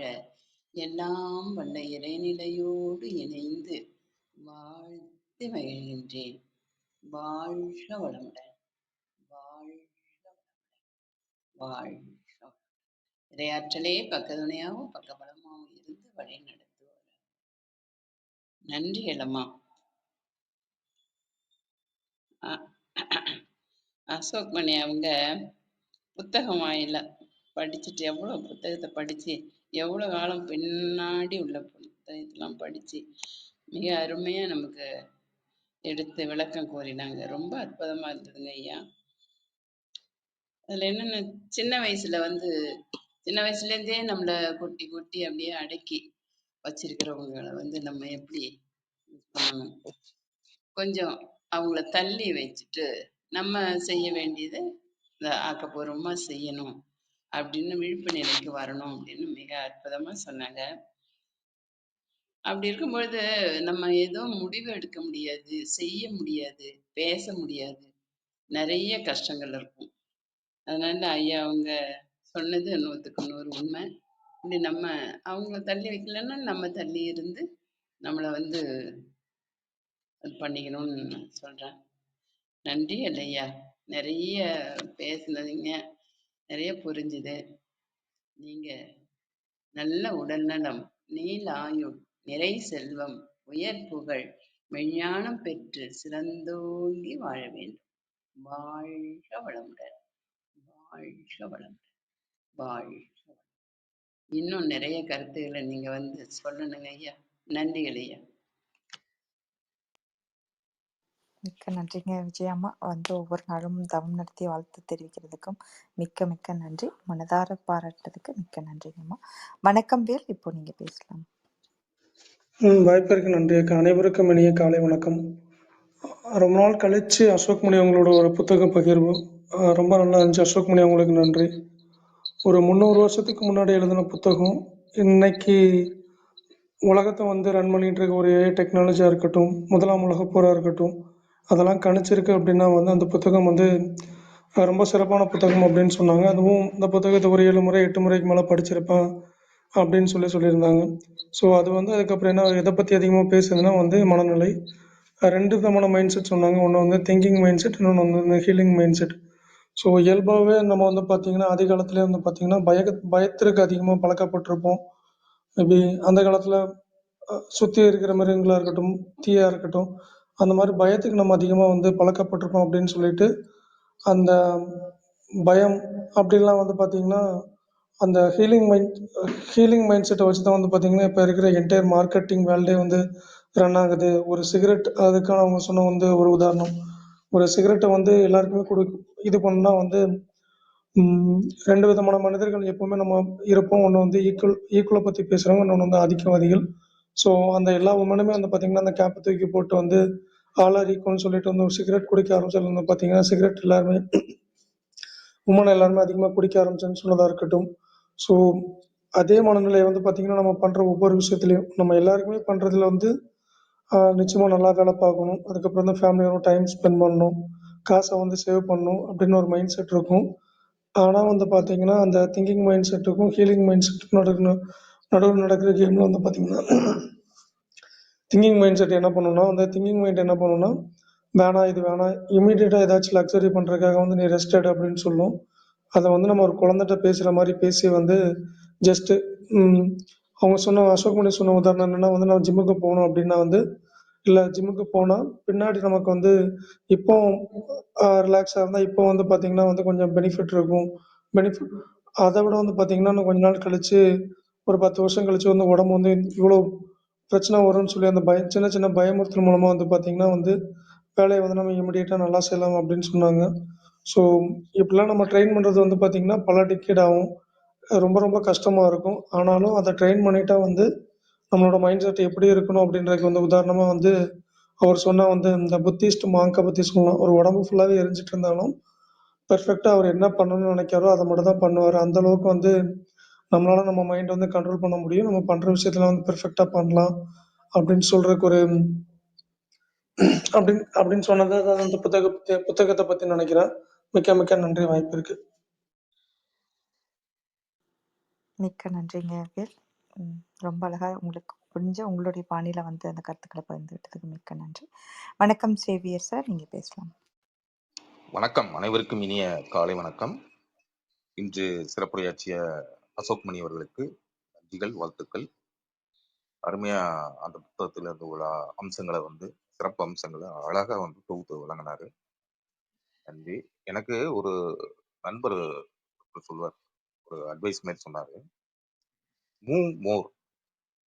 எல்லாம் வல்ல இறைநிலையோடு இணைந்து வாழ்த்து மகிழ்கின்றேன். வாழ்க வளமுடன், வாழ்க வாழ்க. இறையாற்றலே பக்கத்துணையாகவும் பக்கபலமாகவும் இருந்து வழி நடத்துவார். நன்றிகள் அம்மா. அசோக் மணி அவங்க புத்தகம் வாயில படிச்சுட்டு எவ்வளோ புத்தகத்தை படித்து எவ்வளோ காலம் பின்னாடி உள்ள புத்தகத்தெல்லாம் படித்து மிக அருமையாக நமக்கு எடுத்து விளக்கம் கூறினாங்க. ரொம்ப அற்புதமாக இருந்ததுங்க ஐயா. அதில் என்னென்ன சின்ன வயசுலேருந்தே நம்மளை கொட்டி கொட்டி அப்படியே அடக்கி வச்சிருக்கிறவங்களை நம்ம எப்படி பண்ணணும், கொஞ்சம் அவங்கள தள்ளி வச்சுட்டு நம்ம செய்ய வேண்டியதை ஆக்கப்பூர்வமாக செய்யணும் அப்படின்னு விழிப்பு நிலைக்கு வரணும் அப்படின்னு மிக அற்புதமாக சொன்னாங்க. அப்படி இருக்கும்பொழுது நம்ம எதுவும் முடிவு எடுக்க முடியாது, செய்ய முடியாது, பேச முடியாது, நிறைய கஷ்டங்கள் இருக்கும். அதனால ஐயா அவங்க சொன்னது 100க்கு 100 உண்மை. இப்படி நம்ம அவங்கள தள்ளி வைக்கலன்னா நம்ம தள்ளி இருந்து நம்மளை அது பண்ணிக்கணும்னு சொல்கிறேன். நன்றி ஐயா. நிறைய பேசுனதுங்க, நிறைய புரிஞ்சுது. நீங்கள் நல்ல உடல்நலம், நீல ஆயுள், நிறை செல்வம், உயர் புகழ், விஞ்ஞானம் பெற்று சிறந்தோங்கி வாழ வேண்டும். வாழ்க வளமுடன், வாழ்க வளமுடன், வாழ்க. இன்னும் நிறைய கருத்துக்களை நீங்க சொல்லணுங்க ஐயா. நன்றிகள் ஐயா. மிக்க நன்றிங்க விஜயம்மா. ஒவ்வொரு நாளும் தவம் நடத்தி வாழ்த்து தெரிவிக்கிறதுக்கும் மிக்க மிக்க நன்றி. மனதார பாராட்டுறதுக்கு மிக்க நன்றிங்கம்மா. வணக்கம் வேல், இப்போ நீங்க பேசலாம். வாய்ப்பிற்கு நன்றி அக்கா. அனைவருக்கும் இனிய காலை வணக்கம். ரொம்ப நாள் கழிச்சு அசோக் மணி அவங்களோட ஒரு புத்தக பகிர்வு ரொம்ப நல்லா இருந்துச்சு. அசோக் மணி அவங்களுக்கு நன்றி. ஒரு 300 வருஷத்துக்கு முன்னாடி எழுதின புத்தகம் இன்னைக்கு உலகத்தை ரன் பண்ணிட்டு இருக்க ஒரு ஏஐ டெக்னாலஜியாக இருக்கட்டும், முதலாம் உலகப் போராக இருக்கட்டும், அதெல்லாம் கணிச்சிருக்கு அப்படின்னா அந்த புத்தகம் ரொம்ப சிறப்பான புத்தகம் அப்படின்னு சொன்னாங்க. அதுவும் இந்த புத்தகத்தை ஒரு 7 முறை 8 முறைக்கு மேலே படிச்சிருப்பேன் அப்படின்னு சொல்லியிருந்தாங்க. ஸோ அது அதுக்கப்புறம் என்ன எதை பற்றி அதிகமாக பேசுதுன்னா மனநிலை. 2 விதமான மைண்ட் செட் சொன்னாங்க. ஒன்று திங்கிங் மைண்ட் செட், இன்னொன்று ஹீலிங் மைண்ட் செட். ஸோ இயல்பாகவே நம்ம பார்த்திங்கன்னா ஆதி காலத்துலேயே பார்த்திங்கன்னா பயத்திற்கு அதிகமாக பழக்கப்பட்டிருப்போம். மேபி அந்த காலத்தில் சுற்றி இருக்கிற மிருகங்களாக இருக்கட்டும், தீயாக இருக்கட்டும், அந்த மாதிரி பயத்துக்கு நம்ம அதிகமாக பழக்கப்பட்டிருப்போம் அப்படின்னு சொல்லிட்டு அந்த பயம் அப்படிலாம் பார்த்திங்கன்னா அந்த ஹீலிங் மைண்ட் செட்டை வச்சு தான் பார்த்திங்கன்னா இப்போ இருக்கிற என்டையர் மார்க்கெட்டிங் வேர்ல்டே ரன் ஆகுது. ஒரு சிகரெட் அதுக்கான அவங்க சொன்ன வந்து ஒரு உதாரணம். ஒரு சிகரெட்டை வந்து எல்லாருக்குமே இது பண்ணா வந்து 2 விதமான மனிதர்கள் எப்பவுமே நம்ம இருப்போம். ஒண்ணு வந்து ஈக்குவல பத்தி பேசுறவங்க, இன்னொன்னு வந்து ஆதிக்கவாதிகள். ஸோ அந்த எல்லா உமனுமே வந்து பார்த்தீங்கன்னா, அந்த கேப்ப தூக்கி போட்டு வந்து ஆல் ஆர் ஈக்குவல்னு சொல்லிட்டு வந்து ஒரு சிகரெட் குடிக்க ஆரம்பிச்சதுல வந்து பார்த்தீங்கன்னா, சிகரெட் எல்லாருமே உமன் எல்லாருமே அதிகமா குடிக்க ஆரம்பிச்சேன்னு சொன்னதா இருக்கட்டும். ஸோ அதே மனநிலை வந்து பார்த்தீங்கன்னா, நம்ம பண்ற ஒவ்வொரு விஷயத்துலயும் நம்ம எல்லாருக்குமே பண்றதுல வந்து நிச்சயமா நல்லா வேலை பார்க்கணும். அதுக்கப்புறம் வந்து ஃபேமிலியோட டைம் ஸ்பெண்ட் பண்ணணும். காசை வந்து சேவ் பண்ணணும் அப்படின்னு ஒரு மைண்ட் செட் இருக்கும். ஆனா வந்து பார்த்தீங்கன்னா, அந்த திங்கிங் மைண்ட் செட்டுக்கும், ஹீலிங் மைண்ட் செட்டுக்கும் நடுவுல நடக்கிற கேம்ல வந்து பார்த்தீங்கன்னா, திங்கிங் மைண்ட் செட் என்ன பண்ணும்னா, அந்த திங்கிங் மைண்ட் என்ன பண்ணும்னா, வேணாம் இது வேணாம். இம்மீடியட்டா ஏதாச்சும் லக்ஸரி பண்றதுக்காக வந்து நீ ரெஸ்ட் எடு அப்படின்னு சொல்லும். அத வந்து நம்ம ஒரு குழந்தைட்ட பேசுற மாரி பேசி வந்து ஜஸ்ட் ம் அவங்க சொன்ன அசோக்மணி சொன்ன உதாரணம் என்னன்னா வந்து நான் ஜிம்முக்கு போகணும் அப்படின்னா வந்து, இல்ல ஜிம்முக்கு போனா பின்னாடி நமக்கு வந்து இப்போ ரிலாக்ஸா இருந்தா இப்போ வந்து பார்த்தீங்கன்னா வந்து கொஞ்சம் பெனிஃபிட் இருக்கும். பெனிஃபிட் அத விட வந்து பார்த்தீங்கன்னா, இன்னும் கொஞ்ச நாள் கழிச்சு ஒரு 10 வருஷம் கழிச்சு வந்து உடம்பு வந்து இவ்வளோ பிரச்சனை வரும்னு சொல்லி அந்த சின்ன சின்ன பயமுறுத்தல் மூலமா வந்து பார்த்தீங்கன்னா வந்து, வேலைய வந்து நம்ம இமிடியேட்டா நல்லா செய்யலாம் அப்படின்னு சொன்னாங்க. ஸோ இப்படிலாம் நம்ம ட்ரெயின் பண்றது வந்து பார்த்தீங்கன்னா, பல டிக்கேட் ஆகும். ரொம்ப ரொம்ப கஷ்டமா இருக்கும். ஆனாலும் அத ட்ரெயின் பண்ணிட்டா வந்து, நம்மளோட மைண்ட் செட் எப்படி இருக்கணும் அப்படின்றதுக்கு வந்து உதாரணமா வந்து, அவர் சொன்ன வந்து இந்த புத்திஸ்ட் மாங்க பத்தி சொல்லலாம். ஒரு உடம்பு ஃபுல்லாவே எரிஞ்சுட்டு இருந்தாலும், பெர்ஃபெக்ட்டா அவர் என்ன பண்ணணும்னு நினைக்கிறாரோ, அத மட்டும் தான் பண்ணுவாரு. அந்த அளவுக்கு வந்து நம்மளால நம்ம மைண்ட் வந்து கண்ட்ரோல் பண்ண முடியும். நம்ம பண்ற விஷயத்துல வந்து பெர்ஃபெக்ட்டா பண்ணலாம். அப்படின்னு சொல்றதுக்கு ஒரு அப்படின்னு சொன்னது தான் அந்த புத்தகத்த பத்தி நினைக்கிறேன். மிக்க மிக்க நன்றி வாய்ப்பிற்கு. மிக்க நன்றிங்க அகில். ரொம்ப அழகா உங்களுக்கு புரிஞ்ச உங்களுடைய பாணியில வந்து அந்த கருத்துக்களை பகிர்ந்துகிட்டதுக்கு மிக்க நன்றி. வணக்கம் சேவியர் சார், நீங்க பேசலாம். வணக்கம், அனைவருக்கும் இனிய காலை வணக்கம். இன்று சிறப்புரையாற்றிய அசோக்மணி அவர்களுக்கு நன்றிகள், வாழ்த்துக்கள். அருமையா அந்த புத்தகத்துல இருந்து உள்ள அம்சங்களை வந்து சிறப்பு அம்சங்களை அழகா வந்து தொகுத்து வழங்கினாரு. நன்றி. எனக்கு ஒரு நண்பர் சொல்வார், ஒரு அட்வைஸ் மாதிரி சொன்னாரு, மூவ் மோர்,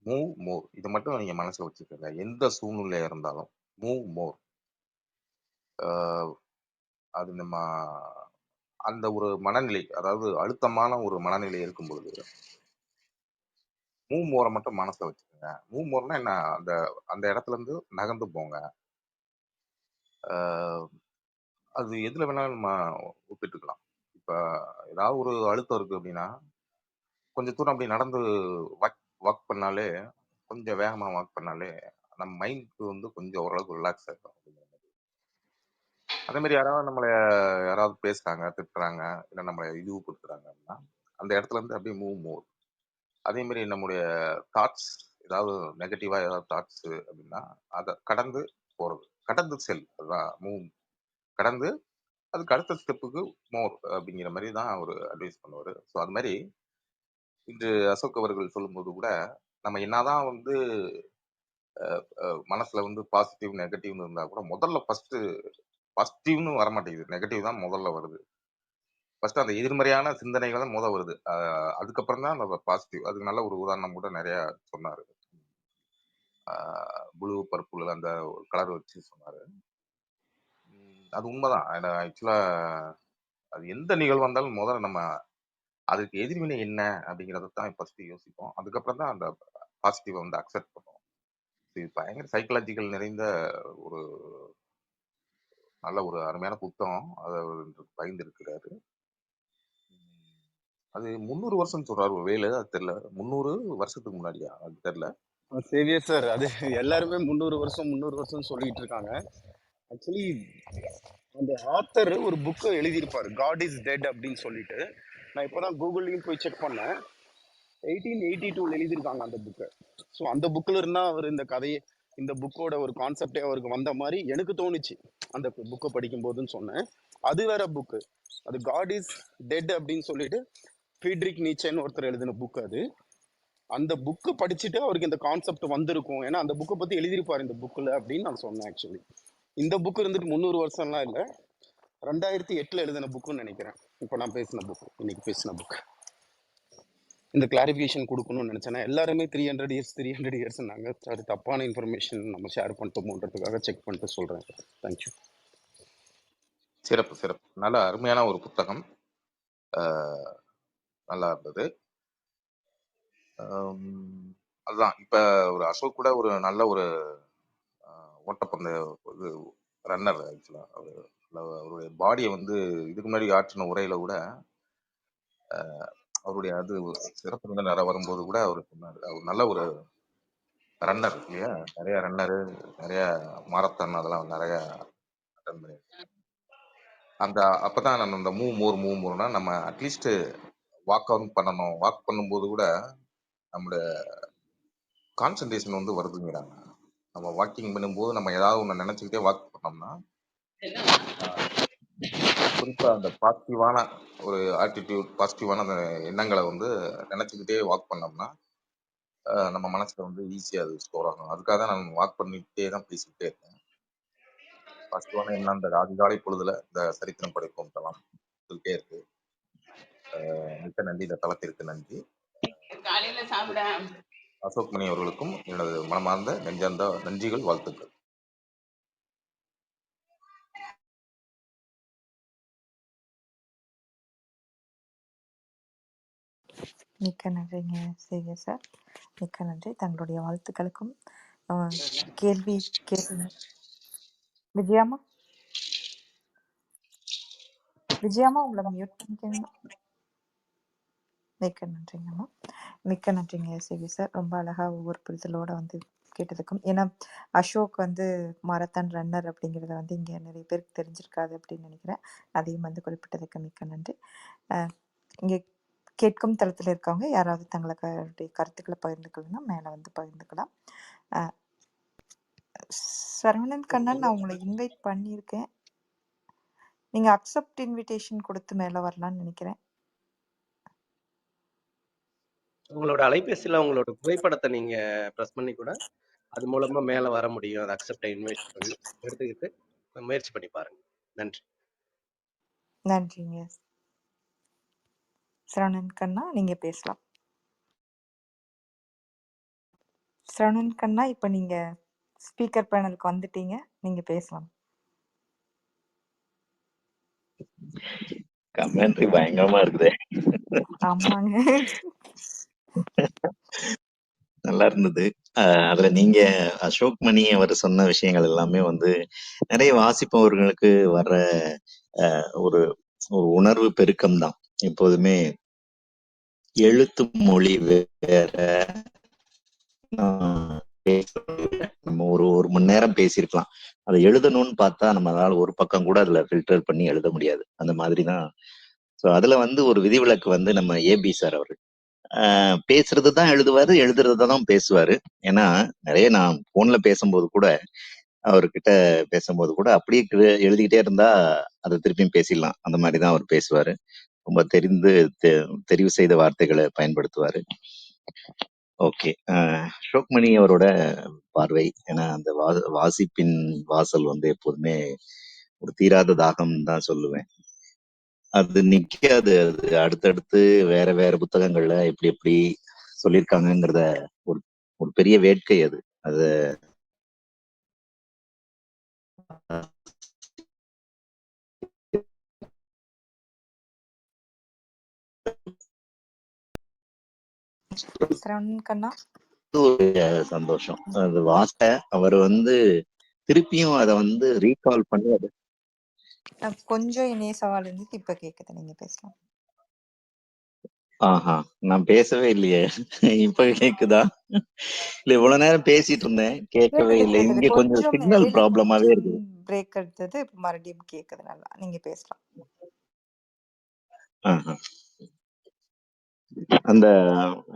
மூவ் மோர். இதை மட்டும் நீங்க மனசுல வச்சுக்கோங்க. எந்த சூழ்நிலையா இருந்தாலும் மூவ் மோர். அது நம்ம அந்த ஒரு மனநிலை, அதாவது அழுத்தமான ஒரு மனநிலை இருக்கும் பொழுது மூவ் மோரை மட்டும் மனசுல வச்சுக்கோங்க. மூவ் மோர்னா என்ன, அந்த அந்த இடத்துல இருந்து நகர்ந்து போங்க. அது எதுல வேணாலும் நம்ம ஒப்பிட்டுக்கலாம். இப்ப ஏதாவது ஒரு அழுத்தம் இருக்கு அப்படின்னா, கொஞ்சம் தூரம் அப்படி நடந்து வாக் பண்ணாலே, கொஞ்சம் வேகமா வாக் பண்ணாலே நம்ம மைண்டுக்கு வந்து கொஞ்சம் ஓரளவுக்கு ரிலாக்ஸ் ஆகும். அதே மாதிரி யாராவது பேசுறாங்க, திட்டுறாங்க, இல்லை நம்மளை இழிவுபடுத்துறாங்க அப்படின்னா, அந்த இடத்துல இருந்து அப்படியே மூவ் மோர். அதே மாதிரி நம்முடைய தாட்ஸ், ஏதாவது நெகட்டிவா ஏதாவது தாட்ஸ் அப்படின்னா அதை கடந்து போறது, கடந்து செல், அதுதான் மூவ். கடந்து அதுக்கு அடுத்த ஸ்டெப்புக்கு மோர் அப்படிங்கிற மாதிரி தான் அவர் அட்வைஸ் பண்ணுவார். ஸோ அது மாதிரி இன்று அசோக் அவர்கள் சொல்லும்போது கூட நம்ம என்னதான் வந்து மனசுல வந்து பாசிட்டிவ் நெகட்டிவ்னு இருந்தா கூட முதல்ல ஃபர்ஸ்ட் பாசிட்டிவ்னு வரமாட்டேங்குது, நெகட்டிவ் தான் முதல்ல வருது. ஃபர்ஸ்ட் அந்த எதிர்மறையான சிந்தனைகள் தான் முதல் வருது. அதுக்கப்புறம் தான் அந்த பாசிட்டிவ். அதுக்கு நல்ல ஒரு உதாரணம் கூட நிறைய சொன்னாரு. ப்ளூ பர்பிள் அந்த கலர் வச்சு சொன்னாரு. அது உண்மைதான். ஆக்சுவலா அது எந்த நிகழ்வு வந்தாலும் முதல்ல நம்ம அதுக்கு எதிர்வினை என்ன அப்படிங்கிறத தான் ஃபர்ஸ்ட் யோசிப்போம். அதுக்கப்புறம் தான் அந்த பாசிட்டிவை வந்து அக்செப்ட் பண்ணுவோம். இது பயங்கர சைக்கலாஜிக்கல் நிறைந்த ஒரு நல்ல ஒரு அருமையான புத்தகம். அதை பகிர்ந்திருக்கிறாரு. அது 300 வருஷம் சொல்றாரு வேலு, அது தெரியல. 300 வருஷத்துக்கு முன்னாடியா, அது தெரியல. சேவியர் சார், அது எல்லாருமே 300 வருஷம் சொல்லிட்டு இருக்காங்க. ஆக்சுவலி அந்த ஆத்தர் ஒரு புக்கை எழுதியிருப்பாரு, காட் இஸ் டெட் அப்படின்னு சொல்லிட்டு. நான் இப்போதான் கூகுள்லையும் போய் செக் பண்ணேன். 1882 எழுதியிருக்காங்க அந்த புக்கை. ஸோ அந்த புக்கில் இருந்தால் அவர் இந்த கதையை, இந்த புக்கோட ஒரு கான்செப்டே அவருக்கு வந்த மாதிரி எனக்கு தோணுச்சு அந்த புக்கை படிக்கும் போதுன்னு சொன்னேன். அது வேற புக்கு, அது காட் இஸ் டெட் அப்படின்னு சொல்லிட்டு ஃபீட்ரிக் நீச்சேன்னு ஒருத்தர் எழுதின புக் அது. அந்த புக்கு படிச்சுட்டு அவருக்கு இந்த கான்செப்ட் வந்திருக்கும், ஏன்னா அந்த புக்கை பற்றி எழுதியிருப்பார் இந்த புக்கில் அப்படின்னு நான் சொன்னேன். ஆக்சுவலி இந்த புக்கு இருந்துட்டு 300 வருஷம்லாம் இல்லை, 2008 எழுதின புக்குன்னு நினைக்கிறேன். இப்போ நான் பேசின புக்கு, இன்னைக்கு பேசின புக்கு. இந்த கிளாரிஃபிகேஷன் கொடுக்கணும்னு நினச்சேன். எல்லாருமே 300 இயர்ஸ் 300 இயர்ஸ்னாங்க. அது தப்பான இன்ஃபர்மேஷன் நம்ம ஷேர் பண்ணிட்டோமோன்றதுக்காக செக் பண்ணிட்டு சொல்கிறேன். தேங்க்யூ. சிறப்பு சிறப்பு. நல்ல அருமையான ஒரு புத்தகம். நல்லா இருந்தது. அதுதான் இப்போ ஒரு அசோக் கூட ஒரு நல்ல ஒரு ஓட்டப்பந்தய இது ரன்னர். ஆக்சுவலாக அவருடைய பாடியை வந்து இதுக்கு முன்னாடி ஆற்றின உரையில கூட அவருடைய அது சிறப்பு விருந்தினராக வரும்போது கூட அவர் சொன்னார், அவர் நல்ல ஒரு ரன்னர் இல்லையா. நிறைய ரன்னரு, நிறைய மாரத்தான் அதெல்லாம் நிறைய அட்டன் பண்ணி அந்த அப்பதான் நம்ம இந்த மூவ் மோர்னா நம்ம அட்லீஸ்ட் வாக் அவுட் பண்ணணும். வாக் பண்ணும்போது கூட நம்மளோட கான்சன்ட்ரேஷன் வந்து வருதுங்கிறாங்க. நம்ம வாக்கிங் பண்ணும்போது நம்ம ஏதாவது ஒன்று நினைச்சுக்கிட்டே வாக் பண்ணோம்னா குறிப்பா அந்த பாசிட்டிவான ஒரு ஆட்டிடியூட், பாசிட்டிவான அந்த எண்ணங்களை வந்து நினைச்சுக்கிட்டே வாக் பண்ணோம்னா நம்ம மனசுல வந்து ஈஸியா அது ஸ்டோர் ஆகும். அதுக்காக தான் நான் வாக் பண்ணிக்கிட்டே தான் பேசிக்கிட்டே இருக்கேன். பாசிட்டிவான எண்ணம் அந்த அதிகாலை பொழுதுல இந்த சரித்திரம் படைப்போம் தளம் சொல்லிட்டே இருக்கு. மிக்க நன்றி. இந்த தளத்திற்கு நன்றி. காலையில சாப்பிட அசோக் மணி அவர்களுக்கும் எனது மனமார்ந்த நெஞ்சார்ந்த நன்றிகள், வாழ்த்துக்கள். மிக்க நன்றிங்க சேவிய சார். மிக்க நன்றி. தங்களுடைய வாழ்த்துக்களுக்கும் கேள்வி கேள்வி விஜயாமா விஜயாமா உங்களை மியூட் பண்ணிக்கோங்க. மிக்க நன்றிங்கம்மா. மிக்க நன்றிங்க சேவி சார். ரொம்ப அழகாக ஒவ்வொரு புரிதலோடு வந்து கேட்டதுக்கும். ஏன்னா அசோக் வந்து மாரத்தான் ரன்னர் அப்படிங்கிறத வந்து இங்கே நிறைய பேருக்கு தெரிஞ்சிருக்காது அப்படின்னு நினைக்கிறேன். அதையும் வந்து குறிப்பிட்டதுக்கு மிக்க நன்றி. இங்கே கேட்கும் தளத்தில் இருக்கவங்க யாராவது தங்களுடைய கருத்துக்களை பகிர்ந்துக்கலன்னா மேலே வந்து பகிர்ந்துக்கலாம். சரவணன் கண்ணன், நான் உங்களை இன்வைட் பண்ணியிருக்கேன். நீங்கள் அக்செப்ட் இன்விடேஷன் கொடுத்து மேலே வரலான்னு நினைக்கிறேன். உங்களோட அலைபேசியில உங்களோட புகைப்படத்தை நீங்க பிரஸ் பண்ணி கூட அது மூலமா மேல வர முடியும். அதை அக்செப்ட் இன்வைட் எடுத்துக்கிட்டு முயற்சி பண்ணி பாருங்க. நன்றி. நன்றிங்க சரவணன் கண்ணா, நீங்க பேசலாம். சரவணன் கண்ணா, இப்ப நீங்க ஸ்பீக்கர் பேனலுக்கு வந்துட்டீங்க, நீங்க பேசலாம். கமெண்ட்ரி பயங்கரமா இருக்குதே. ஆமாங்க. நல்லா இருந்தது. அதுல நீங்க அசோக் மணி அவர் சொன்ன விஷயங்கள் எல்லாமே வந்து நிறைய வாசிப்பவர்களுக்கு வர்ற ஒரு ஒரு உணர்வு பெருக்கம் தான். எப்போதுமே எழுத்து மொழி வேற, நம்ம ஒரு மணி நேரம் பேசியிருக்கலாம். அதை எழுதணும்னு பார்த்தா நம்மளால ஒரு பக்கம் கூட அதுல ஃபில்டர் பண்ணி எழுத முடியாது. அந்த மாதிரிதான். ஸோ அதுல வந்து ஒரு விதிவிலக்கு வந்து நம்ம ஏபி சார் அவர்கள் பேசுறது தான் எழுதுவாரு, எழுதுறது தான் பேசுவாரு. ஏன்னா நிறைய நான் போன்ல பேசும்போது கூட அவர்கிட்ட பேசும்போது கூட அப்படியே எழுதிக்கிட்டே இருந்தா அதை திருப்பியும் பேசிடலாம். அந்த மாதிரிதான் அவர் பேசுவாரு. ரொம்ப தெரிவு செய்த வார்த்தைகளை பயன்படுத்துவாரு. ஓகே. அசோக்மணி அவரோட பார்வை, ஏன்னா அந்த வாசிப்பின் வாசல் வந்து எப்போதுமே ஒரு தீராத தாகம் தான் சொல்லுவேன். அது நிக்காது. அது அடுத்தடுத்து வேற வேற புத்தகங்கள்ல எப்படி எப்படி சொல்லியிருக்காங்கிறத ஒரு ஒரு பெரிய வேட்கை அது. அது ஒரு சந்தோஷம். அது வாச அவர் வந்து திருப்பியும் அதை வந்து ரீகால் பண்ணி அது கொஞ்சம் இணைய சவால் இருந்துச்சு, இப்ப கேக்குது, நீங்க பேசலாம். ஆஹா, நான் பேசவே இல்லையே. இப்ப கேக்குதா? இல்ல இவ்வளவு நேரம் பேசிட்டு இருந்தேன், கேட்கவே இல்லை. இங்க கொஞ்சம் சிக்னல் ப்ராப்ளமாவே இருக்கு. பிரேக் எடுத்தது, மறுபடியும் கேக்குது நல்லா. நீங்க பேசலாம். அந்த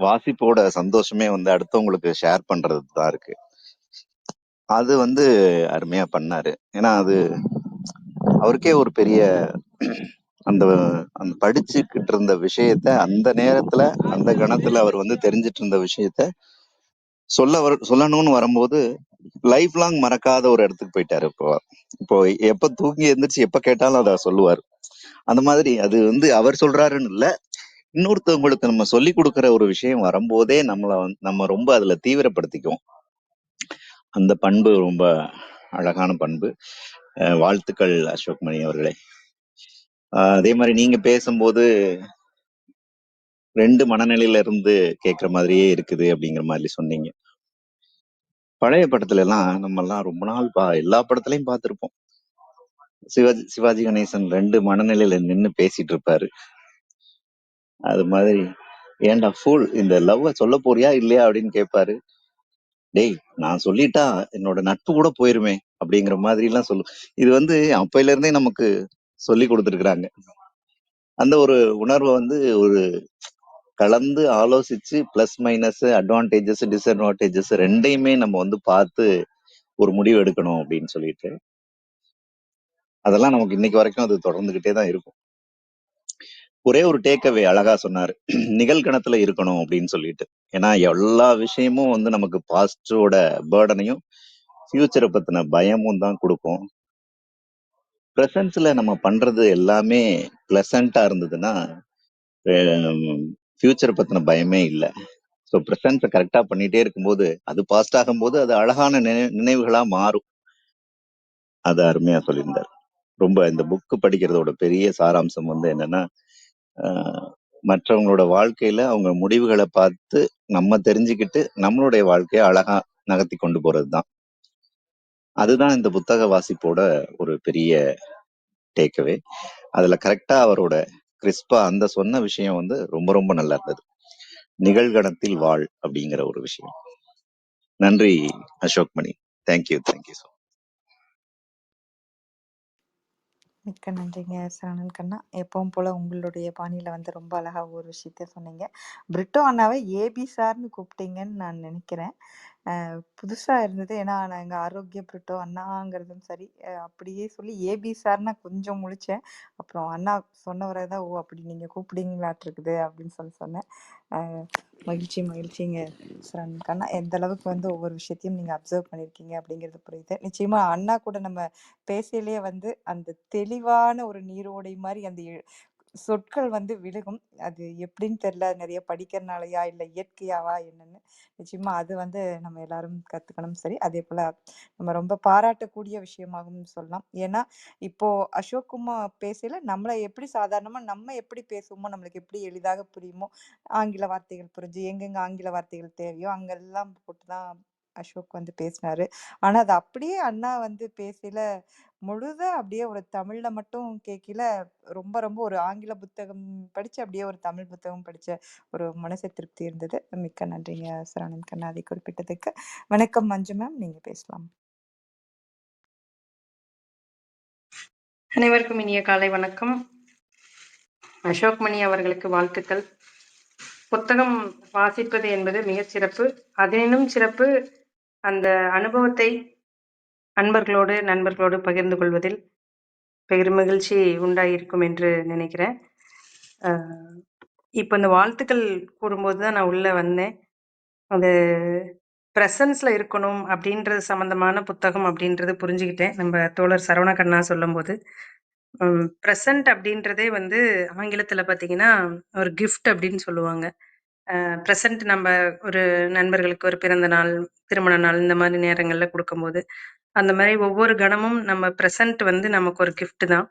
வாசிப்போட சந்தோஷமே வந்து அடுத்தவங்களுக்கு ஷேர் பண்றது தான் இருக்கு. அது வந்து அருமையா பண்ணாரு. ஏன்னா அது அவருக்கே ஒரு பெரிய அந்த அந்த படிச்சுக்கிட்டு இருந்த விஷயத்த அந்த நேரத்துல அந்த கணத்துல அவர் வந்து தெரிஞ்சிட்டு இருந்த விஷயத்த சொல்லணும்னு வரும்போது லைஃப் லாங் மறக்காத ஒரு இடத்துக்கு போயிட்டாரு. இப்போ எப்ப தூங்கி எந்திரிச்சு எப்ப கேட்டாலும் அதை சொல்லுவார். அந்த மாதிரி அது வந்து அவர் சொல்றாருன்னு இல்ல, இன்னொருத்தவங்களுக்கு நம்ம சொல்லி கொடுக்கிற ஒரு விஷயம் வரும்போதே நம்ம ரொம்ப அதுல தீவிரப்படுத்திக்குவோம். அந்த பண்பு ரொம்ப அழகான பண்பு. வாழ்த்துக்கள் அசோக் மணி அவர்களே. அதே மாதிரி நீங்க பேசும்போது 2 மனநிலையில இருந்து கேட்கிற மாதிரியே இருக்குது அப்படிங்கிற மாதிரி சொன்னீங்க. பழைய படத்துல எல்லாம் நம்ம எல்லாம் ரொம்ப நாள் எல்லா படத்துலயும் பார்த்திருப்போம். சிவாஜி கணேசன் 2 மனநிலையில நின்னு பேசிட்டு இருப்பாரு. அது மாதிரி ஏன்டா ஃபூல் இந்த லவ்வ சொல்ல போறியா இல்லையா அப்படின்னு கேட்பாரு. டேய் நான் சொல்லிட்டா என்னோட நட்பு கூட போயிருமே அப்படிங்கிற மாதிரி எல்லாம் இது அப்பையில இருந்தே நமக்கு சொல்லி கொடுத்துருக்காங்க. அந்த ஒரு உணர்வை ஒரு கலந்து ஆலோசிச்சு பிளஸ் மைனஸ் அட்வான்டேஜஸ் டிஸ்அட்வான்டேஜஸ் ரெண்டையுமே நம்ம பார்த்து ஒரு முடிவு எடுக்கணும் அப்படின்னு சொல்லிட்டு அதெல்லாம் நமக்கு இன்னைக்கு வரைக்கும் அது தொடர்ந்துகிட்டே தான் இருக்கும். ஒரே ஒரு டேக்அவே அழகா சொன்னாரு, நிகழ்கணத்துல இருக்கணும் அப்படின்னு சொல்லிட்டு. ஏன்னா எல்லா விஷயமும் நமக்கு பாஸ்டோட பேர்டனையும் ஃபியூச்சரை பத்தின பயமும் தான் கொடுக்கும். ப்ரெசன்ஸ்ல நம்ம பண்றது எல்லாமே பிளசண்டா இருந்ததுன்னா ஃபியூச்சரை பத்தின பயமே இல்லை. ஸோ ப்ரெசன்ஸை கரெக்டா பண்ணிட்டே இருக்கும்போது அது பாஸ்ட் ஆகும்போது அது அழகான நினைவுகளா மாறும். அது அருமையா சொல்லியிருந்தார். ரொம்ப இந்த புக்கு படிக்கிறதோட பெரிய சாராம்சம் என்னன்னா மற்றவங்களோட வாழ்க்கையில அவங்க முடிவுகளை பார்த்து நம்ம தெரிஞ்சுக்கிட்டு நம்மளுடைய வாழ்க்கையை அழகா நகர்த்தி கொண்டு போறதுதான். அதுதான் இந்த புத்தக வாசிப்போட ஒரு பெரிய டேக்அவே. அதுல கரெக்டா அவரோட கிறிஸ்பா அந்த சொன்ன விஷயம் ரொம்ப ரொம்ப நல்லா இருந்தது. நிகழ்கணத்தில் வாழ் அப்படிங்கிற ஒரு விஷயம். நன்றி அசோக் மணி. தேங்க்யூ. ஸோ மிக்க நன்றிங்க சரவணன் கண்ணா. எப்பவும் போல உங்களுடைய பாணியில ரொம்ப அழகா ஒரு விஷயத்த சொன்னீங்க. பிரிட்டோ அண்ணாவை ஏபி சார்னு கூப்பிட்டீங்கன்னு நான் நினைக்கிறேன். புதுசா இருந்தது. ஏன்னா நாங்க ஆரோக்கிய பிரிட்டோ அண்ணாங்கிறதும் சரி, அப்படியே சொல்லி ஏபி சார்னா கொஞ்சம் முழிச்சேன். அப்புறம் அண்ணா சொன்னவரை தான், ஓ அப்படி நீங்க கூப்பிடுங்களாட்டிருக்குது அப்படின்னு சொன்னேன். மகிழ்ச்சிங்க சரவணன் கண்ணா. எந்த அளவுக்கு ஒவ்வொரு விஷயத்தையும் நீங்க அப்சர்வ் பண்ணியிருக்கீங்க அப்படிங்கிறது புரியுது. நிச்சயமா அண்ணா கூட நம்ம பேசையிலேயே அந்த தெளிவான ஒரு நீரோடை மாதிரி அந்த சொற்கள் விழுகும். அது எப்படின்னு தெரியல. நிறைய படிக்கிறனாலயா இல்ல இயற்கையாவா என்னன்னு. நிச்சயமா அது நம்ம எல்லாரும் கத்துக்கணும். சரி, அதே போல நம்ம ரொம்ப பாராட்டக்கூடிய விஷயமாகவும் சொல்லலாம். ஏன்னா இப்போ அசோக்குமார் பேசையில நம்மள எப்படி சாதாரணமா நம்ம எப்படி பேசுவோமோ, நம்மளுக்கு எப்படி எளிதாக புரியுமோ, ஆங்கில வார்த்தைகள் புரிஞ்சு எங்கெங்க ஆங்கில வார்த்தைகள் தேவையோ அங்கெல்லாம் போட்டுதான் அசோக் பேசினாரு. ஆனா அது அப்படியே அண்ணா பேசையில முழுதா அப்படியே ஒரு தமிழ்ல மட்டும் கேட்கல. ரொம்ப ரொம்ப ஒரு ஆங்கில புத்தகம் படிச்சு அப்படியே ஒரு தமிழ் புத்தகம் படிச்ச ஒரு மனசு திருப்தி இருந்தது. மிக்க நன்றிங்க சரவணன் கண்ணா அதை குறிப்பிட்டதுக்கு. வணக்கம் மஞ்சு மேம், நீங்க பேசலாம். அனைவருக்கும் இனிய காலை வணக்கம். அசோக் மணி அவர்களுக்கு வாழ்த்துக்கள். புத்தகம் வாசிப்பது என்பது மிகச் சிறப்பு. அதனினும் சிறப்பு அந்த அனுபவத்தை நண்பர்களோடு பகிர்ந்து கொள்வதில் பெரும் மகிழ்ச்சி உண்டாயிருக்கும் என்று நினைக்கிறேன். இப்போ இந்த வாழ்த்துக்கள் கூறும்போது தான் நான் உள்ள வந்தேன். அது ப்ரெசன்ஸ்ல இருக்கணும் அப்படின்றது சம்பந்தமான புத்தகம் அப்படின்றது புரிஞ்சுக்கிட்டேன் நம்ம தோழர் சரவண கண்ணா சொல்லும்போது. ப்ரெசன்ட் அப்படின்றதே ஆங்கிலத்துல பார்த்தீங்கன்னா ஒரு கிஃப்ட் அப்படின்னு சொல்லுவாங்க. ப்ரெசன்ட் நம்ம ஒரு நண்பர்களுக்கு ஒரு பிறந்த நாள், திருமண நாள் இந்த மாதிரி நேரங்கள்ல கொடுக்கும்போது அந்த மாதிரி ஒவ்வொரு கணமும் நம்ம ப்ரெசன்ட் நமக்கு ஒரு கிஃப்ட் தான்.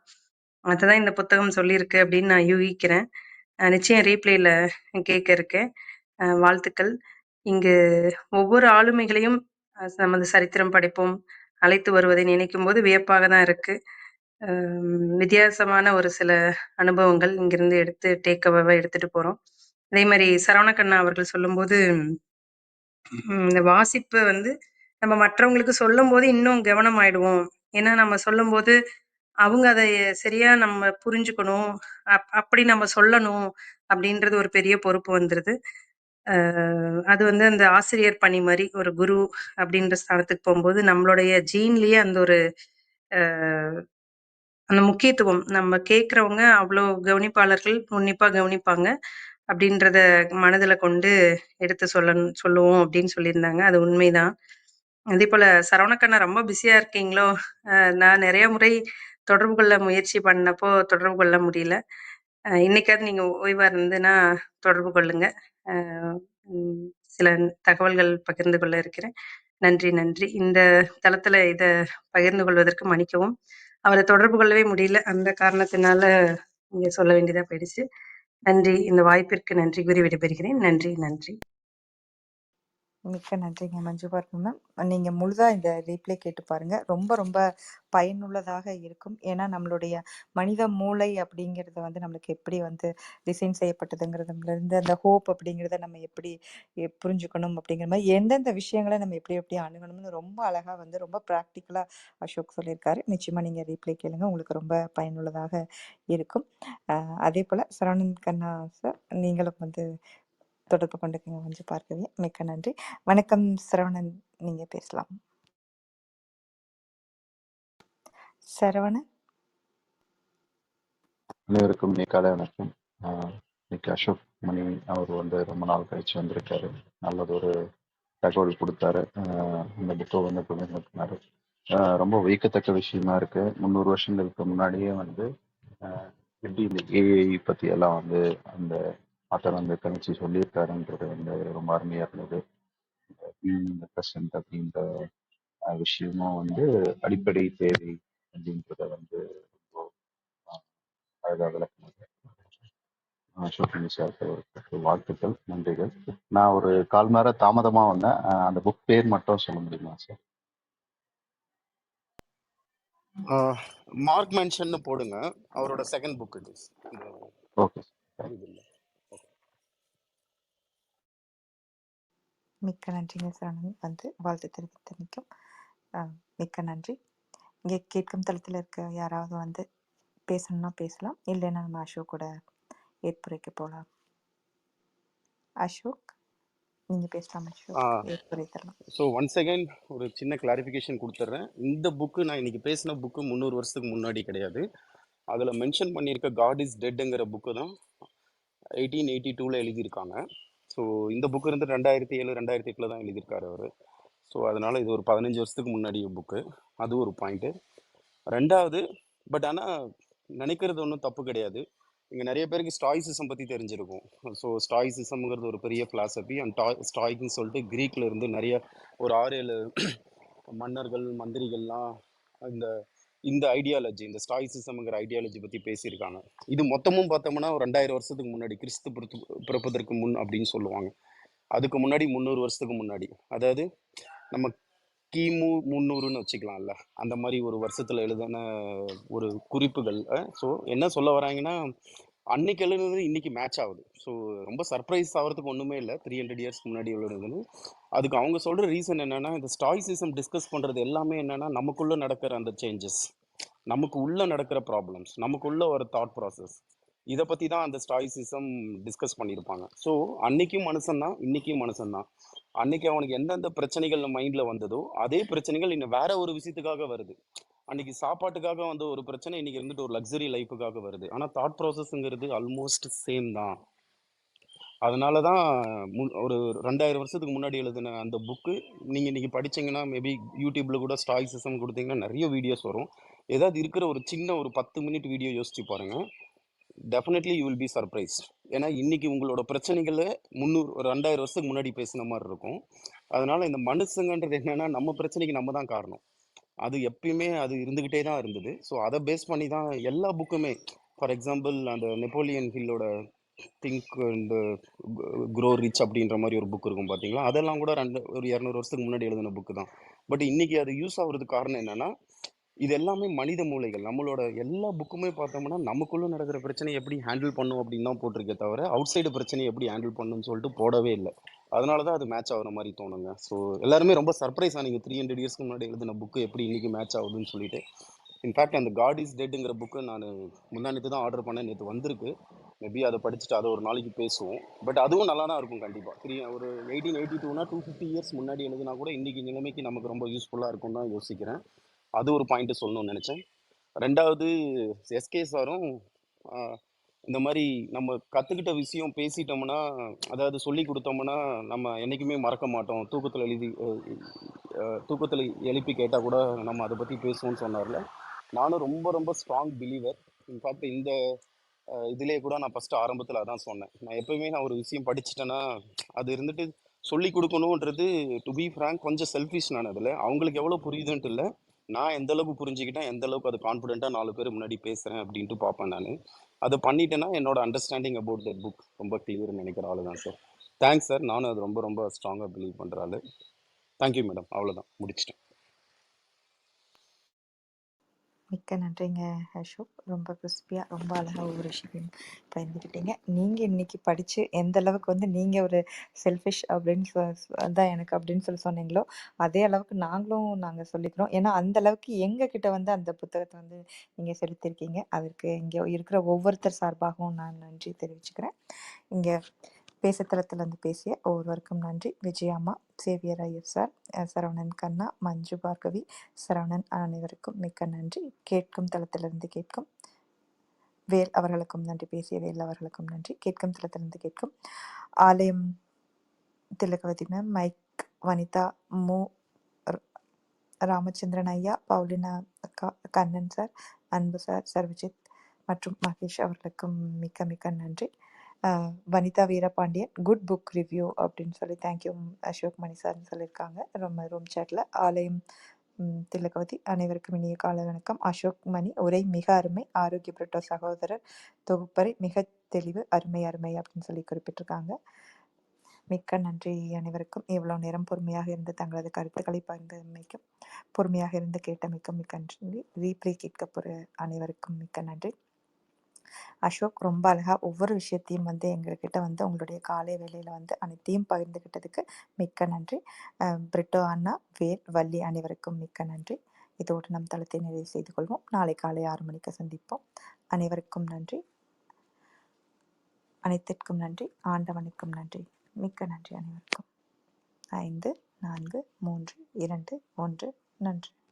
அதுதான் இந்த புத்தகம் சொல்லியிருக்கு அப்படின்னு நான் யூகிக்கிறேன். நிச்சயம் ரீப்ளேல கேட்க இருக்கேன். வாழ்த்துக்கள். இங்கு ஒவ்வொரு ஆளுமைகளையும் நமது சரித்திரம் படைப்போம் அழைத்து வருவதை நினைக்கும் போது வியப்பாக தான் இருக்கு. வித்தியாசமான ஒரு சில அனுபவங்கள் இங்கிருந்து எடுத்து டேக்அவே எடுத்துட்டு போறோம். அதே மாதிரி சரவணக்கண்ணா அவர்கள் சொல்லும்போது இந்த வாசிப்பு நம்ம மற்றவங்களுக்கு சொல்லும் போது இன்னும் கவனம் ஆயிடுவோம். ஏன்னா நம்ம சொல்லும் போது அவங்க அதை சரியா நம்ம புரிஞ்சுக்கணும், அப்படி நம்ம சொல்லணும் அப்படின்றது ஒரு பெரிய பொறுப்பு வந்துருது. அது அந்த ஆசிரியர் பணி மாதிரி ஒரு குரு அப்படின்ற ஸ்தானத்துக்கு போகும்போது நம்மளுடைய ஜீன்லயே அந்த ஒரு அந்த முக்கியத்துவம் நம்ம கேட்கறவங்க அவ்வளோ கவனிப்பாளர்கள் உன்னிப்பா கவனிப்பாங்க அப்படின்றத மனதுல கொண்டு எடுத்து சொல்லுவோம் அப்படின்னு சொல்லியிருந்தாங்க. அது உண்மைதான். அதே போல சரவணக்கண்ணா ரொம்ப பிஸியா இருக்கீங்களோ? நான் நிறைய முறை தொடர்பு கொள்ள முயற்சி பண்ணப்போ தொடர்பு கொள்ள முடியல. இன்னைக்காவது நீங்க ஓய்வா இருந்ததுன்னா தொடர்பு கொள்ளுங்க. அஹ் உம் சில தகவல்கள் பகிர்ந்து கொள்ள இருக்கிறேன். நன்றி நன்றி. இந்த தளத்துல இத பகிர்ந்து கொள்வதற்கு மன்னிக்கவும். அவரை தொடர்பு கொள்ளவே முடியல. அந்த காரணத்தினால இங்க சொல்ல வேண்டியதா போயிடுச்சு. நன்றி. இந்த வாய்ப்பிற்கு நன்றி கூறி விடைபெறுகிறேன். நன்றி நன்றி. மிக்க நன்றிங்க மஞ்சு பார்க்கும் மேம். நீங்கள் முழுதாக இந்த ரீப்ளே கேட்டு பாருங்கள். ரொம்ப ரொம்ப பயனுள்ளதாக இருக்கும். ஏன்னா நம்மளுடைய மனித மூளை அப்படிங்கிறது வந்து நம்மளுக்கு எப்படி வந்து டிசைன் செய்யப்பட்டதுங்கிறதுலேருந்து அந்த ஹோப் அப்படிங்கிறத நம்ம எப்படி புரிஞ்சுக்கணும் அப்படிங்கிற மாதிரி எந்தெந்த விஷயங்களை நம்ம எப்படி எப்படி அணுகணும்னு ரொம்ப அழகாக வந்து ரொம்ப ப்ராக்டிக்கலாக அசோக் சொல்லியிருக்காரு. நிச்சயமாக நீங்கள் ரீப்ளே கேளுங்க, உங்களுக்கு ரொம்ப பயனுள்ளதாக இருக்கும். அதே போல் சரவணன் கண்ணா சார், நீங்களும் வந்து தொடர்பு கொண்டுக்குங்க மஞ்சு பார்க்கவே. மிக்க நன்றி. வணக்கம் சரவணன், நீங்க பேசலாம். சரவணன். அனைவருக்கும் காலை வணக்கம். இன்னைக்கு அசோக் மணி அவர் வந்து ரொம்ப நாள் கழிச்சு வந்திருக்காரு. நல்லது ஒரு தகவல் கொடுத்தாரு. இந்த புக்கை வந்து பகிர்ந்துக்கினாரு. ரொம்ப வியக்கத்தக்க விஷயமா இருக்கு. 300 வருஷங்களுக்கு முன்னாடியே வந்து எப்படி இந்த ஏஐ பத்தி எல்லாம் வந்து அந்த ஆத்தர் வந்து கணிச்சு சொல்லியிருக்காருன்றது வந்து ரொம்ப அருமையா இருந்தது. ப்ரெசன்ட் அப்படின்ற விஷயமும் வந்து அடிப்படை தேவை அப்படின்றத வந்து ரொம்ப அழகா விளக்குனது. அசோக் சாருக்கு வாழ்த்துக்கள், நன்றிகள். நான் ஒரு கால் மணி நேரம் தாமதமா வந்தேன். அந்த புக் பேர் மட்டும் சொல்ல முடியுமா சார்? மார்க் மென்ஷன் போடுங்க. அவரோட செகண்ட் புக் இது. Okay sir. மிக்க நன்றிங்க சரவணன், வந்து வாழ்த்து தெரிவித்தமைக்கும் மிக்க நன்றி. இங்கே கேட்கும் தளத்தில் இருக்க யாராவது வந்து பேசணும்னா பேசலாம், இல்லைன்னா நம்ம அசோக் கூட ஏற்புரைக்கு போகலாம். அசோக், நீங்க பேசலாம். அசோக், ஏற்புரை தரலாம். ஸோ ஒன்ஸ் அகைன் ஒரு சின்ன கிளாரிஃபிகேஷன் கொடுத்துட்றேன். இந்த புக்கு நான் இன்னைக்கு பேசின புக்கு 300 வருஷத்துக்கு முன்னாடி கிடையாது. அதில் மென்ஷன் பண்ணியிருக்க காட் இஸ் டெட்டுங்கிற புக்கு தான் 1882 எழுதியிருக்காங்க. ஸோ இந்த புக்கு இருந்து 2007 2008 தான் எழுதியிருக்காரு அவர். ஸோ அதனால் இது ஒரு 15 வருஷத்துக்கு முன்னாடி புக்கு. அது ஒரு பாயிண்ட்டு. ரெண்டாவது, பட் ஆனால் நினைக்கிறது ஒன்றும் தப்பு கிடையாது. இங்கே நிறைய பேருக்கு ஸ்டாய்சிசம் பற்றி தெரிஞ்சிருக்கும். ஸோ ஸ்டாய்சிசம்ங்கிறது ஒரு பெரிய ஃபிலாசபி. அண்ட் ஸ்டாய்க்குன்னு சொல்லிட்டு க்ரீக்கில் இருந்து நிறைய ஒரு 6-7 மன்னர்கள் மந்திரிகள்லாம் இந்த இந்த ஐடியாலஜி, இந்த ஸ்டாய்சிசம்ங்கிற ஐடியாலஜி பற்றி பேசியிருக்காங்க. இது மொத்தமும் பார்த்தோம்னா ஒரு 2000 வருஷத்துக்கு முன்னாடி, கிறிஸ்து பிறப்பதற்கு முன் அப்படின்னு சொல்லுவாங்க. அதுக்கு முன்னாடி 300 வருஷத்துக்கு முன்னாடி, அதாவது நம்ம கிமு 300ன்னு வச்சுக்கலாம்ல, அந்த மாதிரி ஒரு வருஷத்தில் எழுதின ஒரு குறிப்புகள். ஸோ என்ன சொல்ல வராங்கன்னா, அன்னைக்கு எழுதுனது இன்னைக்கு மேட்ச் ஆகுது. ஸோ ரொம்ப சர்ப்ரைஸ் ஆகிறதுக்கு ஒன்றுமே இல்லை. 300 இயர்ஸ்க்கு முன்னாடி எழுதுனது. அதுக்கு அவங்க சொல்கிற ரீசன் என்னென்னா, இந்த ஸ்டாய்சிசம் டிஸ்கஸ் பண்ணுறது எல்லாமே என்னென்னா, நமக்குள்ளே நடக்கிற அந்த சேஞ்சஸ், நமக்கு உள்ளே நடக்கிற ப்ராப்ளம்ஸ், நமக்குள்ள ஒரு தாட் ப்ராசஸ், இதை பற்றி தான் அந்த ஸ்டாய்சிசம் டிஸ்கஸ் பண்ணியிருப்பாங்க. ஸோ அன்னைக்கும் மனுஷன்தான், இன்னைக்கும் மனுஷன்தான். அன்னைக்கு அவனுக்கு எந்தெந்த பிரச்சனைகள் மைண்டில் வந்ததோ அதே பிரச்சனைகள் இன்னும் வேற ஒரு விஷயத்துக்காக வருது. அன்னைக்கு சாப்பாட்டுக்காக வந்த ஒரு பிரச்சனை இன்னைக்கு இருந்துட்டு ஒரு லக்ஸரி லைஃபுக்காக வருது. ஆனால் தாட் ப்ராசஸ்ங்கிறது ஆல்மோஸ்ட் சேம் தான். அதனால தான் ஒரு 2000 வருஷத்துக்கு முன்னாடி எழுதின அந்த புக்கு நீங்கள் இன்றைக்கி படித்தீங்கன்னா, மேபி யூடியூப்பில் கூட ஸ்டாய்சிசம் கொடுத்தீங்கன்னா நிறைய வீடியோஸ் வரும். ஏதாவது இருக்கிற ஒரு சின்ன ஒரு 10 மினிட் வீடியோ யோசிச்சு பாருங்கள். Definitely you will be surprise. ஏன்னா இன்றைக்கி உங்களோட பிரச்சனைகளை 2000 வருஷத்துக்கு முன்னாடி பேசின மாதிரி இருக்கும். அதனால் இந்த மனுஷங்கன்றது என்னென்னா, நம்ம பிரச்சனைக்கு நம்ம தான் காரணம். அது எப்பயுமே அது இருந்துக்கிட்டே தான் இருந்தது. ஸோ அதை பேஸ் பண்ணி தான் எல்லா புக்குமே. ஃபார் எக்ஸாம்பிள் அந்த நெப்போலியன் ஹில்லோட திங்க் அண்ட் க்ரோ ரிச் அப்படின்ற மாதிரி ஒரு புக் இருக்கும் பார்த்தீங்களா, அதெல்லாம் கூட ஒரு 200 வருஷத்துக்கு முன்னாடி எழுதின புக்கு தான். பட் இன்றைக்கி அது யூஸ் ஆகுறதுக்கு காரணம் என்னென்னா, இது எல்லாமே மனித மூளைகள். நம்மளோட எல்லா புக்குமே பார்த்தோம்னா நமக்குள்ளே நடக்கிற பிரச்சனையை எப்படி ஹேண்டில் பண்ணும் அப்படின்னு தான் போட்டிருக்கே தவிர, அவுட் சைடு பிரச்சனையை எப்படி ஹேண்டில் பண்ணணும்னு சொல்லிட்டு போடவே இல்லை. அதனால தான் அது மேட்ச் ஆகிற மாதிரி தோணுங்க. ஸோ எல்லாருமே ரொம்ப சர்ப்ரைஸ் ஆனீங்க 300 இயர்ஸ்க்கு முன்னாடி எழுதின புக்கு எப்படி இன்றைக்கி மேட்ச் ஆகுதுன்னு சொல்லிட்டு. இன்ஃபேக்ட் அந்த காட் இஸ் டெட்டுங்கிற புக்கு நான் முந்தானத்து தான் ஆர்டர் பண்ணேன், நேற்று வந்திருக்கு. மேபி அதை படிச்சுட்டு அதை ஒரு நாளைக்கு பேசுவோம். பட் அதுவும் நல்லா தான் இருக்கும் கண்டிப்பாக. ஒரு 1882னா 250 இயர்ஸ் முன்னாடி எழுதுனா கூட இன்றைக்கி நிலைமைக்கு நமக்கு ரொம்ப யூஸ்ஃபுல்லாக இருக்கும் தான் யோசிக்கிறேன். அது ஒரு பாயிண்ட்டு சொல்லணும்னு நினச்சேன். ரெண்டாவது, எஸ்கே சாரும் இந்த மாதிரி நம்ம கற்றுக்கிட்ட விஷயம் பேசிட்டோம்னா, அதாவது சொல்லி கொடுத்தோம்னா நம்ம என்றைக்குமே மறக்க மாட்டோம். தூக்கத்தில் எழுப்பி கேட்டால் கூட நம்ம அதை பற்றி பேசுவோம்னு சொன்னார்ல. நானும் ரொம்ப ரொம்ப ஸ்ட்ராங் பிலீவர். இன்ஃபேக்ட் இந்த இதுலேயே கூட நான் ஃபஸ்ட்டு ஆரம்பத்தில் அதான் சொன்னேன். நான் எப்பயுமே நான் ஒரு விஷயம் படிச்சுட்டேன்னா அது இருந்துட்டு சொல்லி கொடுக்கணுன்றது டு பி ஃப்ராங்க் கொஞ்சம் செல்ஃபிஷ் நான் அதில். அவங்களுக்கு எவ்வளோ புரியுதுன்ட்டு இல்லை, நான் எந்த அளவுக்கு புரிஞ்சுக்கிட்டேன், எந்த அளவுக்கு அது கான்ஃபிடென்ட்டாக 4 பேர் முன்னாடி பேசுகிறேன் அப்படின்ட்டு பார்ப்பேன் நான். அதை பண்ணிட்டேன்னா என்னோட அண்டர்ஸ்டாண்டிங் அபவுட் தட் புக் ரொம்ப கிளியர்னு நினைக்கிற ஆளு தான் சார். Thanks sir. நானும் அது ரொம்ப ரொம்ப ஸ்ட்ராங்காக பிலீவ் பண்ணுற ஆளு. Thank you madam. அவ்வளோதான், முடிச்சிட்டேன். மிக்க நன்றிங்க அசோக். ரொம்ப கிறிஸ்பியாக ரொம்ப அழகாக ஒவ்வொரு விஷயத்தையும் பகிர்ந்துக்கிட்டீங்க. நீங்கள் இன்னைக்கு படித்து எந்த அளவுக்கு வந்து நீங்கள் ஒரு செல்ஃபிஷ் அப்படின்னு தான் எனக்கு அப்படின்னு சொன்னீங்களோ அதே அளவுக்கு நாங்கள் சொல்லிக்கிறோம். ஏன்னா அந்த அளவுக்கு எங்ககிட்ட வந்து அந்த புத்தகத்தை வந்து நீங்கள் செலுத்தியிருக்கீங்க. அதற்கு இங்கே இருக்கிற ஒவ்வொருத்தர் சார்பாகவும் நான் நன்றி தெரிவிச்சுக்கிறேன். இங்கே பேசுத்தளத்திலிருந்து பேசிய ஒவ்வொருவருக்கும் நன்றி. விஜயாம்மா, சேவியர் ஐயர் சார், சரவணன் கண்ணா, மஞ்சு பார்கவி, சரவணன் அனைவருக்கும் மிக்க நன்றி. கேட்கும் தளத்திலிருந்து கேட்கும் வேல் அவர்களுக்கும் நன்றி. பேசிய வேல் அவர்களுக்கும் நன்றி. கேட்கும் தளத்திலிருந்து கேட்கும் ஆலயம் திலகவதி மேம், மைக் வனிதா, மு ராமச்சந்திரன் ஐயா, பவுலினா அக்கா, கண்ணன் சார், அன்பு சார், சர்வஜித் மற்றும் மகேஷ் அவர்களுக்கும் மிக்க மிக்க நன்றி. Vanitha Veerapandian, good book review அப்படின்னு சொல்லி தேங்க்யூ அசோக் மணி சார்னு சொல்லியிருக்காங்க ரொம்ப ரூம் சேட்டில். ஆலயம் திலகவதி, அனைவருக்கும் இனிய காலை வணக்கம். அசோக் மணி உரை மிக அருமை, ஆரோக்கிய புரட்டோ சகோதரர் தொகுப்பறை மிக தெளிவு, அருமை அருமை அப்படின்னு சொல்லி குறிப்பிட்டிருக்காங்க. மிக்க நன்றி அனைவருக்கும். இவ்வளோ நேரம் பொறுமையாக இருந்து தங்களது கருத்துக்களை பகிர்ந்தமைக்கும், பொறுமையாக இருந்து கேட்டமைக்கும் மிக்க நன்றி. ரீப்ளே கேட்க போகிற அனைவருக்கும் மிக்க நன்றி. அசோக் ரொம்ப அழகாக ஒவ்வொரு விஷயத்தையும் வந்து எங்ககிட்ட வந்து உங்களுடைய காலை வேளையில் வந்து அனைத்தையும் பகிர்ந்துக்கிட்டதுக்கு மிக்க நன்றி. பிரிட்டோ அண்ணா, வேல், வள்ளி அனைவருக்கும் மிக்க நன்றி. இதோடு நம் தளத்தை நிறைவு செய்து கொள்வோம். நாளை காலை 6 மணிக்கு சந்திப்போம். அனைவருக்கும் நன்றி, அனைத்திற்கும் நன்றி, ஆண்டவனுக்கும் நன்றி. மிக்க நன்றி அனைவருக்கும். 5, 4, 3, 2, 1 நன்றி.